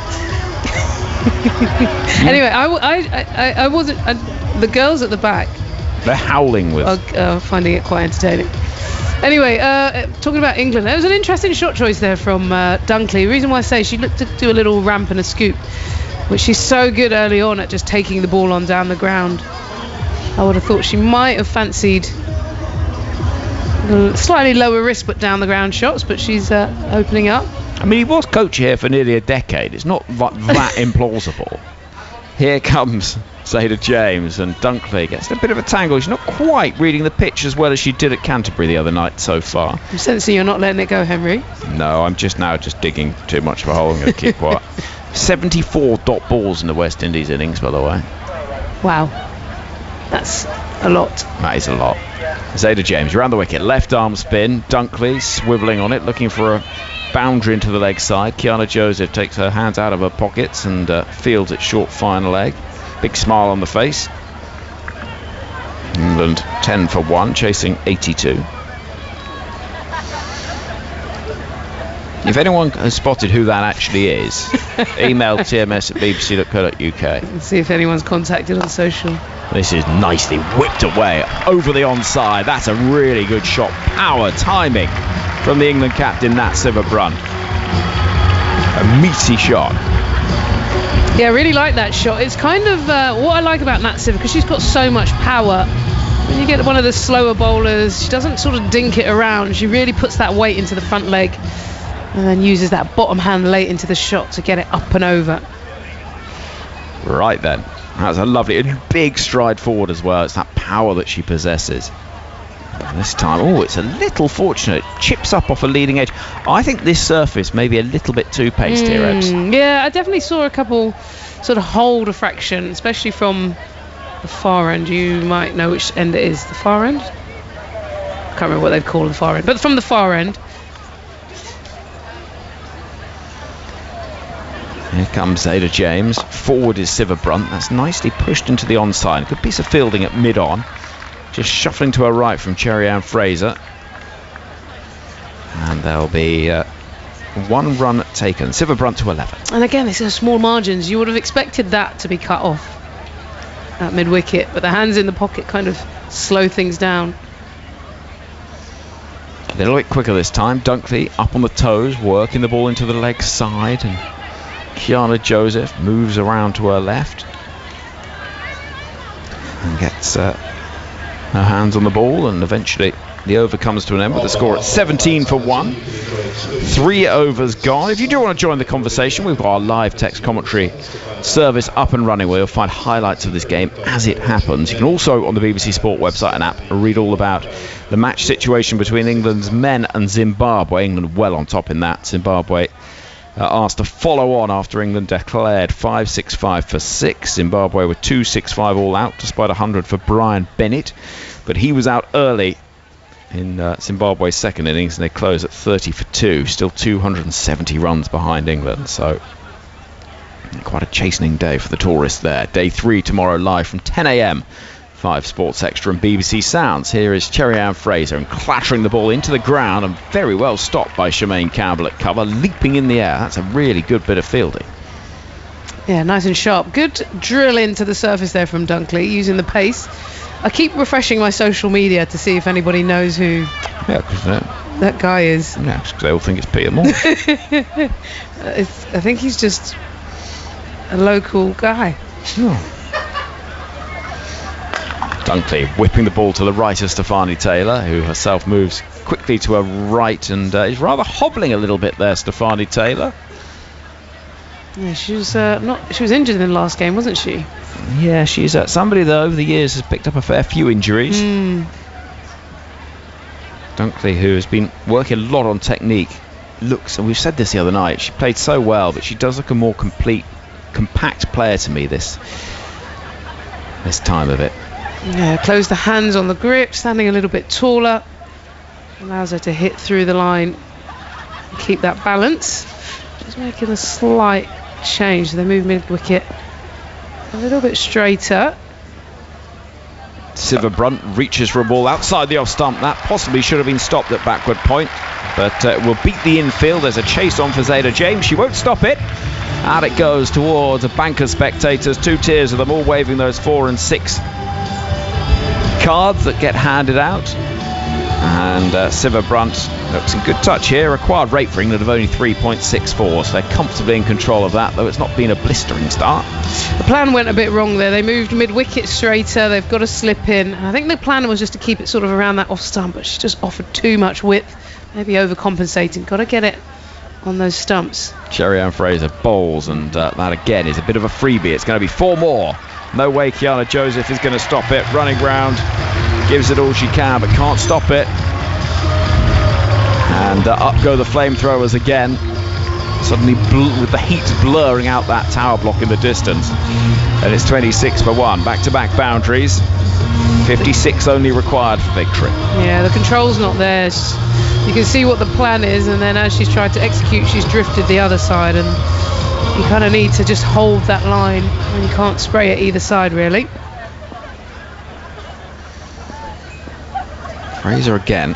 Anyway, I wasn't. The girls at the back. They're howling with. Finding it quite entertaining. Anyway, talking about England, there was an interesting shot choice there from Dunkley. The reason why I say she looked to do a little ramp and a scoop, which she's so good early on at just taking the ball on down the ground. I would have thought she might have fancied slightly lower risk but down the ground shots, but she's opening up. I mean, he was coach here for nearly a decade. It's not that implausible. Here comes Zayda James, and Dunkley gets in a bit of a tangle. She's not quite reading the pitch as well as she did at Canterbury the other night so far. I'm sensing you're not letting it go, Henry. No, I'm just digging too much of a hole. I'm going to keep quiet. 74 dot balls in the West Indies innings, by the way. Wow. That's a lot. That is a lot. Zayda James around the wicket, left arm spin. Dunkley swivelling on it, looking for a boundary into the leg side. Kiana Joseph takes her hands out of her pockets and fields it short final leg. Big smile on the face. England 10 for 1, chasing 82. If anyone has spotted who that actually is, email tms@bbc.co.uk. Let's see if anyone's contacted on social. This is nicely whipped away over the onside. That's a really good shot. Power, timing from the England captain, Nat Silverbrunt. A meaty shot. Yeah, I really like that shot. It's kind of what I like about Nat Silver, because she's got so much power. When you get one of the slower bowlers, she doesn't sort of dink it around. She really puts that weight into the front leg. and then uses that bottom hand late into the shot to get it up and over. Right then, that's a lovely, a big stride forward as well. It's that power that she possesses. And this time, oh, it's a little fortunate. Chips up off a leading edge. I think this surface may be a little bit too paced here, Ebbs. Yeah, I definitely saw a couple sort of hold a fraction, especially from the far end. You might know which end it is. The far end? Can't remember what they'd call the far end, but from the far end. Here comes Zeta James. Forward is Siva Brunt. That's nicely pushed into the onside. Good piece of fielding at mid-on. Just shuffling to her right from Cherry-Ann Fraser. And there'll be 1 run taken. Siva Brunt to 11. And again, it's small margins. You would have expected that to be cut off at mid-wicket, but the hands in the pocket kind of slow things down. A little bit quicker this time. Dunkley up on the toes, working the ball into the leg side, and Kiana Joseph moves around to her left and gets her hands on the ball, and eventually the over comes to an end with the score at 17 for 1. 3 overs gone. If you do want to join the conversation, we've got our live text commentary service up and running where you'll find highlights of this game as it happens. You can also, on the BBC Sport website and app, read all about the match situation between England's men and Zimbabwe. England well on top in that. Zimbabwe asked to follow on after England declared 5-6-5 for 6. Zimbabwe were 2-6-5 all out despite 100 for Brian Bennett, but he was out early in Zimbabwe's second innings, and they close at 30 for 2, still 270 runs behind England. So quite a chastening day for the tourists there. Day 3 tomorrow live from 10 a.m. 5 Sports Extra and BBC Sounds. Here is Cherry-Ann Fraser, and clattering the ball into the ground, and very well stopped by Shemaine Campbell at cover, leaping in the air. That's a really good bit of fielding. Yeah, nice and sharp. Good drill into the surface there from Dunkley, using the pace. I keep refreshing my social media to see if anybody knows who that guy is. Yeah, because they all think it's Peter Moore. I think he's just a local guy. Oh. Dunkley whipping the ball to the right of Stefani Taylor, who herself moves quickly to her right and is rather hobbling a little bit there, Stefani Taylor. Yeah, she was injured in the last game, wasn't she? Yeah, she's somebody that over the years has picked up a fair few injuries. Dunkley, who has been working a lot on technique, looks, and we've said this the other night, she played so well, but she does look a more complete, compact player to me this time of it. Yeah, close the hands on the grip, standing a little bit taller, allows her to hit through the line and keep that balance. Just making a slight change, they move mid-wicket a little bit straighter. Siva Brunt reaches for a ball outside the off stump. That possibly should have been stopped at backward point, but will beat the infield. There's a chase on for Zeta James. She won't stop it. Out it goes towards a bank of spectators, 2 tiers of them all waving those 4 and 6 cards that get handed out. And Siva Brunt looks in good touch here. Required rate for England of only 3.64, so they're comfortably in control of that, though it's not been a blistering start. The plan went a bit wrong there. They moved mid-wicket straighter. They've got to slip in. I think the plan was just to keep it sort of around that off stump, but she just offered too much width, maybe overcompensating. Got to get it on those stumps. Cherry-Ann Fraser bowls, and that again is a bit of a freebie. It's going to be 4 more. No way Kiana Joseph is going to stop it. Running round, gives it all she can, but can't stop it. And up go the flamethrowers again. Suddenly with the heat blurring out that tower block in the distance. And it's 26 for 1. Back-to-back boundaries. 56 only required for victory. Yeah, the control's not there. You can see what the plan is, and then as she's tried to execute, she's drifted the other side, and you kind of need to just hold that line, and you can't spray it either side really. Fraser again.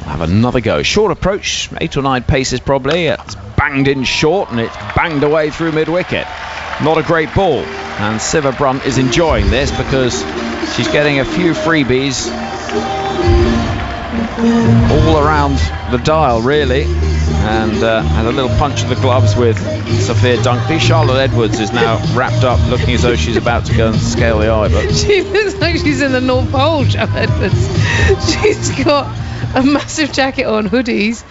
We'll have another go. Short approach, 8 or 9 paces probably. It's banged in short, and it's banged away through mid-wicket. Not a great ball. And Siva Brunt is enjoying this because she's getting a few freebies all around the dial, really. And had a little punch of the gloves with Sophia Dunkley. Charlotte Edwards is now wrapped up, looking as though she's about to go and scale the eye. But she looks like she's in the North Pole, Charlotte Edwards. She's got a massive jacket on, hoodies,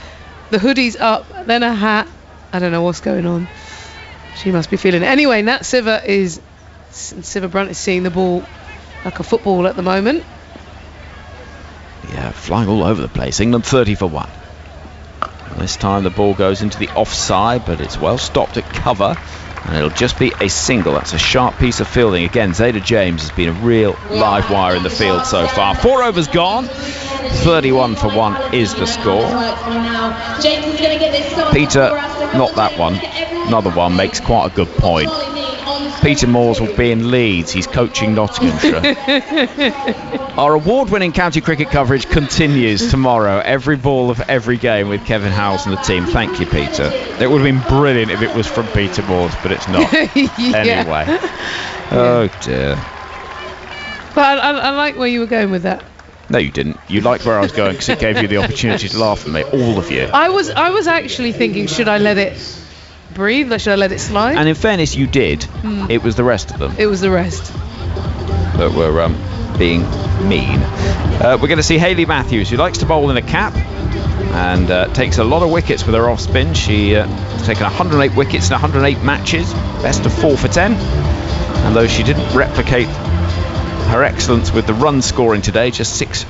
the hoodie's up, then a hat. I don't know what's going on. She must be feeling it. Anyway, Nat Siva Brunt is seeing the ball like a football at the moment. Yeah, flying all over the place. England 30 for 1. And this time the ball goes into the offside, but it's well stopped at cover. And it'll just be a single. That's a sharp piece of fielding. Again, Zeta James has been a real live wire in the field so far. 4 overs gone. 31 for 1 is the score. Peter, not that one, another one, makes quite a good point. Peter Moores will be in Leeds. He's coaching Nottinghamshire. Our award-winning county cricket coverage continues tomorrow. Every ball of every game with Kevin Howells and the team. Thank you, Peter. It would have been brilliant if it was from Peter Moores, but it's not. Anyway. Oh, dear. But I like where you were going with that. No, you didn't. You liked where I was going because it gave you the opportunity to laugh at me, all of you. I was actually thinking, should I let it breathe? Or should I let it slide? And in fairness, you did. It was the rest of them It was the rest. that were being mean. We're going to see Hayley Matthews, who likes to bowl in a cap and takes a lot of wickets with her off spin. She has taken 108 wickets in 108 matches, best of 4 for 10. And though she didn't replicate her excellence with the run scoring today, just 6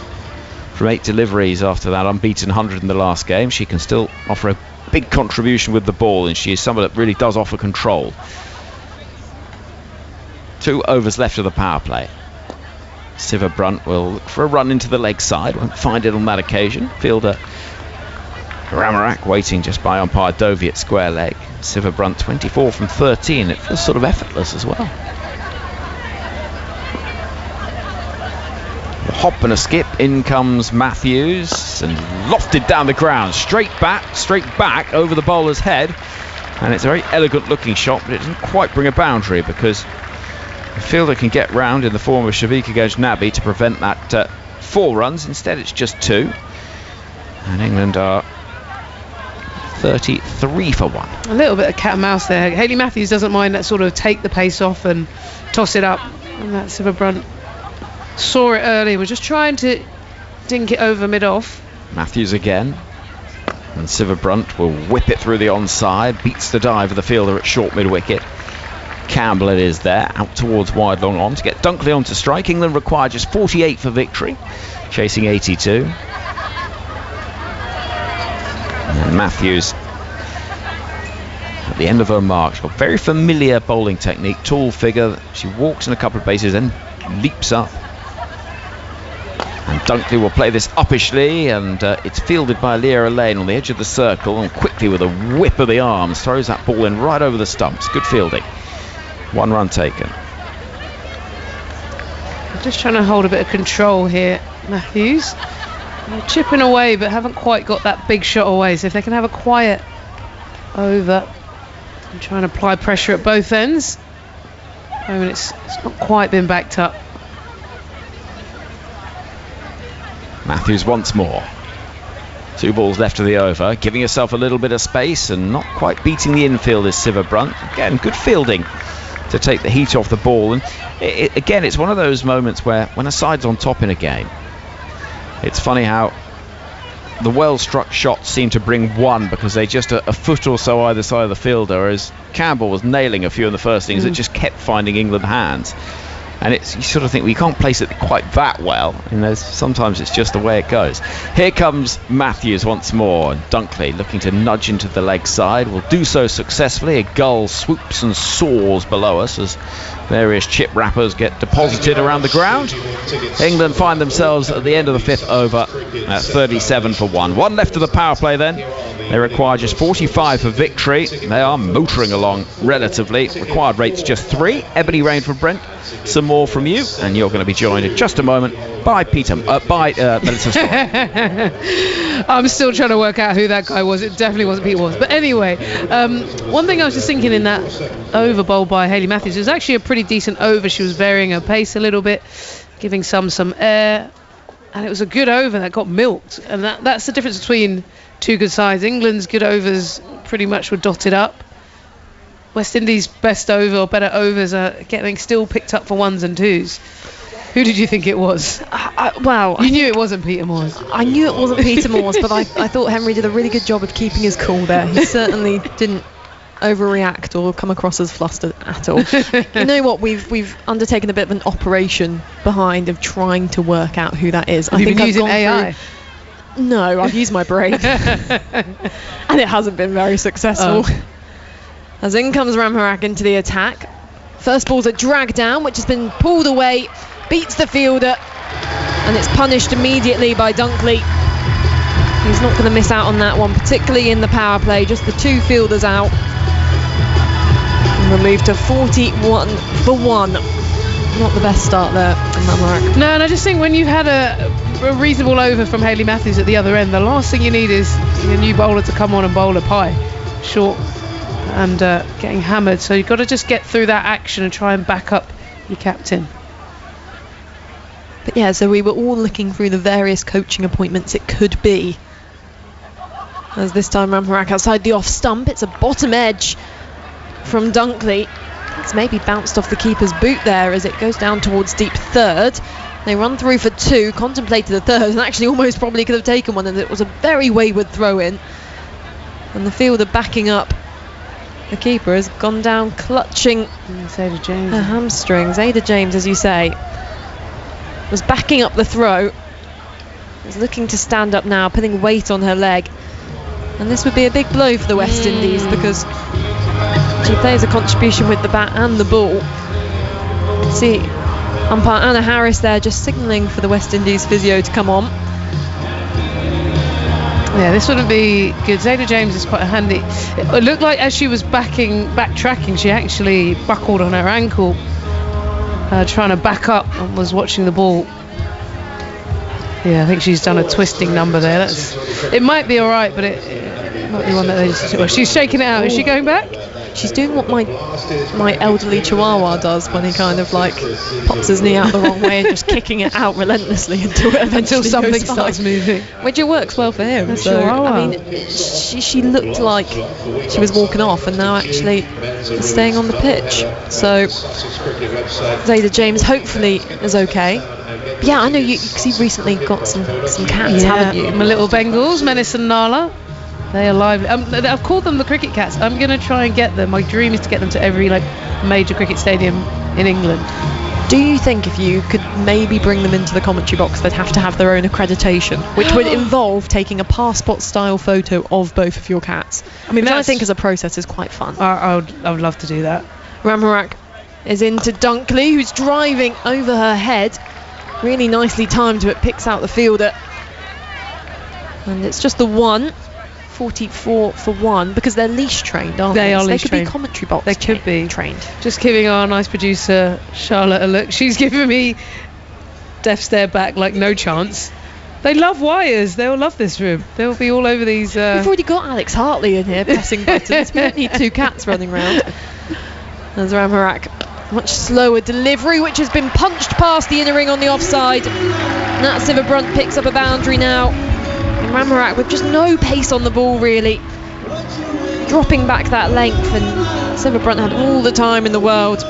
from 8 deliveries after that unbeaten 100 in the last game, she can still offer a big contribution with the ball, and she is someone that really does offer control. 2 overs left of the power play. Siva Brunt will look for a run into the leg side, won't find it on that occasion. Fielder Ramarak waiting just by umpire Dovey at square leg. Siva Brunt 24 from 13. It feels sort of effortless as well. A hop and a skip, in comes Matthews and lofted down the ground, straight back over the bowler's head, and it's a very elegant looking shot, but it doesn't quite bring a boundary because the fielder can get round in the form of Shavika Ghaznavi to prevent that 4 runs. Instead it's just 2, and England are 33 for 1. A little bit of cat and mouse there. Hayley Matthews doesn't mind that sort of take the pace off and toss it up, and that Siva Brunt saw it early, was just trying to dink it over mid-off. Matthews again, and Siva Brunt will whip it through the onside, beats the dive of the fielder at short mid-wicket. Campbell it is there, out towards wide long on to get Dunkley on to strike. England require just 48 for victory, chasing 82. And Matthews at the end of her mark. She's got very familiar bowling technique, tall figure. She walks in a couple of bases and leaps up. And Dunkley will play this uppishly, and it's fielded by Leah Lane on the edge of the circle, and quickly with a whip of the arms throws that ball in right over the stumps. Good fielding. 1 run taken. Just trying to hold a bit of control here, Matthews. They're chipping away but haven't quite got that big shot away, so if they can have a quiet over and try and apply pressure at both ends. I mean, it's not quite been backed up. Matthews once more. 2 balls left of the over, giving herself a little bit of space and not quite beating the infield is Siva Brunt. Again, good fielding to take the heat off the ball. And again, it's one of those moments where when a side's on top in a game, it's funny how the well-struck shots seem to bring 1 because they just a foot or so either side of the fielder, whereas Campbell was nailing a few in the first innings that just kept finding England hands. And you sort of think, well, you can't place it quite that well. And sometimes it's just the way it goes. Here comes Matthews once more. Dunkley looking to nudge into the leg side. Will do so successfully. A gull swoops and soars below us as various chip wrappers get deposited around the ground. England find themselves at the end of the 5th over at 37 for 1. 1 left of the power play then. They require just 45 for victory. They are motoring along relatively. Required rate's just 3. Ebony Rain from Brent. Some more from you, and you're going to be joined in just a moment by Melissa Storr. I'm still trying to work out who that guy was. It definitely wasn't Pete Walsh. But anyway, one thing I was just thinking in that over bowl by Hayley Matthews, it was actually a pretty decent over. She was varying her pace a little bit, giving some air, and it was a good over that got milked. And that's the difference between 2 good sides. England's good overs pretty much were dotted up. West Indies' best over or better overs are getting still picked up for 1s and 2s. Who did you think it was? Well, You knew it wasn't Peter Moores. I knew it wasn't Peter Moores, but I thought Henry did a really good job of keeping his cool there. He certainly didn't overreact or come across as flustered at all. You know what? We've undertaken a bit of an operation behind of trying to work out who that is. Have you been using AI? No, I've used my brain, and it hasn't been very successful. As in comes Ramharak into the attack. First ball's a drag down, which has been pulled away, beats the fielder, and it's punished immediately by Dunkley. He's not going to miss out on that one, particularly in the power play. Just the 2 fielders out. And we'll move to 41 for 1. Not the best start there from Ramharak. No, and I just think when you've had a reasonable over from Hayley Matthews at the other end, the last thing you need is your new bowler to come on and bowl a pie short and getting hammered. So you've got to just get through that action and try and back up your captain. But yeah, so we were all looking through the various coaching appointments it could be. As this time Ramharak outside the off stump, it's a bottom edge from Dunkley. It's maybe bounced off the keeper's boot there as it goes down towards deep third. They run through for 2, contemplated a third, and actually almost probably could have taken one, and it was a very wayward throw in. And the fielder backing up. The keeper has gone down clutching Ada James. her hamstrings. Ada James, as you say, was backing up the throw. Is looking to stand up now, putting weight on her leg. And this would be a big blow for the West Indies because she plays a contribution with the bat and the ball. See umpire Anna Harris there just signalling for the West Indies physio to come on. Yeah, this wouldn't be good. Zayda James is quite handy. It looked like as she was backtracking, she actually buckled on her ankle, trying to back up, and was watching the ball. Yeah, I think she's done a twisting number there. It might be all right, but it might be one that they just... Well, she's shaking it out. Is she going back? She's doing what my elderly chihuahua does when he kind of like pops his knee out the wrong way and just kicking it out relentlessly until something starts moving. Which it works well for him. That's So chihuahua. I mean, she looked like she was walking off, and now actually is staying on the pitch. So Zayda James hopefully is okay. But yeah, I know you because you've recently got some cats, haven't you? My little Bengals, Menace and Nala. They are live. I've called them the cricket cats. I'm going to try and get them. My dream is to get them to every major cricket stadium in England. Do you think if you could maybe bring them into the commentary box, they'd have to have their own accreditation, which would involve taking a passport-style photo of both of your cats? I mean, I think as a process is quite fun. I would love to do that. Ramharak is into Dunkley, who's driving over her head. Really nicely timed, but picks out the fielder. And it's just the 1. 44 for 1 because they're leash trained, aren't they? They are so leash they could trained. be commentary box. They could be trained. Just giving our nice producer Charlotte a look. She's giving me death stare back like no chance. They love wires. They'll love this room. They'll be all over these. We've already got Alex Hartley in here pressing buttons. We don't need 2 cats running around. There's Ramharak. Much slower delivery, which has been punched past the inner ring on the offside. Nat Siverbrunt picks up a boundary now. And Ramharak with just no pace on the ball, really. Dropping back that length, and Siverbrunt had all the time in the world.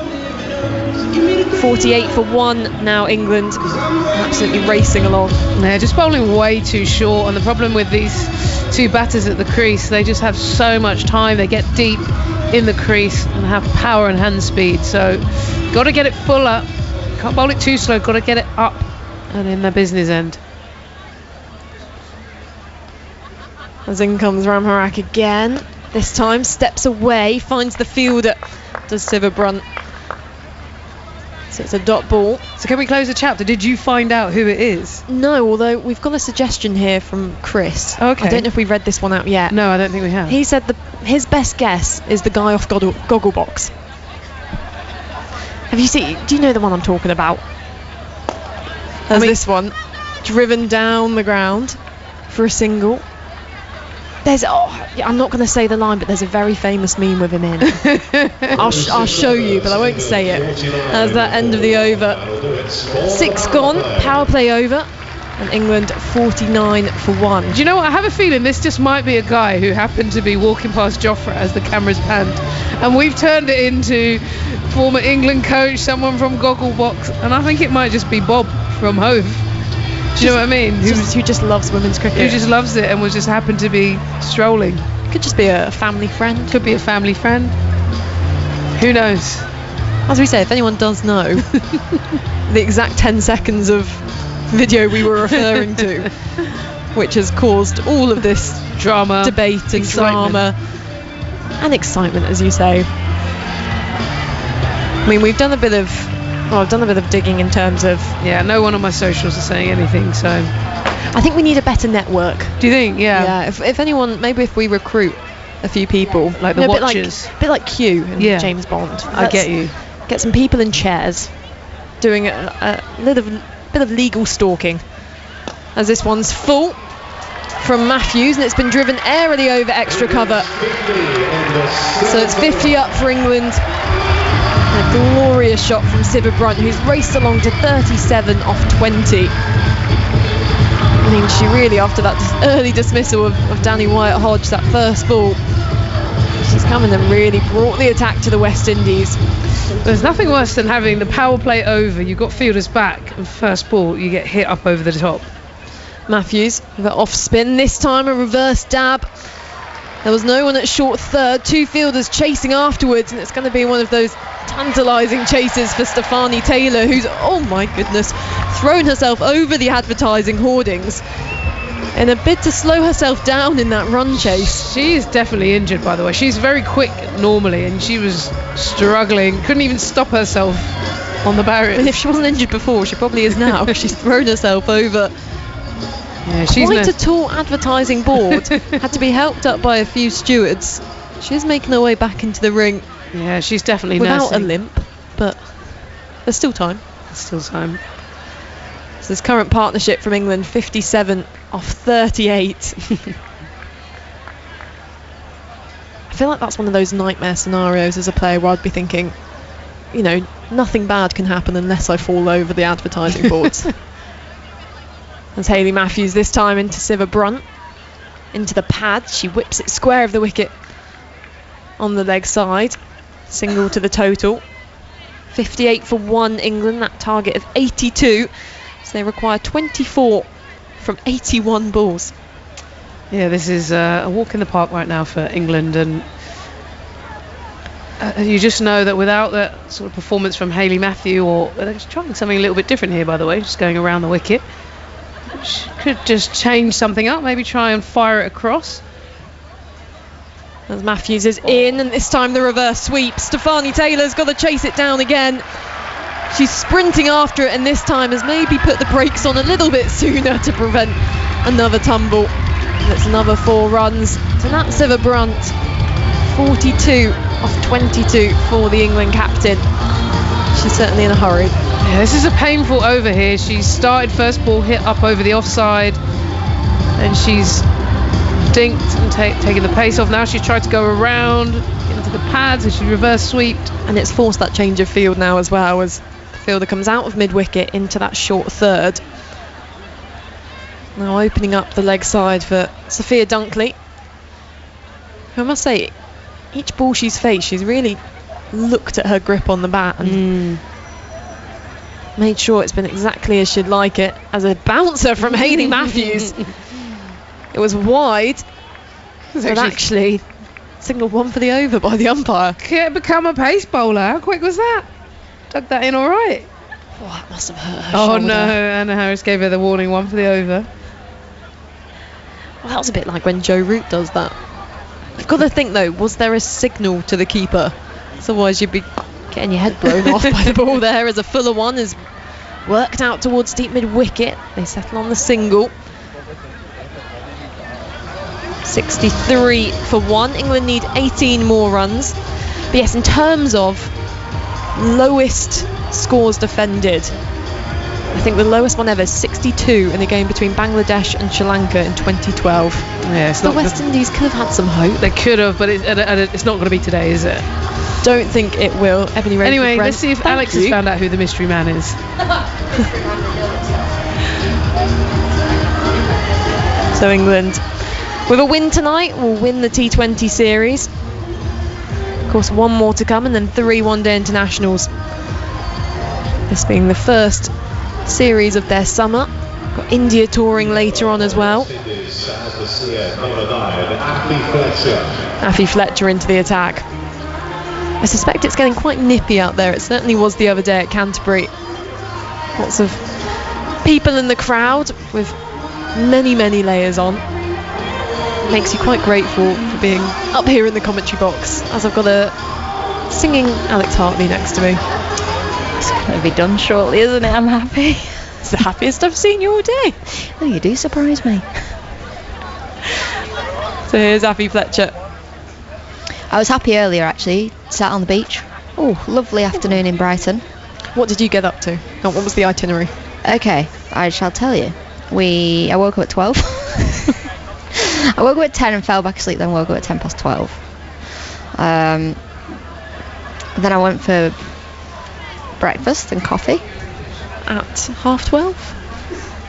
48 for 1 now, England. Absolutely racing along. They're just bowling way too short, and the problem with these 2 batters at the crease, they just have so much time. They get deep in the crease and have power and hand speed. So, got to get it fuller. Can't bowl it too slow. Got to get it up and in the business end. As in comes Ramharak again. This time steps away, finds the fielder. Does Siverbrunt. So it's a dot ball. So can we close the chapter? Did you find out who it is? No, although we've got a suggestion here from Chris. Okay. I don't know if we've read this one out yet. No, I don't think we have. He said his best guess is the guy off Gogglebox. Have you seen? Do you know the one I'm talking about? There's this one, driven down the ground for a single. I'm not going to say the line, but there's a very famous meme with him in. I'll show you, but I won't say it. As that end of the over. 6 gone, power play over, and England 49 for 1. Do you know what? I have a feeling this just might be a guy who happened to be walking past Jofra as the cameras panned, and we've turned it into former England coach, someone from Gogglebox, and I think it might just be Bob from Hove. Do you know what I mean? Who just loves women's cricket. Who just loves it and was just happened to be strolling. Could just be a family friend. Could be a family friend. Who knows? As we say, if anyone does know the exact 10 seconds of video we were referring to, which has caused all of this drama, debate and drama and excitement, as you say. I mean, I've done a bit of digging in terms of... Yeah, no one on my socials is saying anything, so... I think we need a better network. Do you think? Yeah. Yeah, if anyone, maybe if we recruit a few people. Like the watchers. A bit like Q and James Bond. I get you. Get some people in chairs doing a little bit of legal stalking. As this one's full from Matthews, and it's been driven airily over extra cover. So it's 50 up for England. A glorious shot from Siva Brunt, who's raced along to 37 off 20. I mean, she really, after that early dismissal of Danny Wyatt-Hodge, that first ball, she's come in and really brought the attack to the West Indies. There's nothing worse than having the power play over, you've got fielders back, and first ball, you get hit up over the top. Matthews with an off spin, this time a reverse dab. There was no one at short third, two fielders chasing afterwards, and it's going to be one of those tantalising chases for Stefani Taylor, who's, oh my goodness, thrown herself over the advertising hoardings in a bid to slow herself down in that run chase. She is definitely injured, by the way. She's very quick normally, and she was struggling, couldn't even stop herself on the barriers. I mean, if she wasn't injured before, she probably is now. She's thrown herself over. Yeah, she's quite a tall advertising board. Had to be helped up by a few stewards. She's making her way back into the ring. Yeah, she's definitely without nursing. a limp, but there's still time. There's still time. So this current partnership from England, 57 off 38. I feel like that's one of those nightmare scenarios as a player where I'd be thinking, you know, nothing bad can happen unless I fall over the advertising boards. As Hayley Matthews this time into Siva Brunt, into the pad, she whips it square of the wicket on the leg side, single to the total. 58 for 1 England, that target of 82, so they require 24 from 81 balls. Yeah, this is a walk in the park right now for England, and you just know that without that sort of performance from Hayley Matthews, or they're trying something a little bit different here, by the way, just going around the wicket. Could just change something up, maybe try and fire it across. As Matthews is in, and this time the reverse sweep. Stefani Taylor's got to chase it down again. She's sprinting after it, and this time has maybe put the brakes on a little bit sooner to prevent another tumble. And it's another 4 runs to Nat Siva Brunt. 42 off 22 for the England captain. She's certainly in a hurry. Yeah, this is a painful over here. She's started first ball, hit up over the offside, and she's dinked and taken the pace off. Now she's tried to go around into the pads, and she reverse sweeped. And it's forced that change of field now as well, as the fielder comes out of mid-wicket into that short third. Now opening up the leg side for Sophia Dunkley, who I must say, each ball she's faced, she's really looked at her grip on the bat and made sure it's been exactly as she'd like it. As a bouncer from Hayley Matthews, it was wide, but actually signalled one for the over by the umpire. Can't become a pace bowler. How quick was that? Dug that in all right. Oh, that must have hurt her Oh shoulder. no, Anna Harris gave her the warning, one for the over. Well, that was a bit like when Joe Root does that. I've got to think though, was there a signal to the keeper? Otherwise you'd be getting your head blown off by the ball there, as a fuller one is worked out towards deep mid-wicket. They settle on the single. 63 for 1. England need 18 more runs. But yes, in terms of lowest scores defended, I think the lowest one ever is 62 in a game between Bangladesh and Sri Lanka in 2012. Yeah, the West Indies could have had some hope. They could have, but it's not going to be today, is it? Don't think it will. Ebony Ray. Anyway, let's see if Alex has found out who the mystery man is. So England, with a win tonight, will win the T20 series. course, one more to come, and then 3 one-day internationals. This being the first series of their summer. Got India touring later on as well. Affy Fletcher into the attack. I suspect it's getting quite nippy out there. It certainly was the other day at Canterbury. Lots of people in the crowd with many, many layers on. Makes you quite grateful for being up here in the commentary box, as I've got a singing Alex Hartley next to me. It's going to be done shortly, isn't it? I'm happy. It's the happiest I've seen you all day. Oh, you do surprise me. So here's Affy Fletcher. I was happy earlier, actually. Sat on the beach. Oh, lovely afternoon in Brighton. What did you get up to? What was the itinerary? Okay, I shall tell you. I woke up at 12. I woke up at 10 and fell back asleep, then woke up at 12:10. Then I went for breakfast and coffee. At 12:30.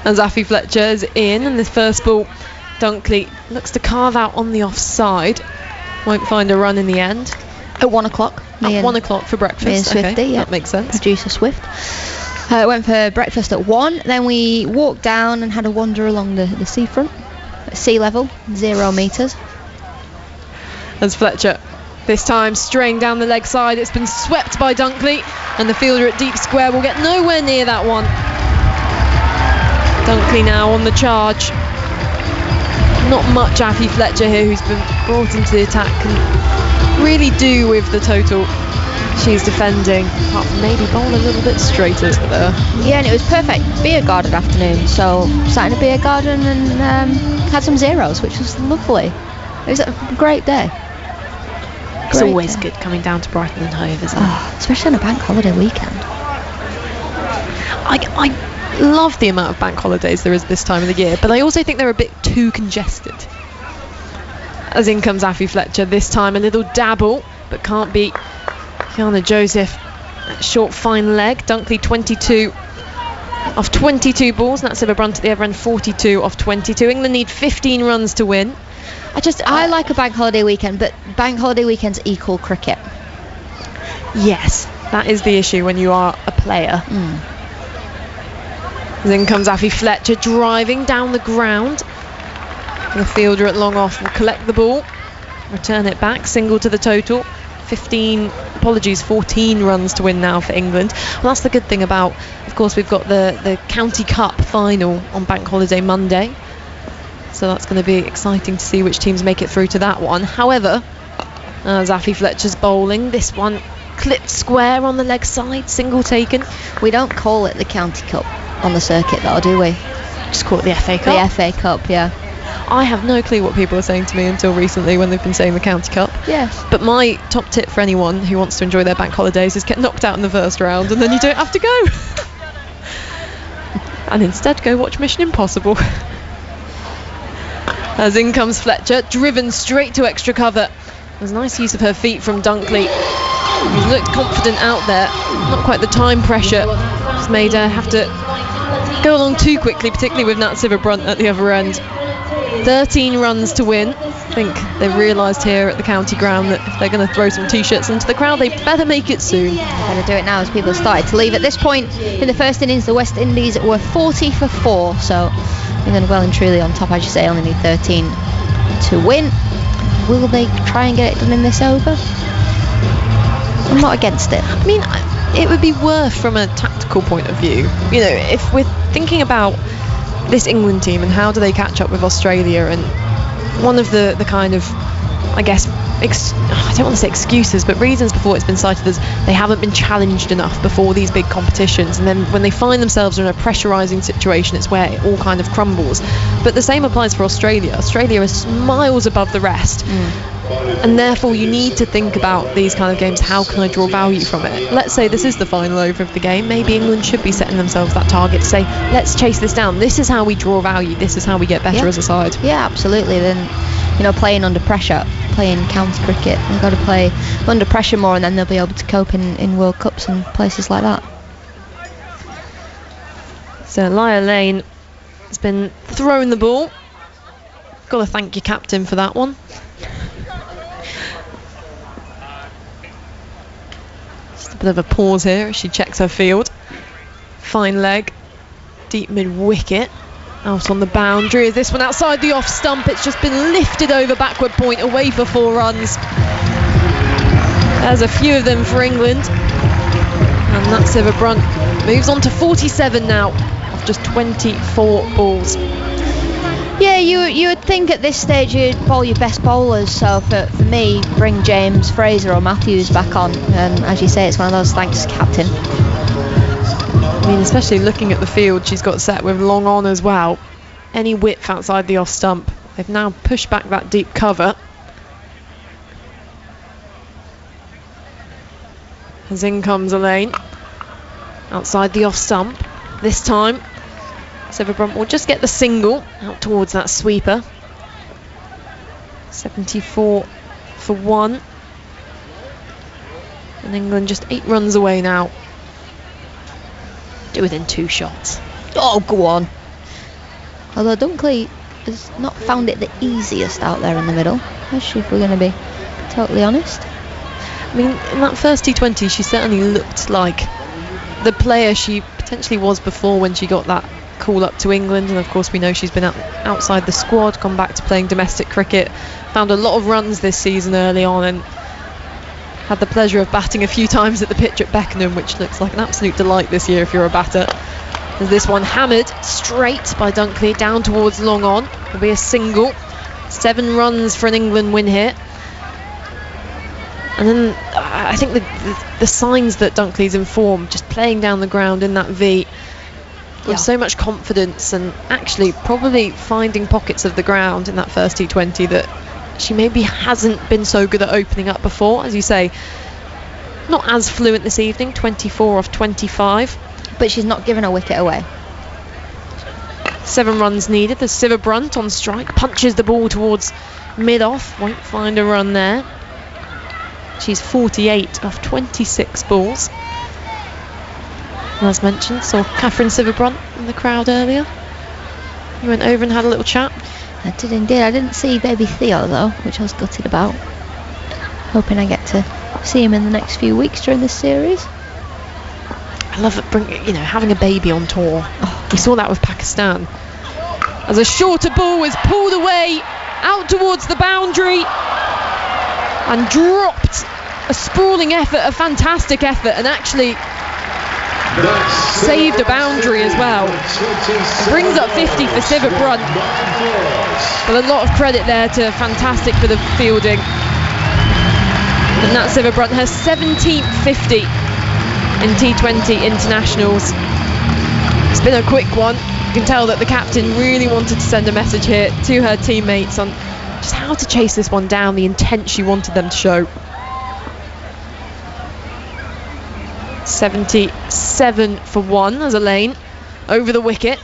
As Affy Fletcher is in, and the first ball, Dunkley looks to carve out on the offside. Won't find a run in the end. At 1 o'clock. At 1 o'clock for breakfast. Me and Swifty, okay, yeah. That makes sense. Producer Swift. Went for breakfast at 1. Then we walked down and had a wander along the seafront. At sea level, 0 metres. As Fletcher, this time straying down the leg side, it's been swept by Dunkley, and the fielder at deep square will get nowhere near that one. Dunkley now on the charge. Not much Affy Fletcher here, who's been brought into the attack, can really do with the total she's defending, apart from maybe bowl a little bit straighter there. Yeah, and it was perfect beer garden afternoon, so sat in a beer garden and had some zeros, which was lovely. It was a great day. It's always good coming down to Brighton and Hove, isn't it? Especially on a bank holiday weekend. I love the amount of bank holidays there is this time of the year, but I also think they're a bit too congested. As in comes Affy Fletcher, this time a little dabble, but can't beat Kiana Joseph. Short fine leg. Dunkley 22 off 22 balls. Nat Silver Brunt at the other end 42 off 22. England need 15 runs to win. I like a bank holiday weekend, but bank holiday weekends equal cricket. Yes, that is the issue when you are a player. Then comes Affy Fletcher driving down the ground. The fielder at long off will collect the ball, return it back, single to the total. 14 runs to win now for England. Well, that's the good thing about, of course, we've got the County Cup final on Bank Holiday Monday. So that's going to be exciting to see which teams make it through to that one. However, as Affy Fletcher's bowling, this one clipped square on the leg side, single taken. We don't call it the County Cup on the circuit though, do we? Just call it the FA Cup. The FA Cup, yeah. I have no clue what people are saying to me until recently when they've been saying the County Cup. Yes. But my top tip for anyone who wants to enjoy their bank holidays is get knocked out in the first round and then you don't have to go. And instead go watch Mission Impossible. As in comes Fletcher, driven straight to extra cover. There's a nice use of her feet from Dunkley. He's looked confident out there. Not quite the time pressure. Just made her have to go along too quickly, particularly with Nat Silver Brunt at the other end. 13 runs to win. I think they've realised here at the county ground that if they're going to throw some t-shirts into the crowd, they better make it soon. Better do it now as people have started to leave. At this point in the first innings, the West Indies were 40 for 4, so England well and truly on top, as you say, only need 13 to win. Will they try and get it done in this over? I'm not against it. I mean, it would be worth from a tactical point of view. You know, if we're thinking about this England team and how do they catch up with Australia, and one of the kind of, I guess, I don't want to say excuses, but reasons before it's been cited as they haven't been challenged enough before these big competitions, and then when they find themselves in a pressurising situation, it's where it all kind of crumbles. But the same applies for Australia. Australia is miles above the rest. And therefore you need to think about these kind of games, how can I draw value from it? Let's say this is the final over of the game, maybe England should be setting themselves that target to say, let's chase this down, this is how we draw value, this is how we get better as a side. Yeah, absolutely. Then, you know, playing under pressure, playing county cricket, they've got to play under pressure more, and then they'll be able to cope in World Cups and places like that. So Lyle Lane has been throwing the ball. Got to thank your captain for that one. A bit of a pause here as she checks her field. Fine leg, deep mid-wicket. Out on the boundary. Is this one outside the off stump? It's just been lifted over backward point, away for 4 runs. There's a few of them for England. And Natsiva Brunt moves on to 47 now, off just 24 balls. Yeah, you would think at this stage you'd bowl your best bowlers, so for me, bring James, Fraser or Matthews back on, and as you say, it's one of those thanks captain. I mean, especially looking at the field she's got set with long on as well. Any width outside the off stump. They've now pushed back that deep cover. As in comes Elaine. Outside the off stump. This time, Siva Brunt will just get the single out towards that sweeper. 74 for 1. And England just 8 runs away now. Within 2 shots. Oh, go on. Although Dunkley has not found it the easiest out there in the middle, has she, if we're going to be totally honest? I mean, in that first T20, she certainly looked like the player she potentially was before when she got that call up to England. And of course, we know she's been outside the squad, gone back to playing domestic cricket, found a lot of runs this season early on, and had the pleasure of batting a few times at the pitch at Beckenham, which looks like an absolute delight this year if you're a batter. There's this one hammered straight by Dunkley down towards long on. It'll be a single. 7 runs for an England win here. And then I think the signs that Dunkley's in form, just playing down the ground in that V with so much confidence, and actually probably finding pockets of the ground in that first T20 that she maybe hasn't been so good at opening up before. As you say, not as fluent this evening, 24 off 25. But she's not given a wicket away. 7 runs needed. There's Siva Brunt on strike, punches the ball towards mid-off, won't find a run there. She's 48 off 26 balls. And as mentioned, saw Catherine Siva Brunt in the crowd earlier. You went over and had a little chat. I did indeed. I didn't see baby Theo though, which I was gutted about. Hoping I get to see him in the next few weeks during this series. I love it, having a baby on tour. Oh, we saw that with Pakistan. As a shorter ball was pulled away out towards the boundary and dropped. A sprawling effort, a fantastic effort, and actually saved a boundary as well. Brings up 50 for Siva Brunt. But a lot of credit there to fantastic for the fielding. And that's Siva Brunt, her 17th 50 in T20 internationals. It's been a quick one. You can tell that the captain really wanted to send a message here to her teammates on just how to chase this one down, the intent she wanted them to show. 77 for 1 as Elaine over the wicket.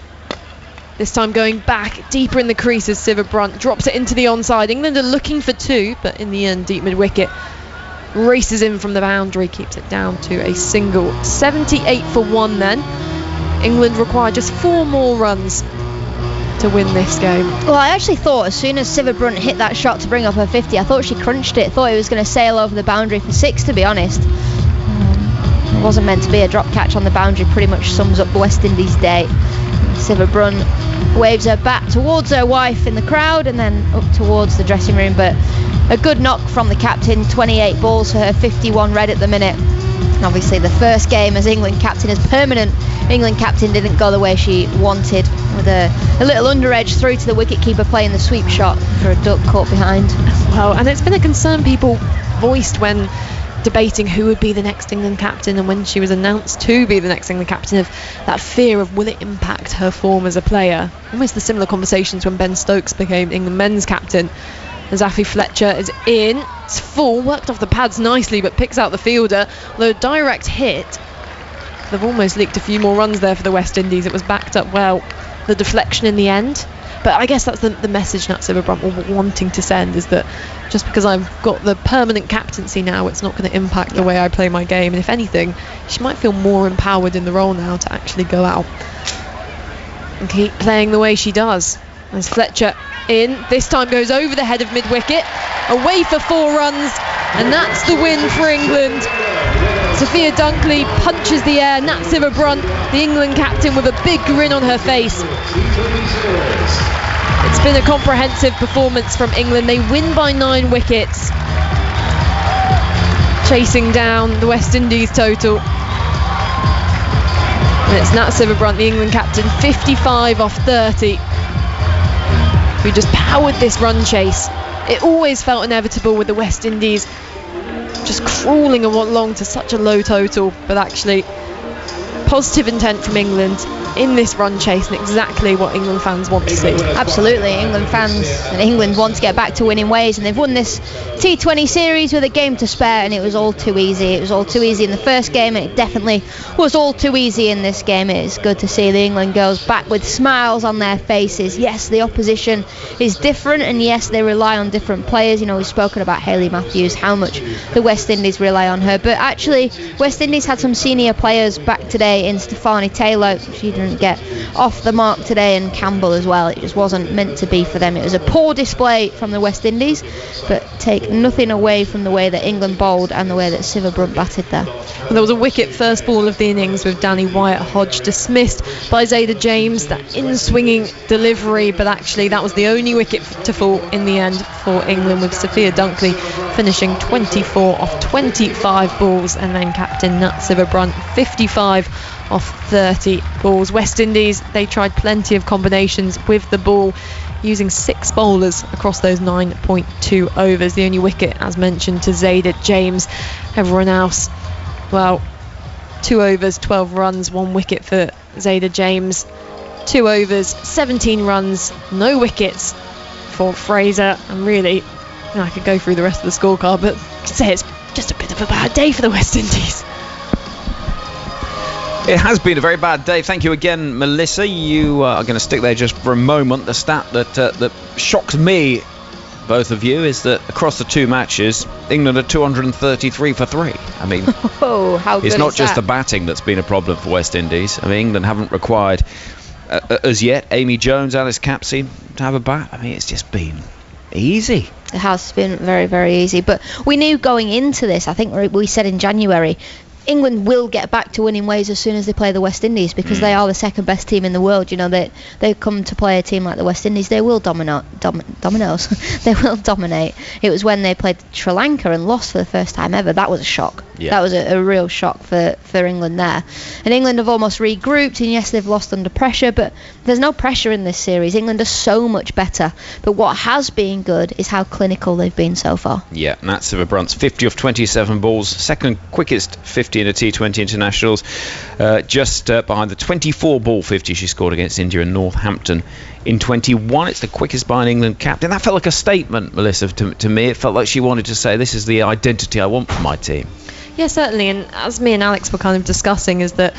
This time going back deeper in the crease as Siva Brunt drops it into the onside. England are looking for 2, but in the end, deep mid-wicket races in from the boundary, keeps it down to a single. 78 for 1 then. England require just 4 more runs to win this game. Well, I actually thought as soon as Siva Brunt hit that shot to bring up her 50, I thought she crunched it. Thought it was going to sail over the boundary for 6, to be honest. It wasn't meant to be. A drop catch on the boundary pretty much sums up the West Indies day. Siva Brunt waves her back towards her wife in the crowd and then up towards the dressing room, but a good knock from the captain. 28 balls for her, 51 red at the minute. And obviously the first game as England captain, as permanent England captain, didn't go the way she wanted, with a little under edge through to the wicketkeeper playing the sweep shot for a duck caught behind. Well, and it's been a concern people voiced when debating who would be the next England captain, and when she was announced to be the next England captain, of that fear of will it impact her form as a player. Almost the similar conversations when Ben Stokes became England men's captain. Zafi Fletcher is in, it's full, worked off the pads nicely but picks out the fielder. Although direct hit, they've almost leaked a few more runs there for the West Indies. It was backed up well, the deflection in the end. But I guess that's the message Natsiva Brunt were wanting to send, is that just because I've got the permanent captaincy now, it's not going to impact the way I play my game. And if anything, she might feel more empowered in the role now to actually go out and keep playing the way she does. As Fletcher in, this time goes over the head of mid-wicket, away for 4 runs, and that's the win for England. Sophia Dunkley punches the air. Natsiva Brunt, the England captain, with a big grin on her face. It's been a comprehensive performance from England. They win by 9 wickets, chasing down the West Indies total. And it's Natsiva Brunt, the England captain, 55 off 30, who just powered this run chase. It always felt inevitable with the West Indies just crawling along to such a low total, but actually positive intent from England in this run chase, and exactly what England fans want to see. Absolutely, England fans and England want to get back to winning ways, and they've won this T20 series with a game to spare, and it was all too easy. It was all too easy in the first game, and it definitely was all too easy in this game. It is good to see the England girls back with smiles on their faces. Yes, the opposition is different, and yes, they rely on different players. You know, we've spoken about Hayley Matthews, how much the West Indies rely on her, but actually West Indies had some senior players back today in Stefani Taylor. She didn't get off the mark today, and Campbell as well. It just wasn't meant to be for them. It was a poor display from the West Indies, but take nothing away from the way that England bowled and the way that Siva Brunt batted there. Well, there was a wicket first ball of the innings with Danny Wyatt-Hodge dismissed by Zayda James, that in-swinging delivery, but actually that was the only wicket to fall in the end for England, with Sophia Dunkley finishing 24 off 25 balls, and then captain Natsiva Brunt 55 off 30 balls. West Indies, they tried plenty of combinations with the ball, using 6 bowlers across those 9.2 overs. The only wicket, as mentioned, to Zayda James. Everyone else, well, 2 overs, 12 runs, 1 wicket for Zayda James. 2 overs, 17 runs, no wickets for Fraser. And really, you know, I could go through the rest of the scorecard, but I could say it's just a bit of a bad day for the West Indies. It has been a very bad day. Thank you again, Melissa. You are going to stick there just for a moment. The stat that shocks me, both of you, is that across the 2 matches, England are 233 for 3. I mean, oh, how good it's not is just that? the batting that's been a problem for West Indies. I mean, England haven't required, as yet, Amy Jones, Alice Capsey to have a bat. I mean, it's just been easy. It has been very, very easy. But we knew going into this, I think we said in January, England will get back to winning ways as soon as they play the West Indies, because they are the second best team in the world. You know, they come to play a team like the West Indies, they will dominate. They will dominate. It was when they played Sri Lanka and lost for the first time ever. That was a shock. Yeah. That was a real shock for England there. And England have almost regrouped, and yes, they've lost under pressure, but there's no pressure in this series. England are so much better. But what has been good is how clinical they've been so far. Yeah, Natsiva Brunt's 50 off 27 balls, second quickest 50 in a T20 internationals, just behind the 24-ball 50 she scored against India and Northampton in 21. It's the quickest by an England captain. That felt like a statement, Melissa, to me. It felt like she wanted to say, this is the identity I want for my team. Yeah, certainly, and as me and Alex were kind of discussing, is that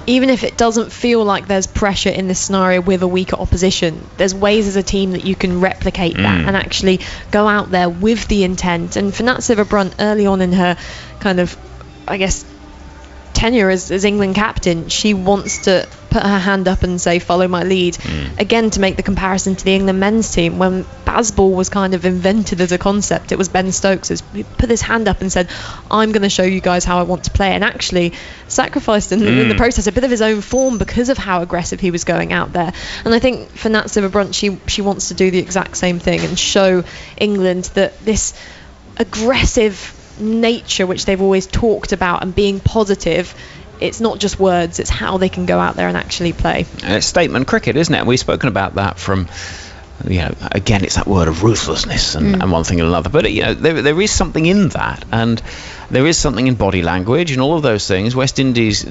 even if it doesn't feel like there's pressure in this scenario with a weaker opposition, there's ways as a team that you can replicate that and actually go out there with the intent. And for Natsiva Brunt, early on in her kind of, I guess, tenure as England captain, she wants to put her hand up and say, follow my lead. Again, to make the comparison to the England men's team, when Bazball was kind of invented as a concept, it was Ben Stokes who put his hand up and said, I'm going to show you guys how I want to play, and actually sacrificed in the process a bit of his own form because of how aggressive he was going out there. And I think for Natsiva Brunt, she wants to do the exact same thing and show England that this aggressive nature which they've always talked about and being positive, it's not just words, it's how they can go out there and actually play. It's statement cricket, isn't it? And we've spoken about that from, you know, again, it's that word of ruthlessness and one thing and another. But, you know, there is something in that, and there is something in body language and all of those things. West Indies,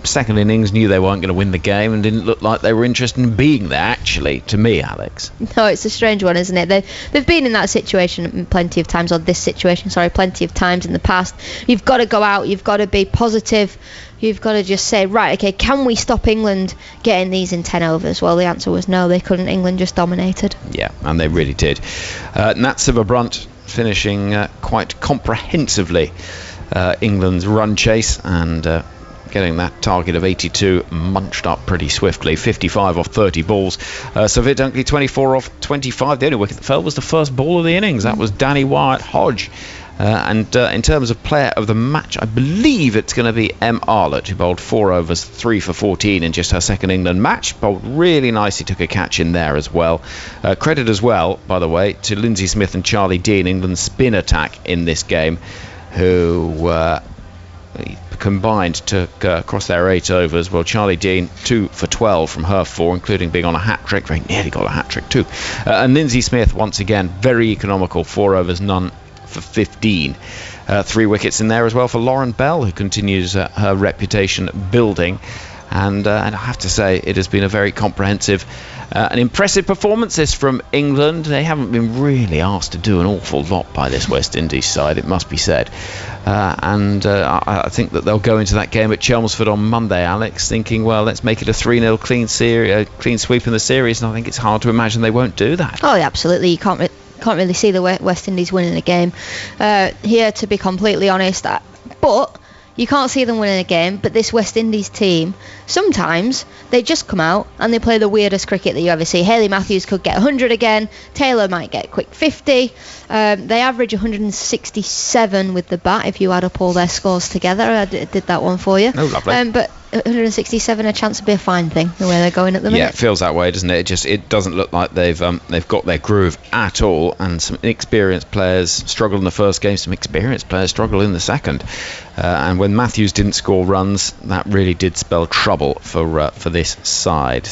second innings, knew they weren't going to win the game and didn't look like they were interested in being there, actually, to me, Alex. No, it's a strange one, isn't it? They've been in that situation plenty of times, or this situation, plenty of times in the past. You've got to go out, you've got to be positive, you've got to just say, right, okay, can we stop England getting these in 10 overs? Well, the answer was no, they couldn't. England just dominated. Yeah, and they really did. Natsiva Brunt finishing quite comprehensively England's run chase and getting that target of 82 munched up pretty swiftly. 55 off 30 balls. Sophia Dunkley 24 off 25. The only wicket that fell was the first ball of the innings. That was Danny Wyatt-Hodge. And in terms of player of the match, I believe it's going to be Em Arlott, who bowled 4 overs, 3 for 14 in just her second England match. Bowled really nicely, took a catch in there as well. Credit as well, by the way, to Lindsay Smith and Charlie Dean, England's spin attack in this game, who combined took across their 8 overs. Well, Charlie Dean 2 for 12 from her 4, including being on a hat-trick. Very nearly got a hat-trick too. And Lindsay Smith, once again, very economical, 4 overs, none for 15. 3 wickets in there as well for Lauren Bell, who continues her reputation building. And I have to say, it has been a very comprehensive and impressive performance this from England. They haven't been really asked to do an awful lot by this West Indies side, it must be said. I think that they'll go into that game at Chelmsford on Monday, Alex, thinking, well, let's make it a 3-0 clean sweep in the series. And I think it's hard to imagine they won't do that. Oh, yeah, absolutely. You can't really see the West Indies winning a game here, to be completely honest. But you can't see them winning a game. But this West Indies team, sometimes they just come out and they play the weirdest cricket that you ever see. Hayley Matthews could get 100 again. Taylor might get a quick 50. They average 167 with the bat if you add up all their scores together. I did that one for you. Oh, lovely. But 167, a chance to be a fine thing, the way they're going at the minute. Yeah, it feels that way, doesn't it? It doesn't look like they've got their groove at all, and some inexperienced players struggled in the first game, some experienced players struggled in the second. And when Matthews didn't score runs, that really did spell trouble for this side.